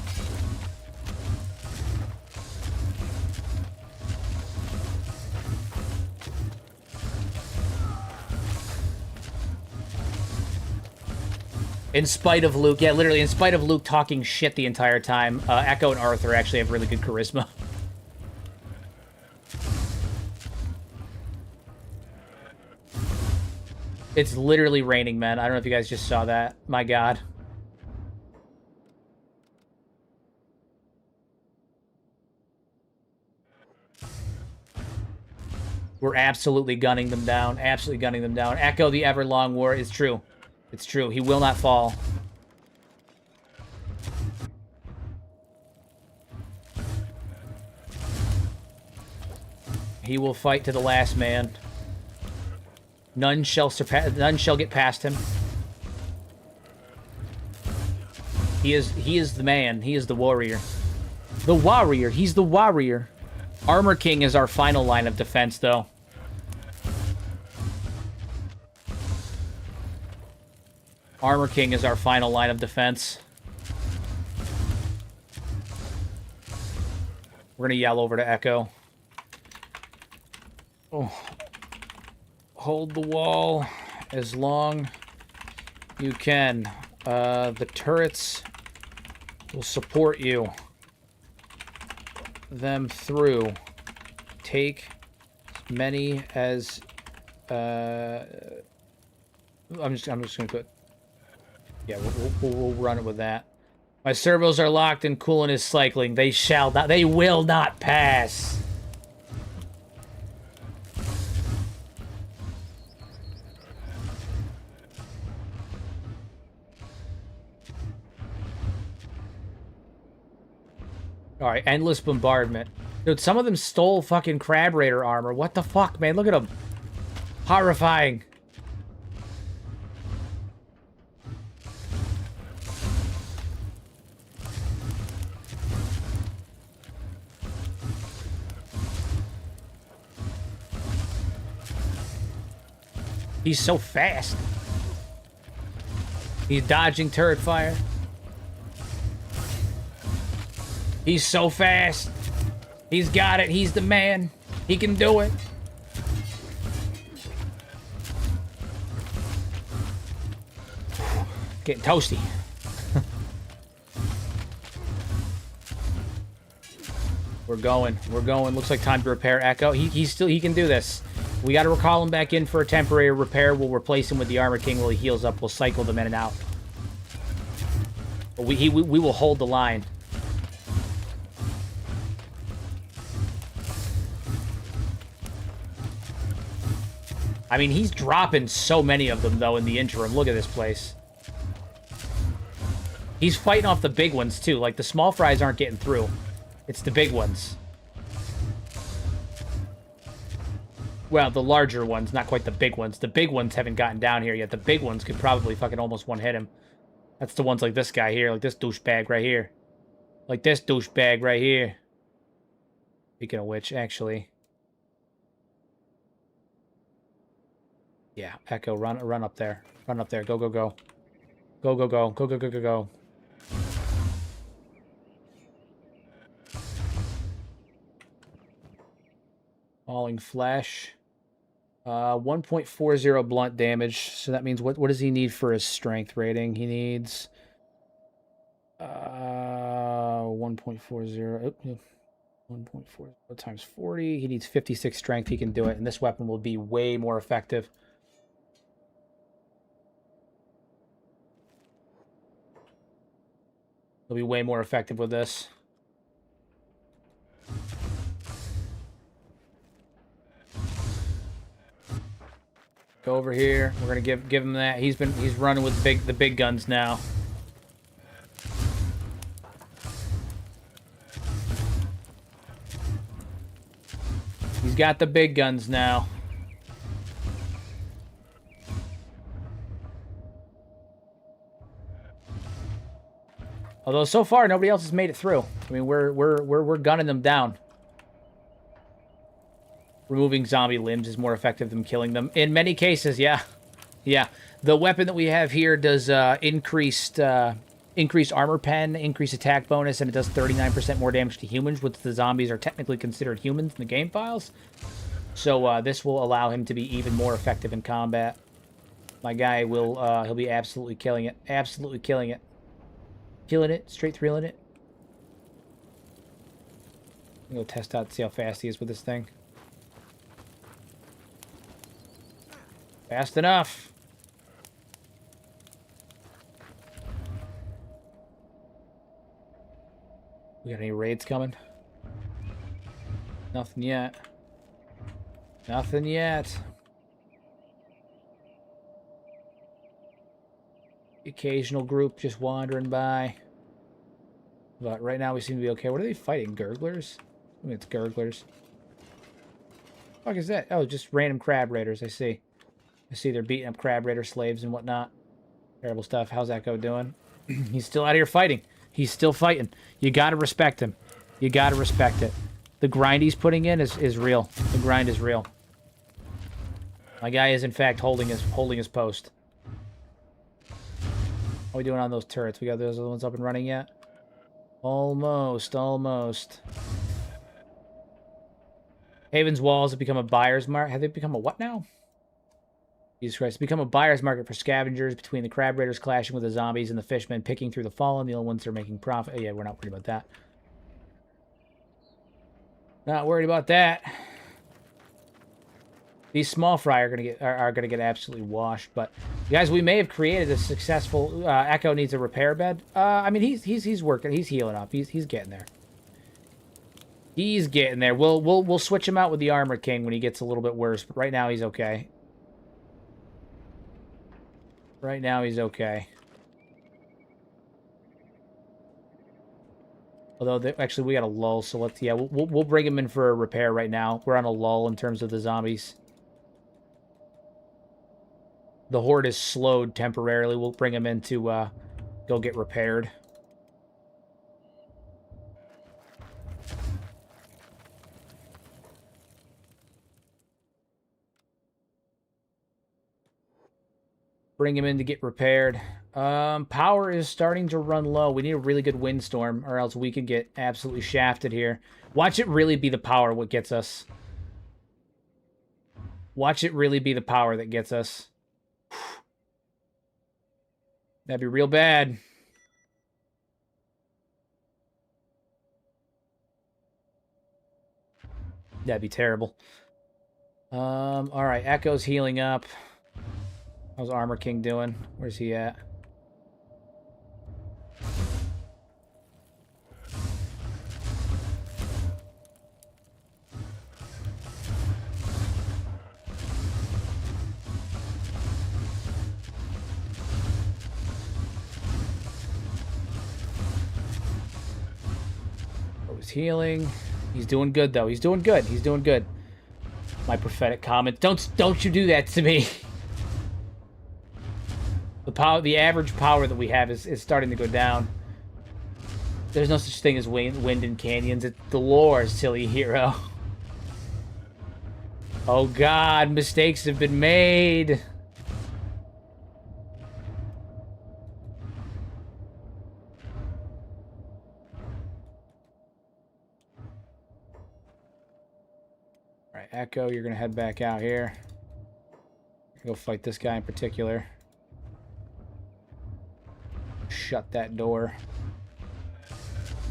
In spite of Luke, yeah, literally, in spite of Luke talking shit the entire time, Echo and Arthur actually have really good charisma. It's literally raining, man. I don't know if you guys just saw that. My God. We're absolutely gunning them down. Absolutely gunning them down. Echo the Everlong War is true. It's true. He will not fall. He will fight to the last man. None shall get past him. He is the man. He is the warrior. The warrior. He's the warrior. Armor King is our final line of defense, though. Armor King is our final line of defense. We're gonna yell over to Echo. Oh. Hold the wall as long you can. The turrets will support you. Them through. Take as many as I'm just gonna put. Yeah, we'll run it with that. My servos are locked and coolant is cycling. They shall not. They will not pass. Alright, endless bombardment. Dude, some of them stole fucking Crab Raider armor. What the fuck, man? Look at them. Horrifying. He's so fast. He's dodging turret fire. He's so fast. He's got it. He's the man. He can do it. Getting toasty. We're going. We're going. Looks like time to repair Echo. He can do this. We got to recall him back in for a temporary repair. We'll replace him with the Armor King while he heals up. We'll cycle them in and out. But we will hold the line. I mean, he's dropping so many of them, though, in the interim. Look at this place. He's fighting off the big ones, too. Like, the small fries aren't getting through. It's the big ones. Well, the larger ones, not quite the big ones. The big ones haven't gotten down here yet. The big ones could probably fucking almost one-hit him. That's the ones like this guy here. Like this douchebag right here. Like this douchebag right here. Speaking of which, actually... Yeah, Echo, run up there. Run up there. Go, go, go. Go, go, go. Go, go, go, go, go. Falling flesh. 1.40 blunt damage. So that means what does he need for his strength rating? He needs 1.40. 1.40 times 40. He needs 56 strength. He can do it. And this weapon will be way more effective. He'll be way more effective with this. Go over here. We're gonna give him that. He's running with the big guns now. He's got the big guns now. Although so far nobody else has made it through. I mean, we're gunning them down. Removing zombie limbs is more effective than killing them. In many cases, yeah. Yeah. The weapon that we have here does increased armor pen, increased attack bonus, and it does 39% more damage to humans, which the zombies are technically considered humans in the game files. So this will allow him to be even more effective in combat. My guy will, he'll be absolutely killing it. Absolutely killing it. Killing it, straight thrilling it. I'm gonna go test out, see how fast he is with this thing. Fast enough. We got any raids coming? Nothing yet. Nothing yet. Occasional group just wandering by. But right now we seem to be okay. What are they fighting? Gurglers? I mean, it's gurglers. What the fuck is that? Oh, just random crab raiders. I see. I see they're beating up crab raider slaves and whatnot. Terrible stuff. How's Echo doing? He's still out here fighting. He's still fighting. You gotta respect him. You gotta respect it. The grind he's putting in is real. The grind is real. My guy is in fact holding his post. How are we doing on those turrets? We got those other ones up and running yet? Almost, almost. Haven's walls have become a buyer's market. Have they become a what now? Jesus Christ. Become a buyer's market for scavengers between the crab raiders clashing with the zombies and the fishmen picking through the fallen. The only ones that are making profit. Oh, yeah, we're not worried about that. Not worried about that. These small fry are gonna get absolutely washed. But guys, we may have created a successful. Echo needs a repair bed. I mean, he's working. He's healing up. He's getting there. He's getting there. We'll switch him out with the Armor King when he gets a little bit worse. But right now he's okay. Right now he's okay. Although actually we got a lull, so let's we'll bring him in for a repair right now. We're on a lull in terms of the zombies. The Horde is slowed temporarily. We'll bring him in to go get repaired. Bring him in to get repaired. Power is starting to run low. We need a really good windstorm, or else we could get absolutely shafted here. Watch it really be the power what gets us. Watch it really be the power that gets us. That'd be real bad. That'd be terrible. Alright, Echo's healing up. How's Armor King doing? Where's he at? Oh, he's healing. He's doing good though. He's doing good. He's doing good. My prophetic comment. Don't you do that to me. The average power that we have is starting to go down. There's no such thing as wind in canyons. It's the lore, silly hero. Oh god, mistakes have been made. Alright, Echo, you're gonna head back out here. Go fight this guy in particular. Shut that door.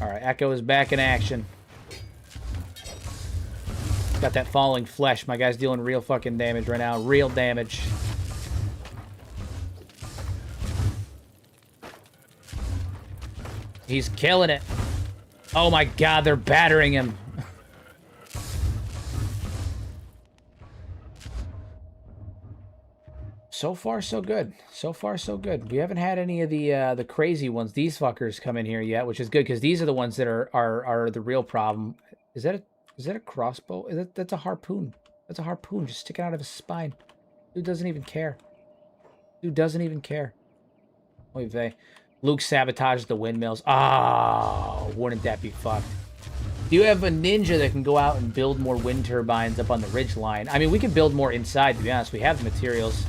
Alright, Echo is back in action. Got that falling flesh. My guy's dealing real fucking damage right now. Real damage. He's killing it. Oh my god, they're battering him. So far, so good. So far, so good. We haven't had any of the crazy ones. These fuckers come in here yet, which is good because these are the ones that are the real problem. Is that a crossbow? That's a harpoon. That's a harpoon just sticking out of his spine. Dude doesn't even care. Dude doesn't even care. Oy vey. Luke sabotaged the windmills. Oh, wouldn't that be fucked? Do you have a ninja that can go out and build more wind turbines up on the ridge line? I mean, we can build more inside, to be honest. We have the materials.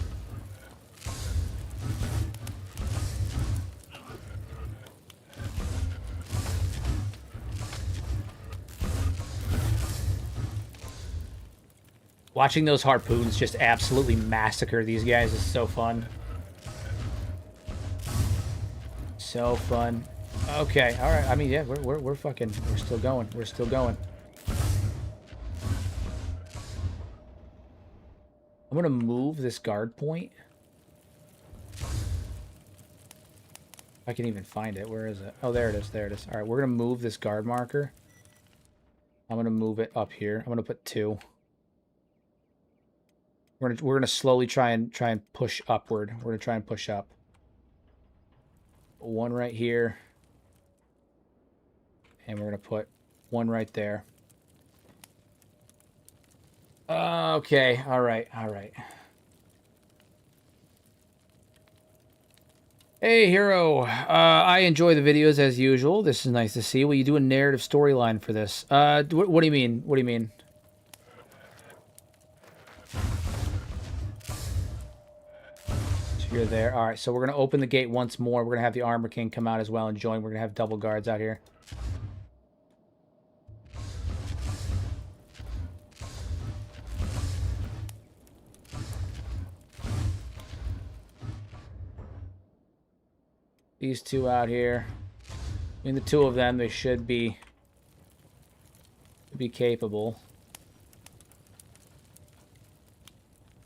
Watching those harpoons just absolutely massacre these guys is so fun. So fun. Okay, all right. I mean, yeah, we're fucking, we're still going. We're still going. I'm gonna move this guard point. If I can even find it. Where is it? Oh, there it is. There it is. All right, we're gonna move this guard marker. I'm gonna move it up here. I'm gonna put 2. We're gonna slowly try and push upward. We're gonna try and push up. 1 right here. And we're gonna put 1 right there. Okay, all right, all right. Hey, Hero. I enjoy the videos as usual. This is nice to see. Will you do a narrative storyline for this? What do you mean? What do you mean? You're there. All right, so we're going to open the gate once more. We're going to have the Armor King come out as well and join. We're going to have double guards out here. These 2 out here. I mean, the 2 of them, they should be capable.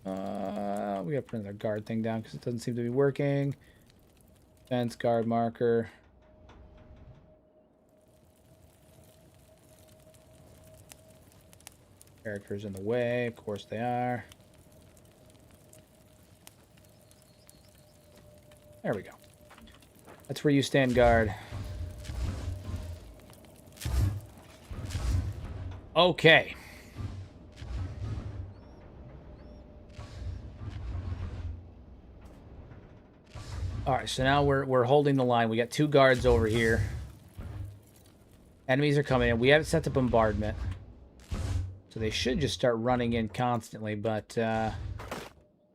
We gotta put another guard thing down because it doesn't seem to be working. Fence guard marker. Characters in the way, of course they are. There we go. That's where you stand guard. Okay. All right, so now we're holding the line. We got 2 guards over here. Enemies are coming in. We haven't set the bombardment. So they should just start running in constantly, but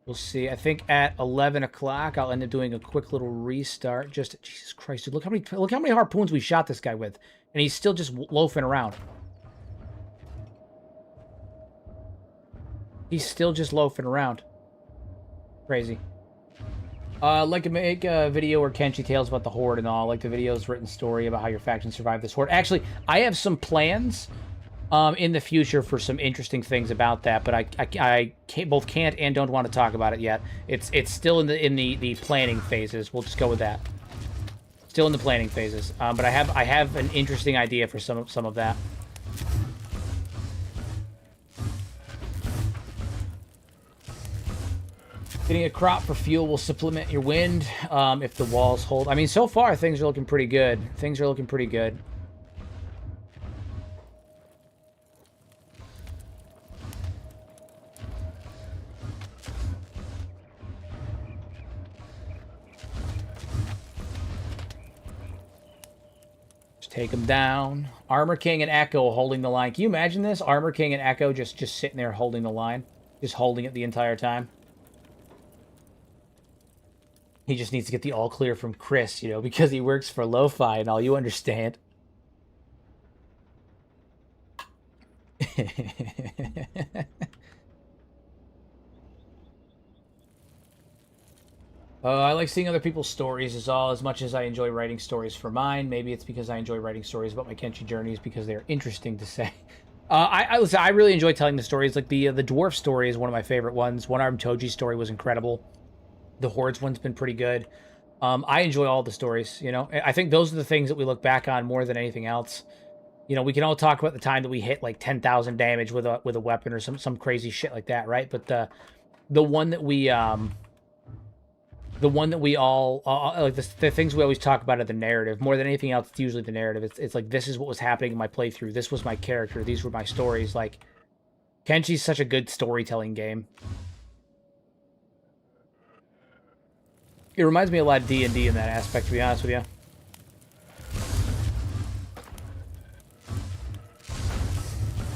we'll see. I think at 11 o'clock, I'll end up doing a quick little restart. Just, Jesus Christ, dude, look how many harpoons we shot this guy with. And he's still just loafing around. He's still just loafing around. Crazy. Like to make a video where Kenshi tales about the Horde and all. Like the video's written story about how your faction survived this Horde. Actually, I have some plans in the future for some interesting things about that, but I both can't and don't want to talk about it yet. It's still in the planning phases. We'll just go with that. Still in the planning phases. But I have an interesting idea for some of that. Getting a crop for fuel will supplement your wind if the walls hold. I mean, so far, things are looking pretty good. Things are looking pretty good. Just take them down. Armor King and Echo holding the line. Can you imagine this? Armor King and Echo just sitting there holding the line. Just holding it the entire time. He just needs to get the all clear from Chris, you know, because he works for Lo-Fi and all, you understand. I like seeing other people's stories as much as I enjoy writing stories for mine. Maybe it's because I enjoy writing stories about my Kenshi journeys because they're interesting to say. Listen, I really enjoy telling the stories. Like the dwarf story is one of my favorite ones. One Armed Toji story was incredible. The Hordes one's been pretty good. I enjoy all the stories. You know, I think those are the things that we look back on more than anything else. You know, we can all talk about the time that we hit like 10,000 damage with a weapon or some crazy shit like that, right? But the one that we the one that we all like the things we always talk about are the narrative more than anything else. It's usually the narrative. It's like, this is what was happening in my playthrough. This was my character. These were my stories. Like, Kenshi's such a good storytelling game. It reminds me a lot of D&D in that aspect, to be honest with you.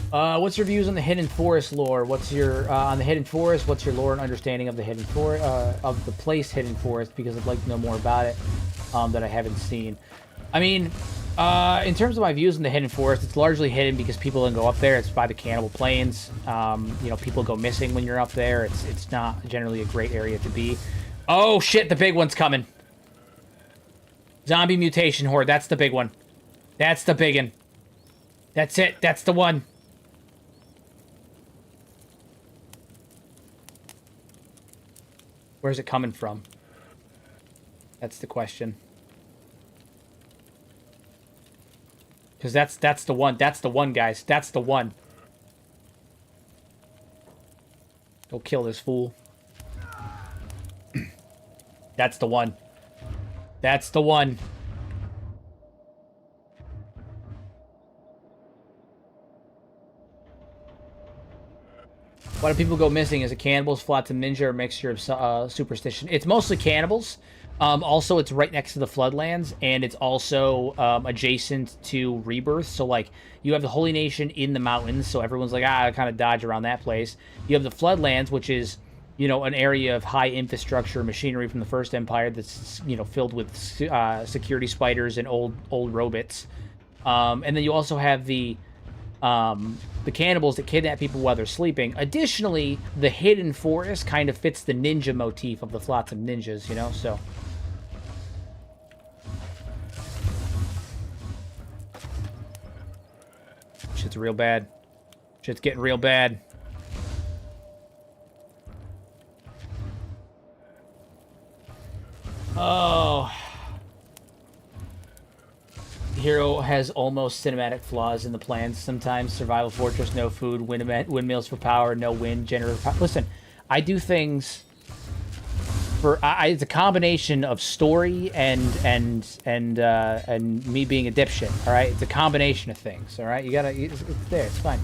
What's your views on the Hidden Forest lore? What's your on the Hidden Forest? What's your lore and understanding of the Hidden Forest of the place Hidden Forest? Because I'd like to know more about it that I haven't seen. I mean, in terms of my views on the Hidden Forest, it's largely hidden because people don't go up there. It's by the Cannibal Plains. You know, people go missing when you're up there. It's not generally a great area to be. Oh shit! The big one's coming. Zombie mutation horde. That's the big one. That's the big one. That's it. That's the one. Where's it coming from? That's the question. Because that's the one. That's the one, guys. That's the one. Go kill this fool. That's the one. That's the one. Why do people go missing? Is it cannibals, flotsam ninja, or a mixture of superstition? It's mostly cannibals. Also, it's right next to the Floodlands, and it's also adjacent to Rebirth. So, like, you have the Holy Nation in the mountains, so everyone's like, I kind of dodge around that place. You have the Floodlands, which is, you know, an area of high infrastructure machinery from the First Empire that's, you know, filled with security spiders and old robots. And then you also have the cannibals that kidnap people while they're sleeping. Additionally, the Hidden Forest kind of fits the ninja motif of the Flotsam Ninjas, you know, so... Shit's real bad. Shit's getting real bad. Oh... Hero has almost cinematic flaws in the plans sometimes. Survival fortress, no food. Windmills for power, no wind. Generator power. Listen, I do things for... it's a combination of story and me being a dipshit, all right? It's a combination of things, all right? You gotta... It's there. It's fine.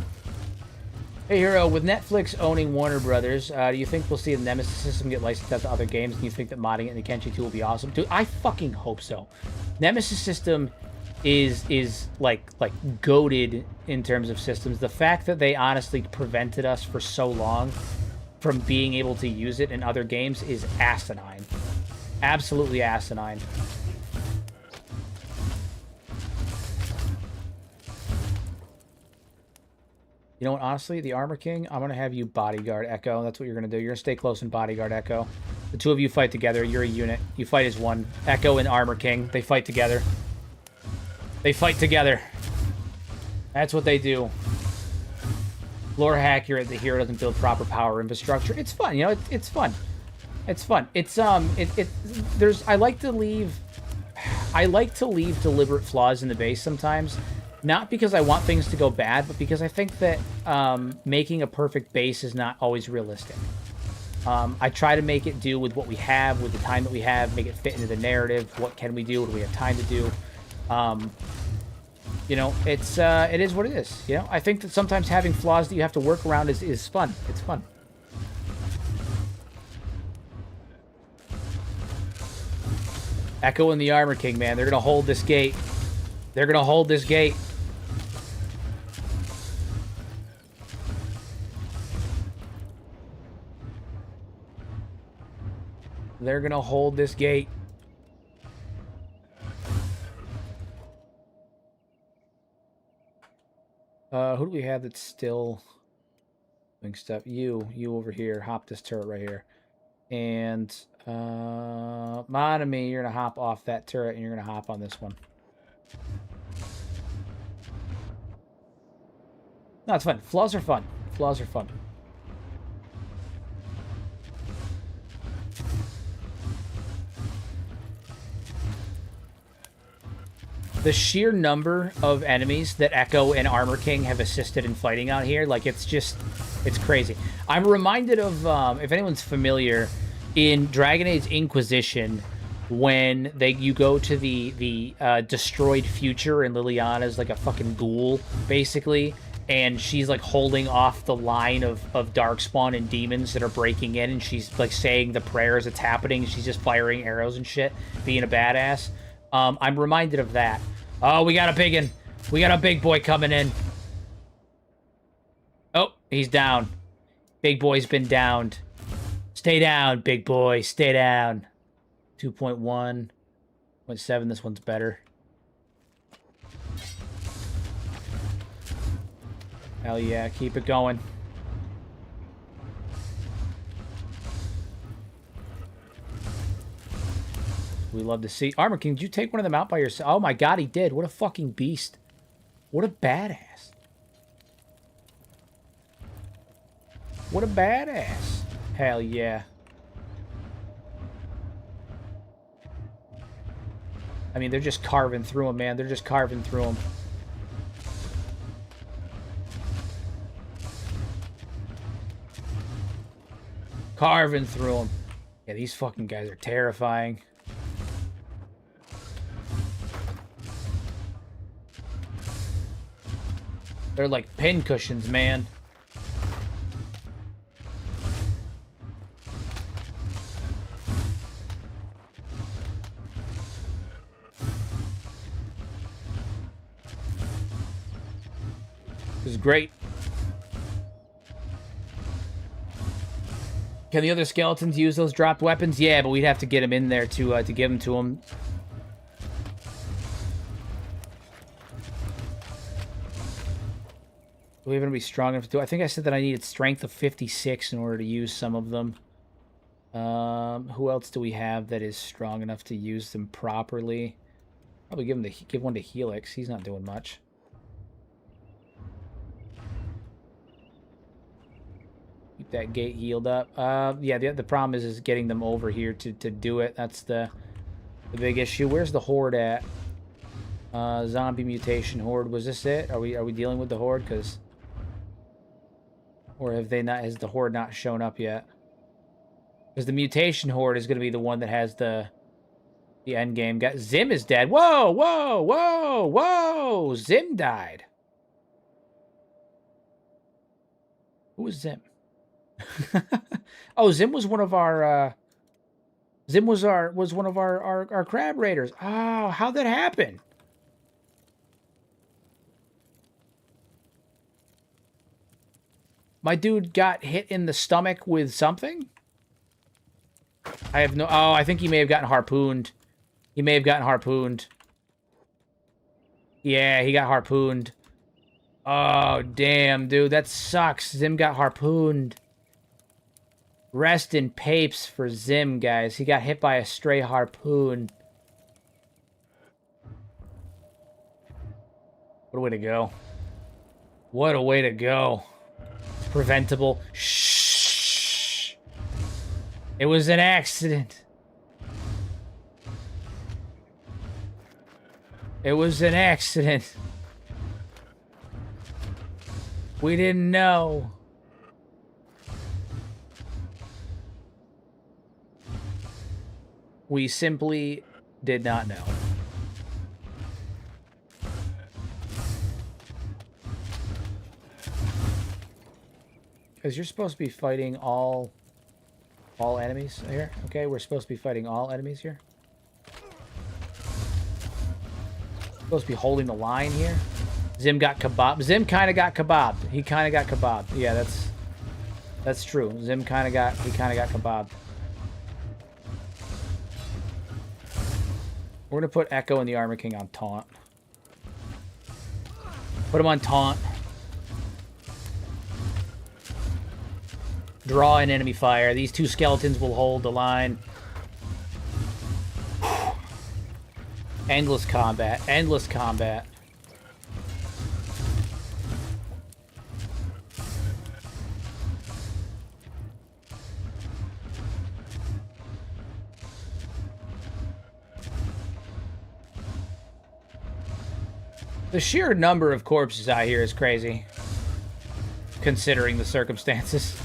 Hey, Hero, with Netflix owning Warner Brothers, do you think we'll see the Nemesis system get licensed out to other games? And you think that modding it in the Kenshi 2 will be awesome? Dude, I fucking hope so. Nemesis system... is like goated in terms of systems. The fact that they honestly prevented us for so long from being able to use it in other games is asinine. Absolutely asinine. You know what, honestly, the Armor King, I'm going to have you bodyguard Echo. That's what you're going to do. You're going to stay close and bodyguard Echo. The two of you fight together. You're a unit. You fight as one. Echo and Armor King, they fight together. They fight together. That's what they do. Lore accurate, the hero doesn't build proper power infrastructure. It's fun, you know, it's fun. It's fun. It's there's I like to leave deliberate flaws in the base sometimes. Not because I want things to go bad, but because I think that making a perfect base is not always realistic. I try to make it do with what we have, with the time that we have, make it fit into the narrative. What can we do? What do we have time to do? You know, it is what it is. You know, I think that sometimes having flaws that you have to work around is fun. It's fun. Echo and the Armor King, man, they're gonna hold this gate. They're gonna hold this gate. They're gonna hold this gate. Who do we have that's still doing stuff? You over here. Hop this turret right here. And Monami, you're gonna hop off that turret and you're gonna hop on this one. No, it's fun. Flaws are fun. Flaws are fun. The sheer number of enemies that Echo and Armor King have assisted in fighting out here, like, it's crazy. I'm reminded of, if anyone's familiar, in Dragon Age Inquisition, when you go to the destroyed future and Liliana's like a fucking ghoul, basically, and she's like holding off the line of Darkspawn and demons that are breaking in, and she's like saying the prayers it's happening, and she's just firing arrows and shit, being a badass. I'm reminded of that. Oh, we got a big one. We got a big boy coming in. Oh, he's down. Big boy's been downed. Stay down, big boy. Stay down. 2.1. 0.7. This one's better. Hell yeah. Keep it going. We love to see. Armor King, did you take one of them out by yourself? Oh my god, he did. What a fucking beast. What a badass. What a badass. Hell yeah. I mean, they're just carving through him, man. They're just carving through him. Carving through him. Yeah, these fucking guys are terrifying. They're like pin cushions, man. This is great. Can the other skeletons use those dropped weapons? Yeah, but we'd have to get them in there to give them to them. Are we going to be strong enough to do it? I think I said that I needed strength of 56 in order to use some of them. Who else do we have that is strong enough to use them properly? Probably give one to Helix. He's not doing much. Keep that gate healed up. Yeah, the problem is getting them over here to do it. That's the big issue. Where's the Horde at? Zombie mutation Horde. Was this it? Are we dealing with the Horde? Or have they not? Has the Horde not shown up yet? Because the mutation Horde is going to be the one that has the end game. Zim is dead. Whoa, whoa, whoa, whoa! Zim died. Who was Zim? Oh, Zim was one of our. Zim was one of our crab raiders. Oh, how'd that happen? My dude got hit in the stomach with something? I have no... Oh, I think he may have gotten harpooned. He may have gotten harpooned. Yeah, he got harpooned. Oh, damn, dude. That sucks. Zim got harpooned. Rest in papes for Zim, guys. He got hit by a stray harpoon. What a way to go. What a way to go. Preventable. Shh. It was an accident. It was an accident. We didn't know. We simply did not know. Because you're supposed to be fighting all enemies here. Okay, we're supposed to be fighting all enemies here. Supposed to be holding the line here. Zim got kebab. Zim kind of got kebabbed. He kind of got kebabbed. Yeah, that's true. Zim kind of got kebabbed. We're gonna put Echo and the Armor King on taunt. Put him on taunt. Draw in enemy fire. These two skeletons will hold the line. Endless combat. Endless combat. The sheer number of corpses out here is crazy, considering the circumstances.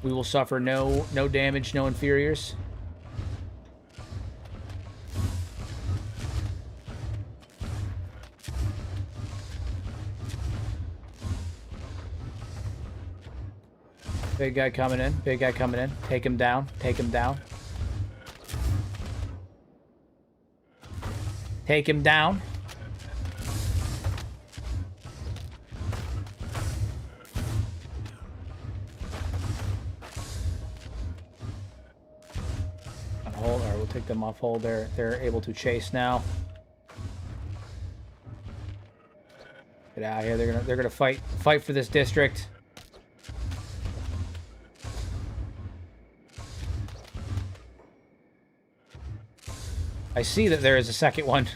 We will suffer no damage, no inferiors. Big guy coming in. Big guy coming in. Take him down. Take him down. Take him down. On hold. All right, we'll take them off hold. They're able to chase now. Get out of here. They're gonna fight for this district. I see that there is a second one.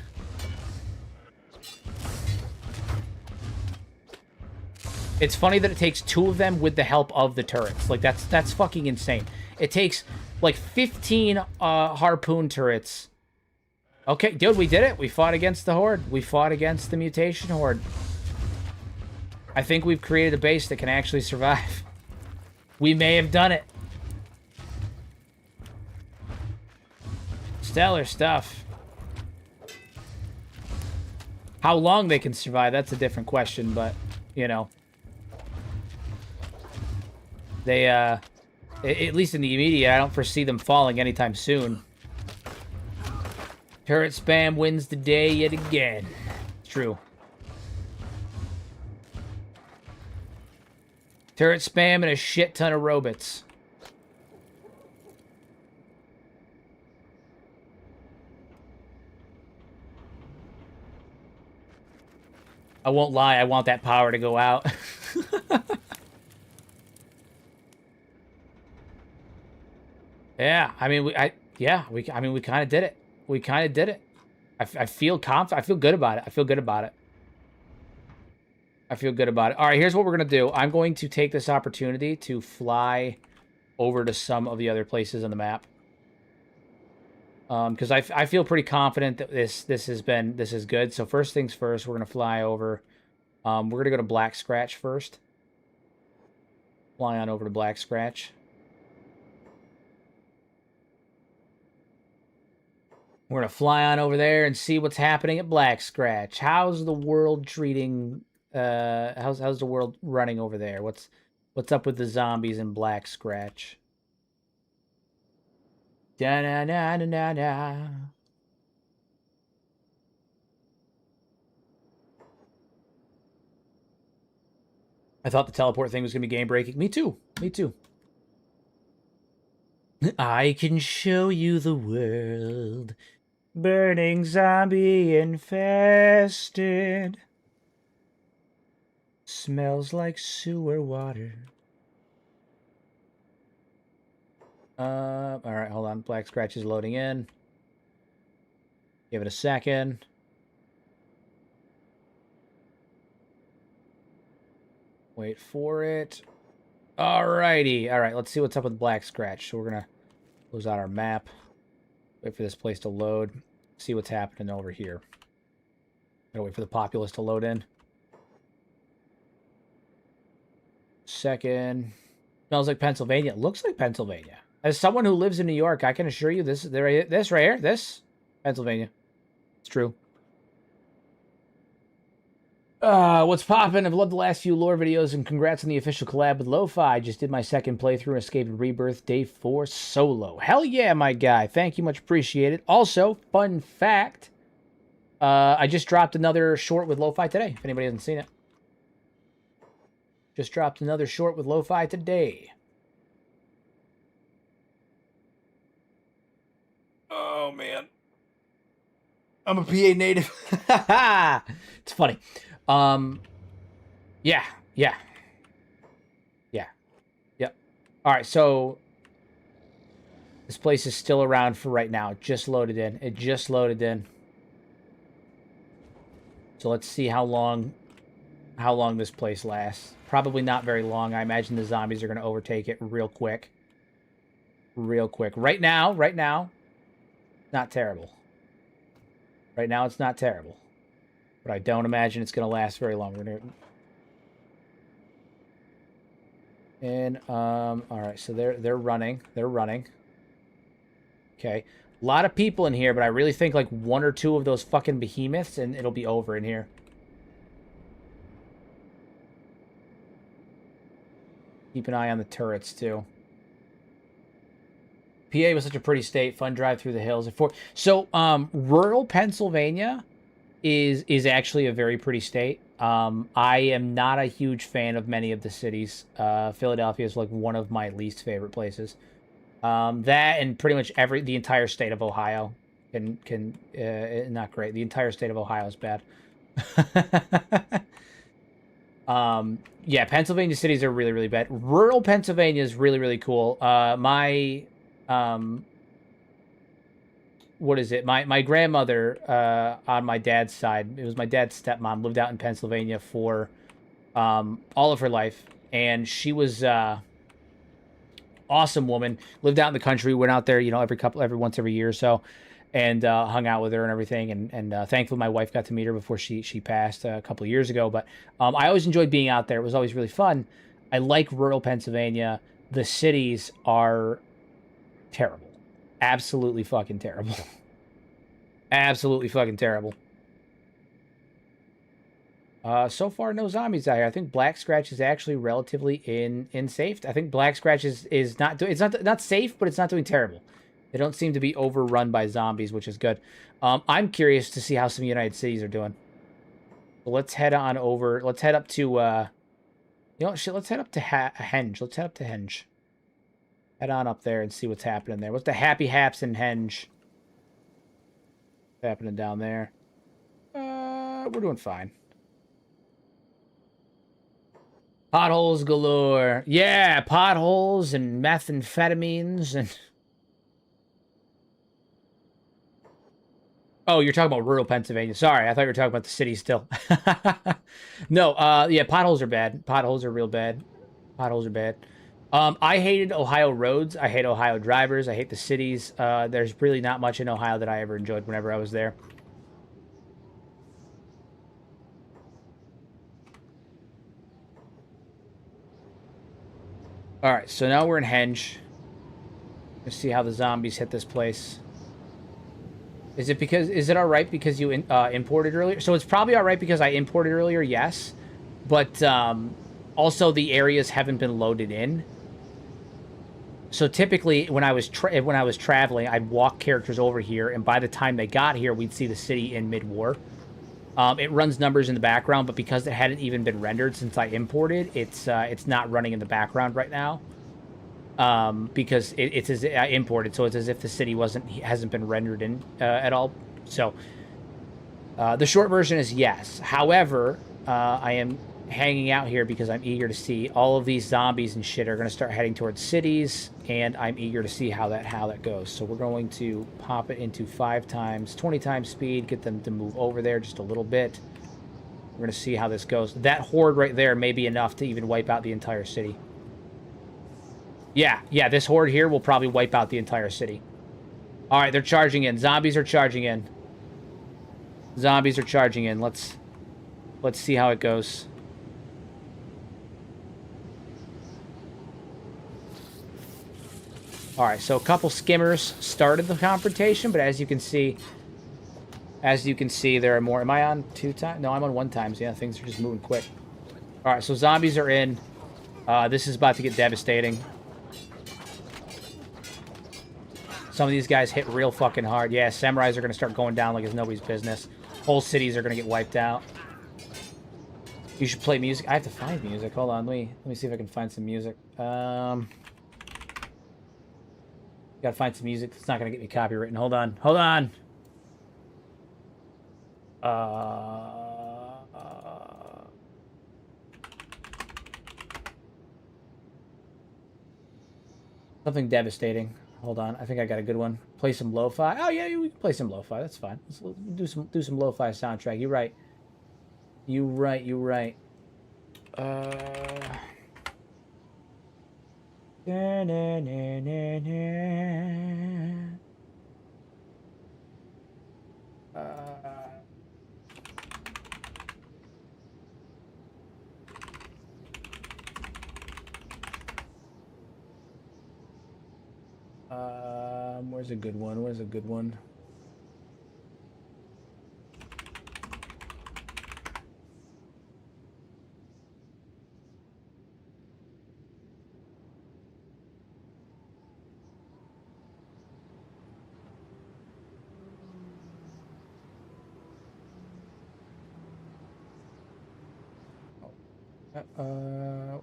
It's funny that it takes 2 of them with the help of the turrets. Like, that's fucking insane. It takes, like, 15 harpoon turrets. Okay, dude, we did it. We fought against the Horde. We fought against the mutation Horde. I think we've created a base that can actually survive. We may have done it. Stellar stuff. How long they can survive, that's a different question, but, you know. They, at least in the immediate, I don't foresee them falling anytime soon. Turret spam wins the day yet again. It's true. Turret spam and a shit ton of robots. I won't lie, I want that power to go out. Yeah, I mean, we kind of did it. We kind of did it. I feel confident. I feel good about it. I feel good about it. I feel good about it. All right, here's what we're going to do. I'm going to take this opportunity to fly over to some of the other places on the map. Because I feel pretty confident that this is good. So first things first, we're going to fly over. We're going to go to Black Scratch first. Fly on over to Black Scratch. We're going to fly on over there and see what's happening at Black Scratch. How's the world treating... how's the world running over there? What's up with the zombies in Black Scratch? Da-na-na-na-na-na. I thought the teleport thing was going to be game-breaking. Me too. Me too. I can show you the world. Burning zombie infested. Smells like sewer water. Alright, hold on. Black Scratch is loading in. Give it a second. Wait for it. Alrighty. Alright, let's see what's up with Black Scratch. So we're gonna close out our map. Wait for this place to load. See what's happening over here. Gotta wait for the populace to load in. Second. Smells like Pennsylvania. Looks like Pennsylvania. As someone who lives in New York, I can assure you this right here, this Pennsylvania. It's true. What's poppin'? I've loved the last few lore videos, and congrats on the official collab with Lo-Fi. Just did my second playthrough, Escape and Rebirth, Day 4 solo. Hell yeah, my guy. Thank you, much appreciated. Also, fun fact, I just dropped another short with Lo-Fi today, if anybody hasn't seen it. Just dropped another short with Lo-Fi today. Oh, man. I'm a PA native. It's funny. Yeah, yeah, yeah, yep. All right, so this place is still around for right now. It just loaded in. It just loaded in. So let's see how long this place lasts. Probably not very long. I imagine the zombies are going to overtake it real quick. Real quick. Right now, not terrible. Right now, it's not terrible. But I don't imagine it's going to last very long. We're gonna... And, all right, so they're running. They're running. Okay. A lot of people in here, but I really think like one or two of those fucking behemoths, and it'll be over in here. Keep an eye on the turrets, too. PA was such a pretty state. Fun drive through the hills. So, rural Pennsylvania is actually a very pretty state. I am not a huge fan of many of the cities. Philadelphia is like one of my least favorite places. That and pretty much the entire state of Ohio can not great. The entire state of Ohio is bad. Yeah, Pennsylvania cities are really, really bad. Rural Pennsylvania is really, really cool. What is it? My grandmother, on my dad's side, it was my dad's stepmom, lived out in Pennsylvania for, all of her life. And she was, awesome woman, lived out in the country, went out there, you know, every year or so, and hung out with her and everything. And thankfully, my wife got to meet her before she passed a couple of years ago. But I always enjoyed being out there. It was always really fun. I like rural Pennsylvania. The cities are terrible, absolutely fucking terrible, absolutely fucking terrible. So far, no zombies out here. I think Black Scratch is actually relatively in safe. I think Black Scratch is not doing. It's not safe, but it's not doing terrible. They don't seem to be overrun by zombies, which is good. I'm curious to see how some United Cities are doing. So let's head on over. Let's head up to, you know, shit, let's head up to Henge. Let's head up to Henge. Head on up there and see what's happening there. What's the happy haps in Henge? What's happening down there? We're doing fine. Potholes galore. Yeah, potholes and methamphetamines and... Oh, you're talking about rural Pennsylvania. Sorry, I thought you were talking about the city still. No, yeah, potholes are bad. Potholes are real bad. Potholes are bad. I hated Ohio roads. I hate Ohio drivers. I hate the cities. There's really not much in Ohio that I ever enjoyed whenever I was there. All right, so now we're in Henge. Let's see how the zombies hit this place. Is it all right because you imported earlier? So it's probably all right because I imported earlier, yes. But also the areas haven't been loaded in. So typically when I was traveling, I'd walk characters over here, and by the time they got here, we'd see the city in mid-war. It runs numbers in the background, but because it hadn't even been rendered since I imported, it's not running in the background right now. Because it's as imported, so it's as if the city hasn't been rendered in at all. So the short version is yes. However, I am hanging out here because I'm eager to see all of these zombies and shit are going to start heading towards cities, and I'm eager to see how that goes. So we're going to pop it into 5 times, 20 times speed, get them to move over there just a little bit. We're going to see how this goes. That horde right there may be enough to even wipe out the entire city. Yeah, this horde here will probably wipe out the entire city. All right, they're charging in. Zombies are charging in. Zombies are charging in. Let's see how it goes. All right, so a couple skimmers started the confrontation, but as you can see, there are more. Am I on 2 times? No, I'm on 1 times. Yeah, things are just moving quick. All right, so zombies are in. This is about to get devastating. Some of these guys hit real fucking hard. Yeah, samurais are going to start going down like it's nobody's business. Whole cities are going to get wiped out. You should play music. I have to find music. Hold on. Let me see if I can find some music. Gotta find some music that's not going to get me copywritten. Hold on. Hold on. Something devastating. Hold on, I think I got a good one. Play some lo-fi. Oh yeah, we can play some lo-fi. That's fine. Let's do some lo-fi soundtrack. You're right. You right. You right. Na, na, na, na, na. Where's a good one? Where's a good one?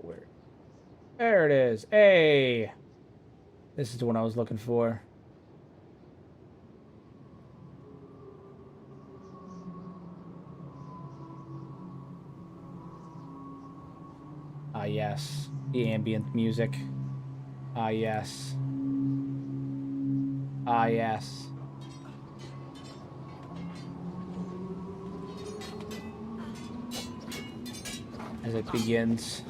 Where? There it is. Hey! This is the one I was looking for. Ah, yes. The ambient music. Ah, yes. Ah, yes. As it begins,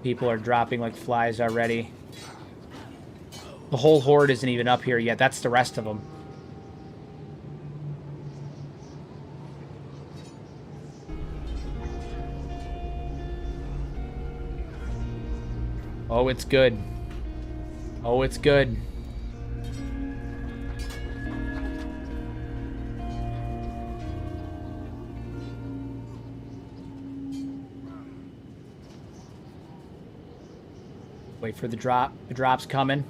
people are dropping like flies already. The whole horde isn't even up here yet. That's the rest of them. Oh, it's good. Oh, it's good. Wait for the drop. The drop's coming.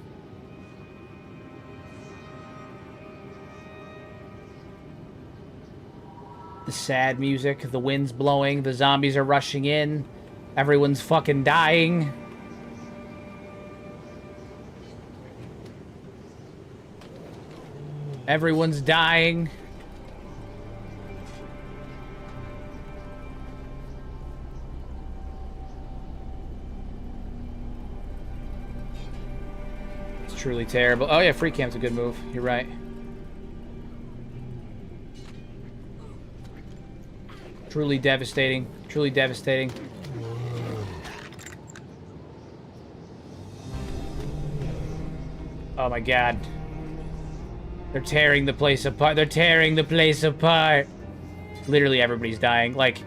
The sad music. The wind's blowing. The zombies are rushing in. Everyone's fucking dying. Everyone's dying. It's truly terrible. Oh yeah, free camp's a good move. You're right. Truly devastating. Truly devastating. Oh my god. They're tearing the place apart. They're tearing the place apart. Literally everybody's dying. Like,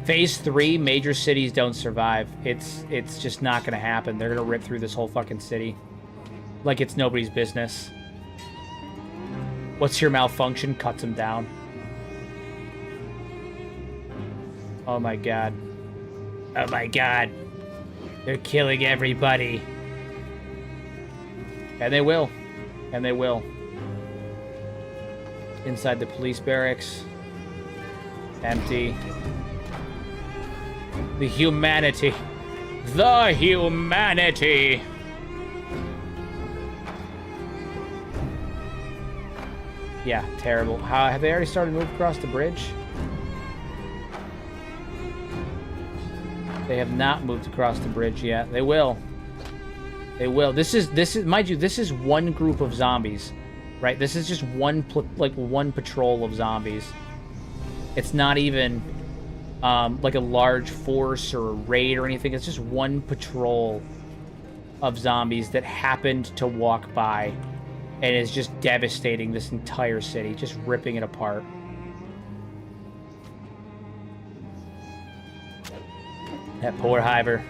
phase 3, major cities don't survive. It's just not gonna happen. They're gonna rip through this whole fucking city. Like it's nobody's business. What's your malfunction? Cuts them down. Oh my god. Oh my god. They're killing everybody. And they will. And they will. Inside the police barracks. Empty. The humanity. The humanity. Yeah, terrible. How have they already started to move across the bridge? They have not moved across the bridge yet. They will. They will. This is mind you, this is one group of zombies. Right? This is just one patrol of zombies. It's not even like a large force or a raid or anything. It's just one patrol of zombies that happened to walk by and is just devastating this entire city, just ripping it apart. That poor Hiver.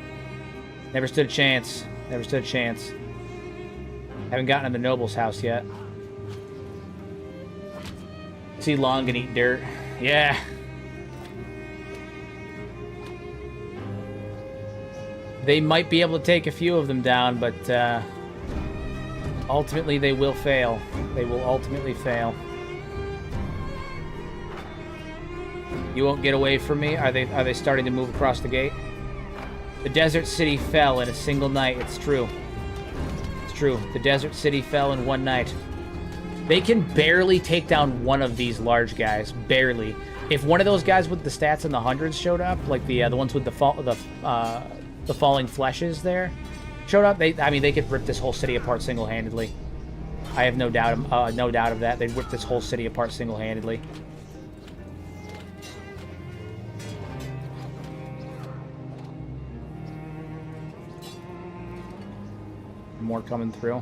Never stood a chance. Never stood a chance. Haven't gotten to the noble's house yet. See Long and eat dirt. Yeah. They might be able to take a few of them down, but ultimately they will fail. They will ultimately fail. You won't get away from me? Are they starting to move across the gate? The desert city fell in a single night. It's true. It's true. The desert city fell in one night. They can barely take down one of these large guys. Barely. If one of those guys with the stats in the hundreds showed up, like the ones with the falling fleshes there, showed up, I mean, they could rip this whole city apart single-handedly. I have no doubt of that. They'd rip this whole city apart single-handedly. More coming through.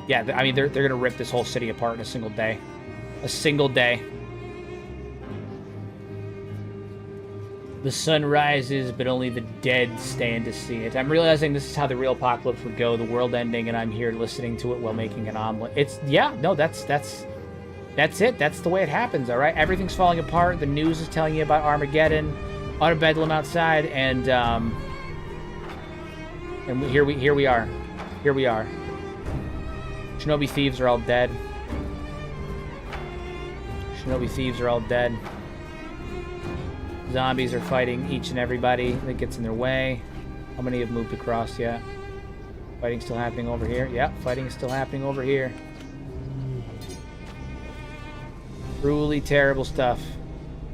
Yeah, I mean, they're gonna rip this whole city apart in a single day. A single day. The sun rises, but only the dead stand to see it. I'm realizing this is how the real apocalypse would go, the world ending, and I'm here listening to it while making an omelet. It's, yeah, no, that's it. That's the way it happens, all right? Everything's falling apart. The news is telling you about Armageddon, utter bedlam outside, and here we are. Here we are. Shinobi thieves are all dead. Shinobi thieves are all dead. Zombies are fighting each and everybody that gets in their way. How many have moved across yet? Fighting still happening over here. Yep, fighting is still happening over here. Truly terrible stuff.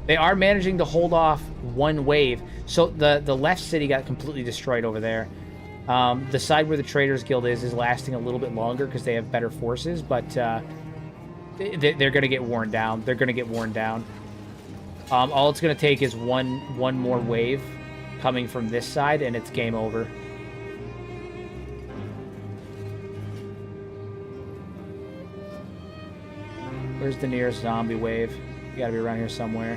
They are managing to hold off one wave. So the left city got completely destroyed over there. The side where the Traders Guild is lasting a little bit longer because they have better forces, but they're going to get worn down. They're going to get worn down. All it's going to take is one more wave coming from this side, and it's game over. Where's the nearest zombie wave? You got to be around here somewhere.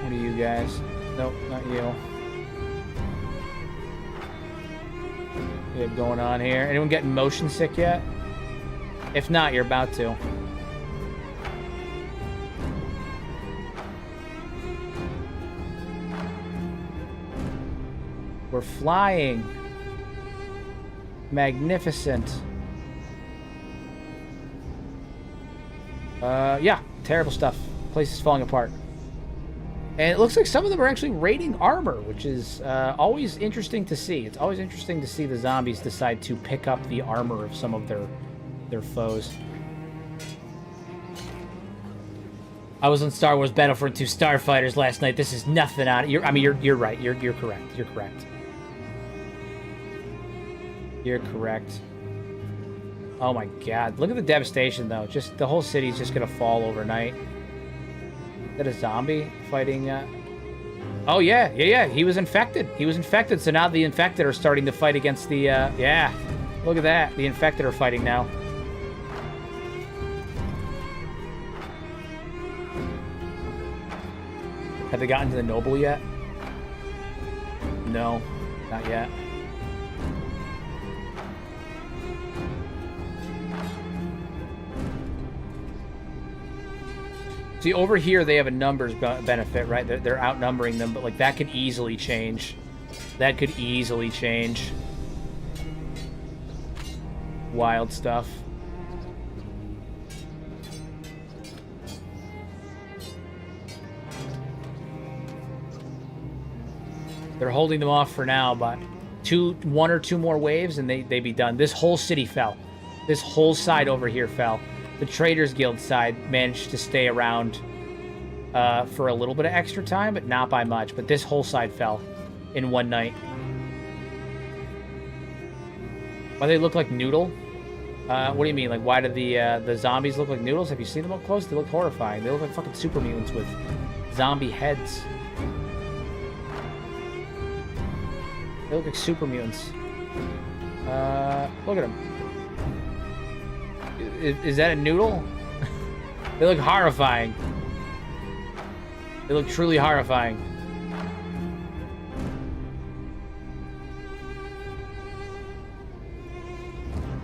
What are you guys? Nope, not you. What do you have going on here? Anyone getting motion sick yet? If not, you're about to. We're flying. Magnificent. Yeah, terrible stuff. Place is falling apart. And it looks like some of them are actually raiding armor, which is always interesting to see. It's always interesting to see the zombies decide to pick up the armor of some of their foes. I was on Star Wars Battlefront 2 Starfighters last night. This is nothing on it. You're right. You're correct. You're correct. You're correct. Oh my god. Look at the devastation, though. Just the whole city's just going to fall overnight. Is that a zombie fighting? Oh, yeah. He was infected. So now the infected are starting to fight against the... Yeah. Look at that. The infected are fighting now. Have they gotten to the noble yet? No. Not yet. See, over here, they have a numbers benefit, right? They're outnumbering them, but, like, that could easily change. That could easily change. Wild stuff. They're holding them off for now, but one or two more waves, and they'd be done. This whole city fell. This whole side over here fell. The Traders Guild side managed to stay around for a little bit of extra time, but not by much. But this whole side fell in one night. Why they look like noodle? What do you mean? Like, why do the zombies look like noodles? Have you seen them up close? They look horrifying. They look like fucking super mutants with zombie heads. They look like super mutants. Look at them. Is that a noodle? They look horrifying. They look truly horrifying.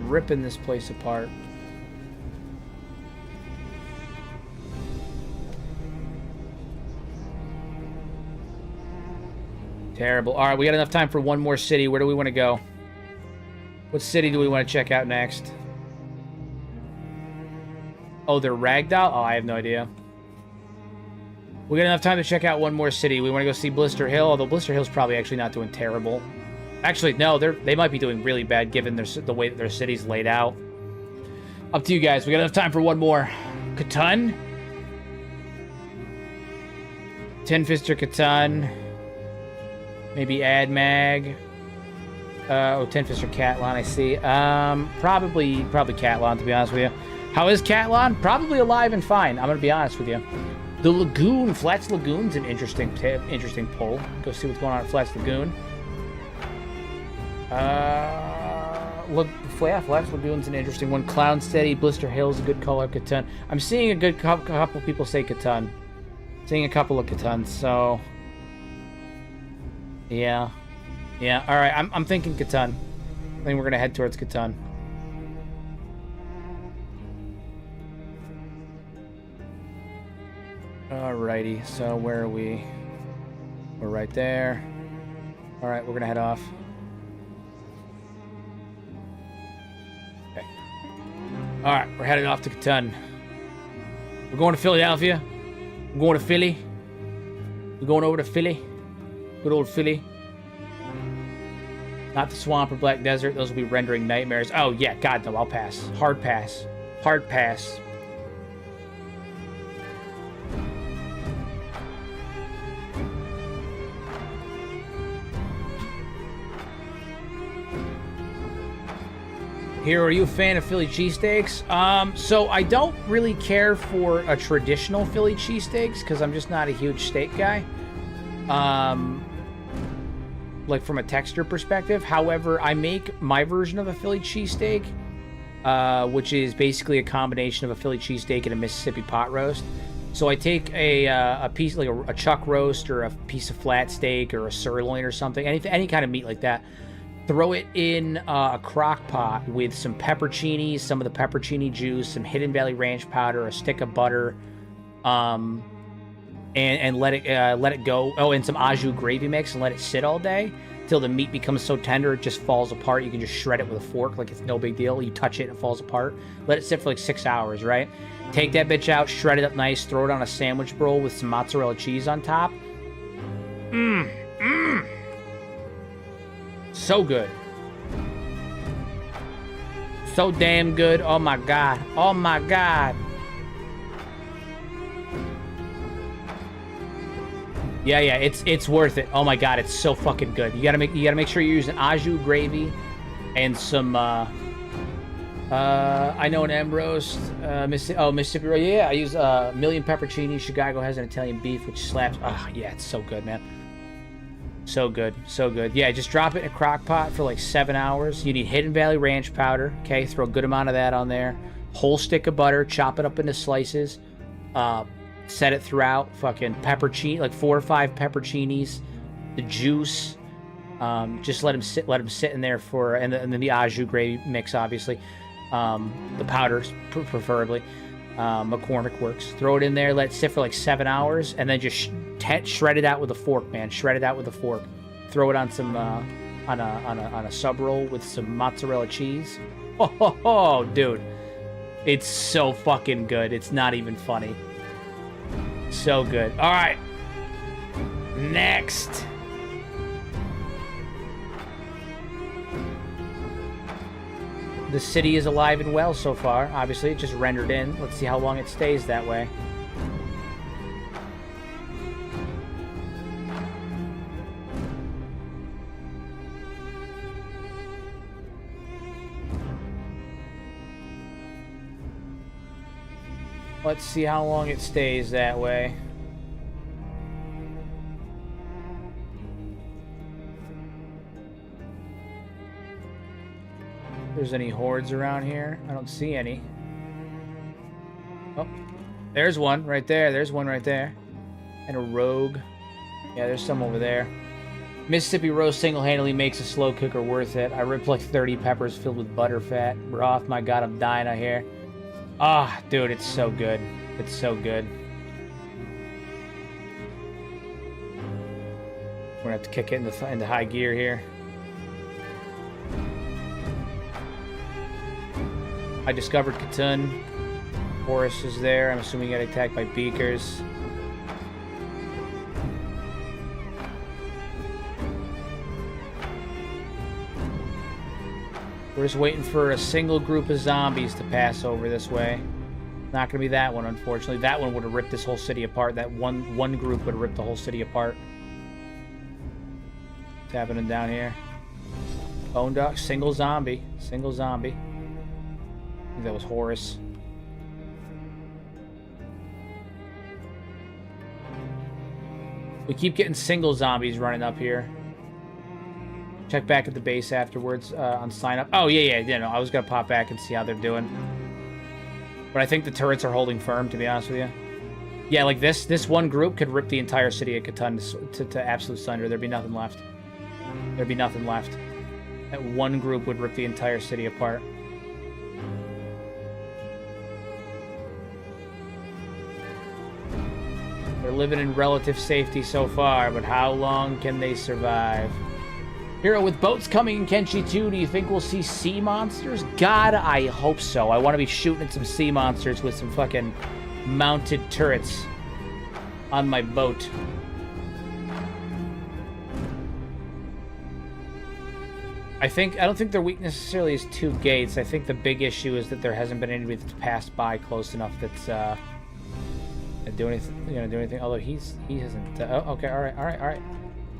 Ripping this place apart. Terrible. All right, we got enough time for one more city. Where do we want to go? What city do we want to check out next? Oh, they're Ragdoll? Oh, I have no idea. We got enough time to check out one more city. We want to go see Blister Hill, although Blister Hill's probably actually not doing terrible. Actually, no, they might be doing really bad given the way that their city's laid out. Up to you guys. We got enough time for one more. Catan. 10-Fister Catan. Maybe Ad Mag. 10-Fister Catlon, I see. Probably Catlon, to be honest with you. How is Catlon? Probably alive and fine. I'm going to be honest with you. The Lagoon. Flats Lagoon's an interesting pull. Go see what's going on at Flats Lagoon. Look, Flats Lagoon's an interesting one. Clown Steady, Blister Hill's a good call. Catan. I'm seeing a good couple people say Catan. Seeing a couple of Catans, so yeah. All right, I'm thinking Catan. I think we're gonna head towards Catan. Alrighty, so where are we? We're right there. All right, we're gonna head off. Okay. All right, we're headed off to Catan. We're going to Philadelphia. We're going to Philly. We're going over to Philly. Good old Philly. Not the swamp or black desert. Those will be rendering nightmares. Oh, yeah. God, no. I'll pass. Hard pass. Hard pass. Here, are you a fan of Philly cheesesteaks? So I don't really care for a traditional Philly cheesesteaks because I'm just not a huge steak guy. Like from a texture perspective. However, I make my version of a Philly cheesesteak, which is basically a combination of a Philly cheesesteak and a Mississippi pot roast. So I take a piece, like a chuck roast or a piece of flat steak or a sirloin or something, any kind of meat like that. Throw it in a crock pot with some pepperoncinis, some of the pepperoncini juice, some Hidden Valley Ranch powder, a stick of butter, and let it go. Oh, and some au jus gravy mix, and let it sit all day till the meat becomes so tender it just falls apart. You can just shred it with a fork like it's no big deal. You touch it and it falls apart. Let it sit for like 6 hours, right? Take that bitch out, shred it up nice, throw it on a sandwich roll with some mozzarella cheese on top. So good. So damn good. Oh my god. Oh my god. Yeah, it's worth it. Oh my god, it's so fucking good. You gotta make sure you're using au jus gravy and some I know an M roast, Mississippi roast. Yeah, I use million pepperoncini. Chicago has an Italian beef which slaps. Oh yeah, it's so good, man. So good, so good. Yeah, just drop it in a crock pot for like 7 hours. You need Hidden Valley Ranch powder, okay? Throw a good amount of that on there. Whole stick of butter, chop it up into slices. Set it throughout. Fucking peppercini, like 4 or 5 pepperoncinis. The juice. Just let them sit in there for, and then the au jus gravy mix, obviously. The powders, preferably. McCormick works. Throw it in there, let it sit for like 7 hours, and then just shred it out with a fork, man. Shred it out with a fork. Throw it on some on a sub roll with some mozzarella cheese. Oh, dude, it's so fucking good. It's not even funny. So good. All right, next. The city is alive and well so far. Obviously, it just rendered in. Let's see how long it stays that way. Let's see how long it stays that way. There's any hordes around here? I don't see any. Oh, there's one right there. There's one right there. And a rogue. Yeah, there's some over there. Mississippi roast single-handedly makes a slow cooker worth it. I ripped like 30 peppers filled with butter fat. Broth, my god, I'm dying out here. Ah, dude, it's so good. It's so good. We're gonna have to kick it into high gear here. I discovered Catan. Horus is there. I'm assuming he got attacked by beakers. We're just waiting for a single group of zombies to pass over this way. Not gonna be that one, unfortunately. That one would have ripped this whole city apart. That one group would have ripped the whole city apart. What's happening down here? Bone dog, single zombie. Single zombie. I think that was Horus. We keep getting single zombies running up here. Check back at the base afterwards on sign up. Oh, yeah, no, I was going to pop back and see how they're doing. But I think the turrets are holding firm, to be honest with you. Yeah, like this one group could rip the entire city of Catan to absolute sunder. There'd be nothing left. There'd be nothing left. That one group would rip the entire city apart. They're living in relative safety so far, but how long can they survive? Hero, with boats coming in Kenshi 2, do you think we'll see sea monsters? God, I hope so. I want to be shooting at some sea monsters with some fucking mounted turrets on my boat. I don't think their weakness necessarily is 2 gates. I think the big issue is that there hasn't been anybody that's passed by close enough that's do anything. Although he hasn't. Oh, okay, all right.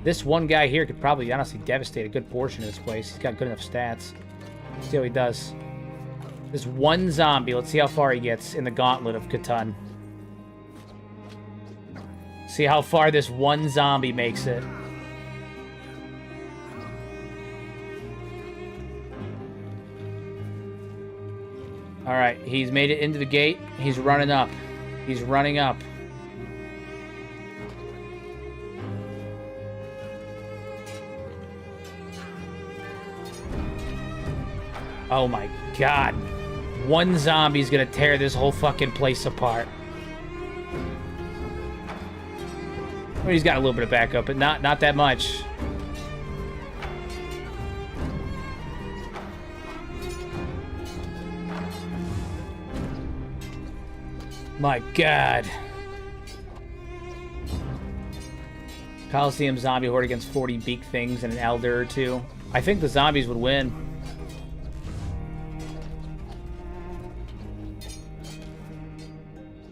This one guy here could probably honestly devastate a good portion of this place. He's got good enough stats. Let's see how he does. This one zombie. Let's see how far he gets in the gauntlet of Catan. See how far this one zombie makes it. All right, he's made it into the gate. He's running up. He's running up. Oh my god. One zombie's gonna tear this whole fucking place apart. Well, he's got a little bit of backup, but not that much. My god. Coliseum zombie horde against 40 beak things and an elder or two. I think the zombies would win.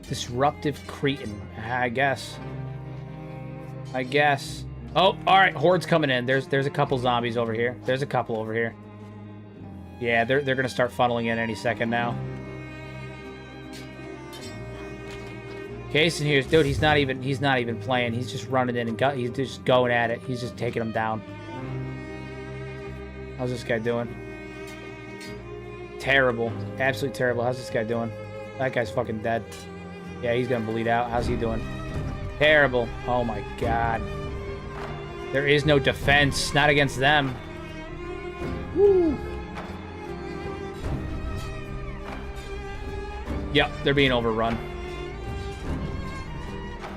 Disruptive Cretan. I guess. Oh, alright. Horde's coming in. There's a couple zombies over here. There's a couple over here. Yeah, they're gonna start funneling in any second now. Case in here, dude, he's not even playing. He's just running in and he's just going at it. He's just taking them down. How's this guy doing? Terrible. Absolutely terrible. How's this guy doing? That guy's fucking dead. Yeah, he's gonna bleed out. How's he doing? Terrible. Oh my god. There is no defense. Not against them. Woo. Yep, they're being overrun.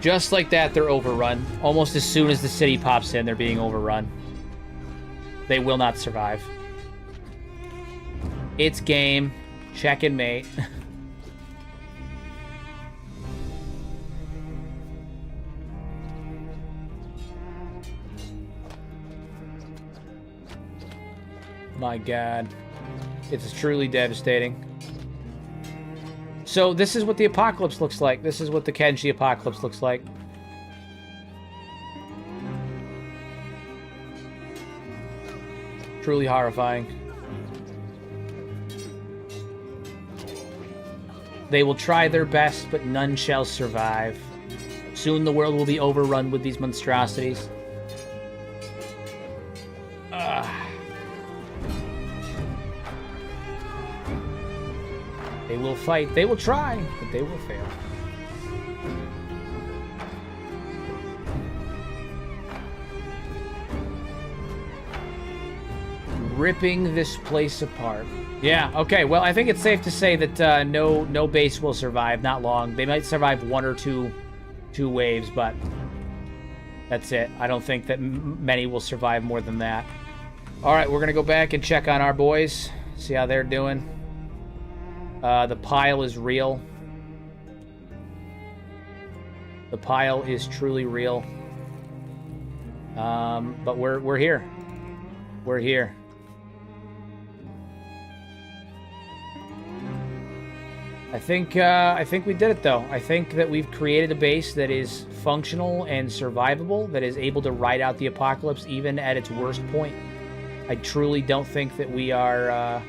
Just like that, they're overrun. Almost as soon as the city pops in, they're being overrun. They will not survive. It's game. Check and mate. My god. It's truly devastating. So this is what the apocalypse looks like. This is what the Kenshi apocalypse looks like. Truly horrifying. They will try their best, but none shall survive. Soon the world will be overrun with these monstrosities. They will fight. They will try, but they will fail. Ripping this place apart. Yeah, okay. Well, I think it's safe to say that no base will survive. Not long. They might survive one or two waves, but that's it. I don't think that many will survive more than that. All right, we're going to go back and check on our boys. See how they're doing. The pile is real. The pile is truly real. But we're here. We're here. I think we did it, though. I think that we've created a base that is functional and survivable, that is able to ride out the apocalypse even at its worst point. I truly don't think that we are...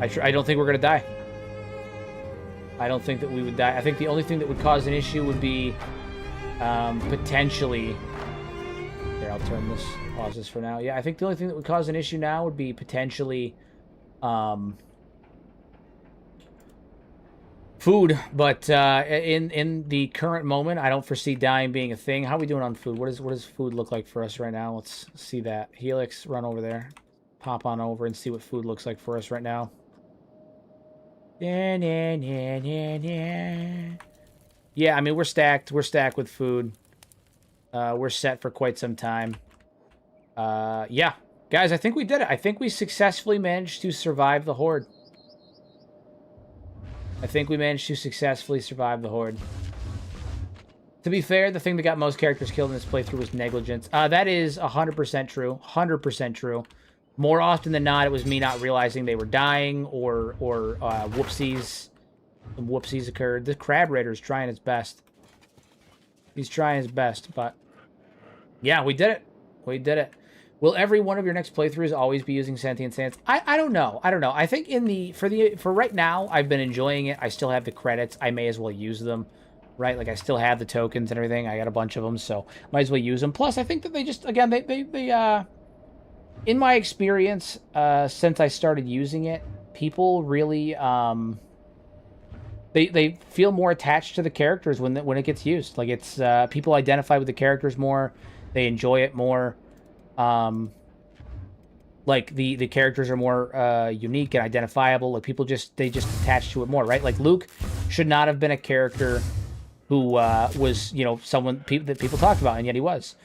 I don't think we're going to die. I don't think that we would die. I think the only thing that would cause an issue would be potentially... Here, I'll turn this, pause this for now. Yeah, I think the only thing that would cause an issue now would be potentially food. But in the current moment, I don't foresee dying being a thing. How are we doing on food? What does food look like for us right now? Let's see that. Helix, run over there. Pop on over and see what food looks like for us right now. Yeah, I mean, we're stacked. We're stacked with food. We're set for quite some time. Yeah. Guys, I think we did it. I think we successfully managed to survive the Horde. I think we managed to successfully survive the Horde. To be fair, the thing that got most characters killed in this playthrough was negligence. That is 100% true. 100% true. More often than not, it was me not realizing they were dying or whoopsies. Some whoopsies occurred. The Crab Raider's trying his best. He's trying his best, but... Yeah, we did it. We did it. Will every one of your next playthroughs always be using Sentient Sands? I don't know. I don't know. I think for right now, I've been enjoying it. I still have the credits. I may as well use them, right? Like, I still have the tokens and everything. I got a bunch of them, so might as well use them. Plus, I think that they just, again, they in my experience, since I started using it, people really, they feel more attached to the characters when it gets used. Like, it's, people identify with the characters more. They enjoy it more. Like the characters are more unique and identifiable. Like they just attach to it more, right? Like Luke should not have been a character who was, you know, someone that people talked about, and yet he was.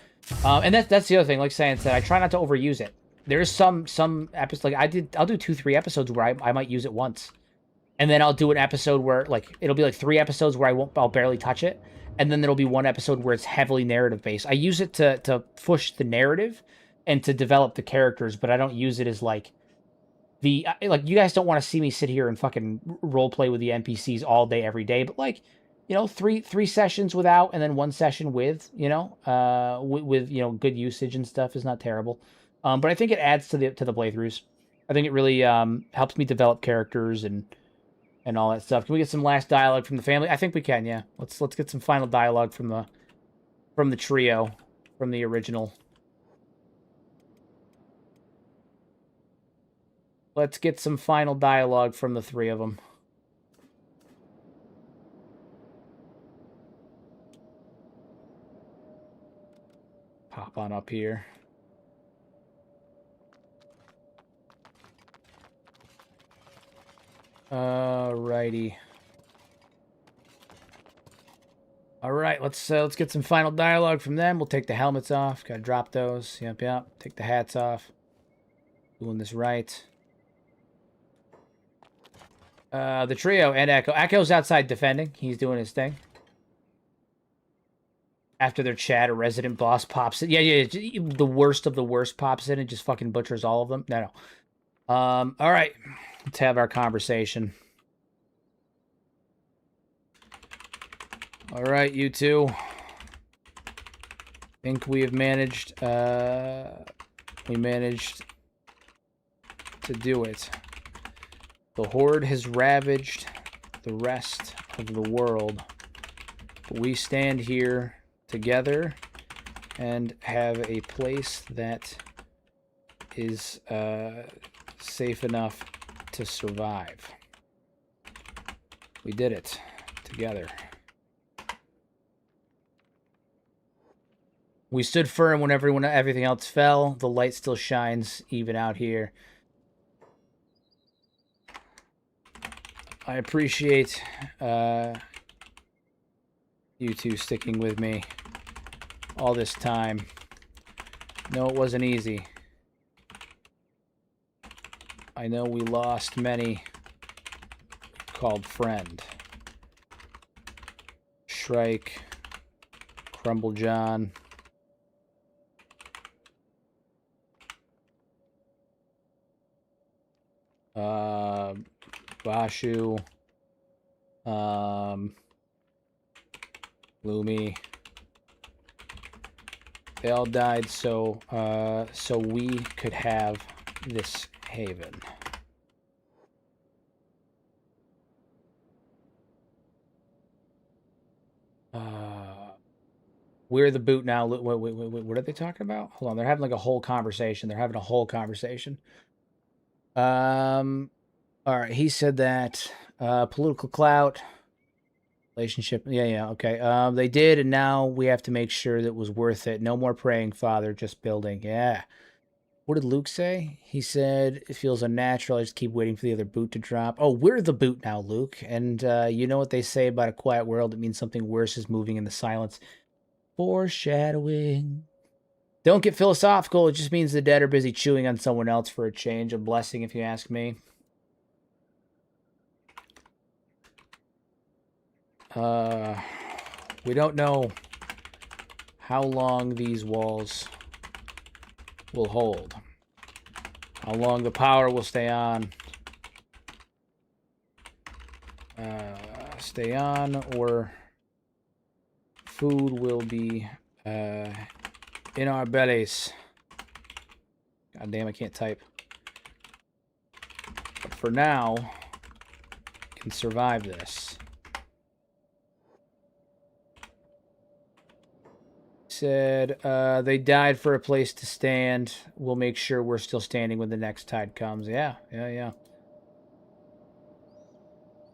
And that's the other thing. Like Saiyan said, I try not to overuse it. There's some episodes, like I'll do 2-3 episodes where I might use it once, and then I'll do an episode where, like, it'll be like 3 episodes where I'll barely touch it, and then there'll be 1 episode where it's heavily narrative based. I use it to push the narrative and to develop the characters, but I don't use it as like you guys don't want to see me sit here and fucking role play with the NPCs all day every day, but like, you know, three sessions without and then 1 session with, you know, with you know, good usage and stuff is not terrible. But I think it adds to the playthroughs. I think it really helps me develop characters and all that stuff. Can we get some last dialogue from the family? I think we can, yeah. Let's get some final dialogue from the trio, from the original. Let's get some final dialogue from the 3 of them. Pop on up here. Alrighty. Alright, let's get some final dialogue from them. We'll take the helmets off. Gotta drop those. Yep. Take the hats off. Doing this right. The trio and Echo. Echo's outside defending. He's doing his thing. After their chat, a resident boss pops in. Yeah. The worst of the worst pops in and just fucking butchers all of them. No. All right. Let's have our conversation. All right, you two. Think we have managed. We managed to do it. The Horde has ravaged the rest of the world. But we stand here together and have a place that is safe enough to survive. We did it together. We stood firm when everything else fell. The light still shines even out here. I appreciate you two sticking with me all this time. No, it wasn't easy. I know we lost many called friend. Shrike, Crumble John. Bashu, Lumi. They all died so we could have this haven. We're the boot now. Wait, what are they talking about? Hold on, they're having like a whole conversation. All right, he said that political clout, relationship. Yeah, okay. They did, and now we have to make sure that it was worth it. No more praying, Father, just building. Yeah. What did Luke say? He said, it feels unnatural. I just keep waiting for the other boot to drop. Oh, we're the boot now, Luke. And you know what they say about a quiet world? It means something worse is moving in the silence. Foreshadowing. Don't get philosophical. It just means the dead are busy chewing on someone else for a change. A blessing, if you ask me. We don't know how long these walls will hold. How long the power will stay on. Or food will be in our bellies. God damn, I can't type. But for now, can survive this. Said they died for a place to stand. We'll make sure we're still standing when the next tide comes. Yeah. Yeah,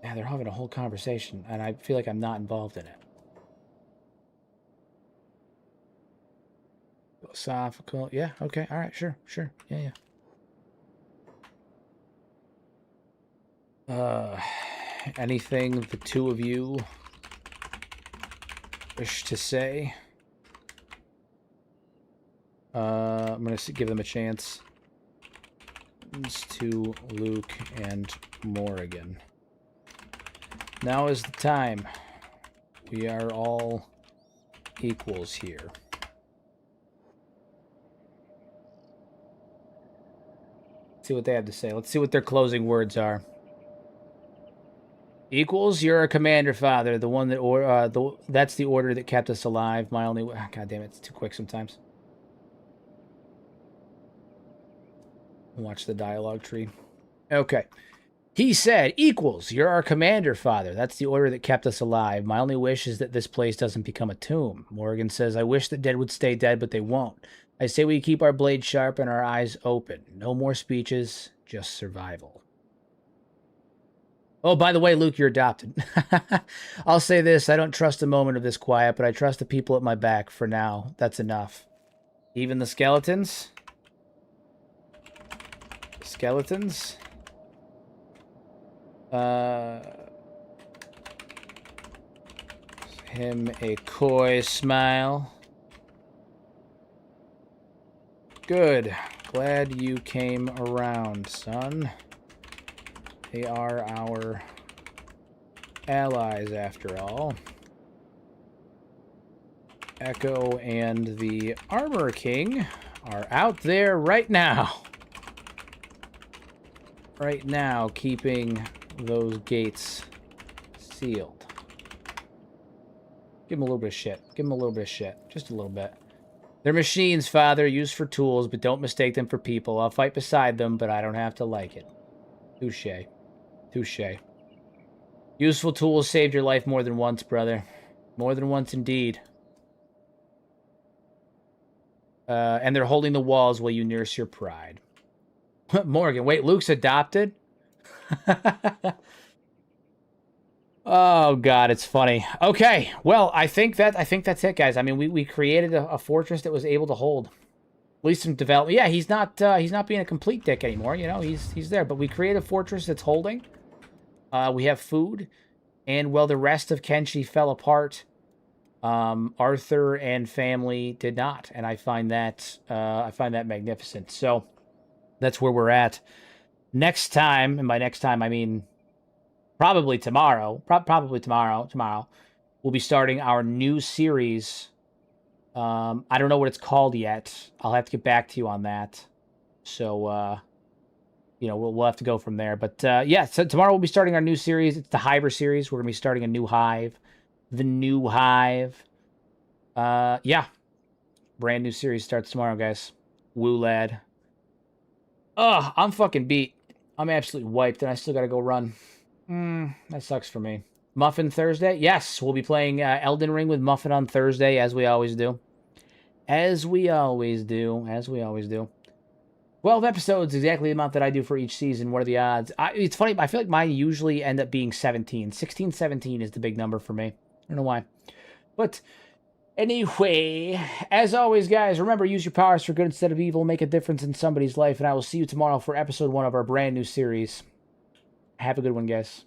they're having a whole conversation, and I feel like I'm not involved in it. Philosophical. Yeah, okay. All right, sure. Yeah. Anything the two of you wish to say? I'm going to give them a chance. To Luke and Morrigan. Now is the time. We are all equals here. Let's see what they have to say. Let's see what their closing words are. Equals, you're a commander, Father. The one that that's the order that kept us alive. My only God damn it, it's too quick sometimes. Watch the dialogue tree. Okay. He said, equals, you're our commander, Father. That's the order that kept us alive. My only wish is that this place doesn't become a tomb. Morgan says, I wish the dead would stay dead, but they won't. I say we keep our blades sharp and our eyes open. No more speeches, just survival. Oh, by the way, Luke, you're adopted. I'll say this. I don't trust a moment of this quiet, but I trust the people at my back for now. That's enough. Even the skeletons? Skeletons? Him a coy smile. Good. Glad you came around, son. They are our allies, after all. Echo and the Armor King are out there right now. Right now, keeping those gates sealed. Give him a little bit of shit. Give him a little bit of shit. Just a little bit. They're machines, Father, used for tools, but don't mistake them for people. I'll fight beside them, but I don't have to like it. Touché. Touché. Useful tools saved your life more than once, brother. More than once, indeed. And they're holding the walls while you nurse your pride. Morgan, wait, Luke's adopted? Oh God, it's funny. Okay, well, I think that's it, guys. I mean, we created a fortress that was able to hold at least some development. Yeah, he's not being a complete dick anymore. You know, he's there. But we created a fortress that's holding. We have food, and while the rest of Kenshi fell apart, Arthur and family did not, and I find that magnificent. So that's where we're at. Next time, and by next time I mean probably tomorrow. Probably tomorrow. We'll be starting our new series. I don't know what it's called yet. I'll have to get back to you on that. So we'll have to go from there. But yeah, so tomorrow we'll be starting our new series. It's the Hiver series. We're gonna be starting a new hive, the new hive. Yeah, brand new series starts tomorrow, guys. Woo lad. Ugh, I'm fucking beat. I'm absolutely wiped, and I still gotta go run. That sucks for me. Muffin Thursday? Yes, we'll be playing Elden Ring with Muffin on Thursday, as we always do. As we always do. As we always do. 12 episodes, exactly the amount that I do for each season. What are the odds? It's funny, I feel like mine usually end up being 17. 16, 17 is the big number for me. I don't know why. But anyway, as always, guys, remember, use your powers for good instead of evil. Make a difference in somebody's life. And I will see you tomorrow for episode 1 of our brand new series. Have a good one, guys.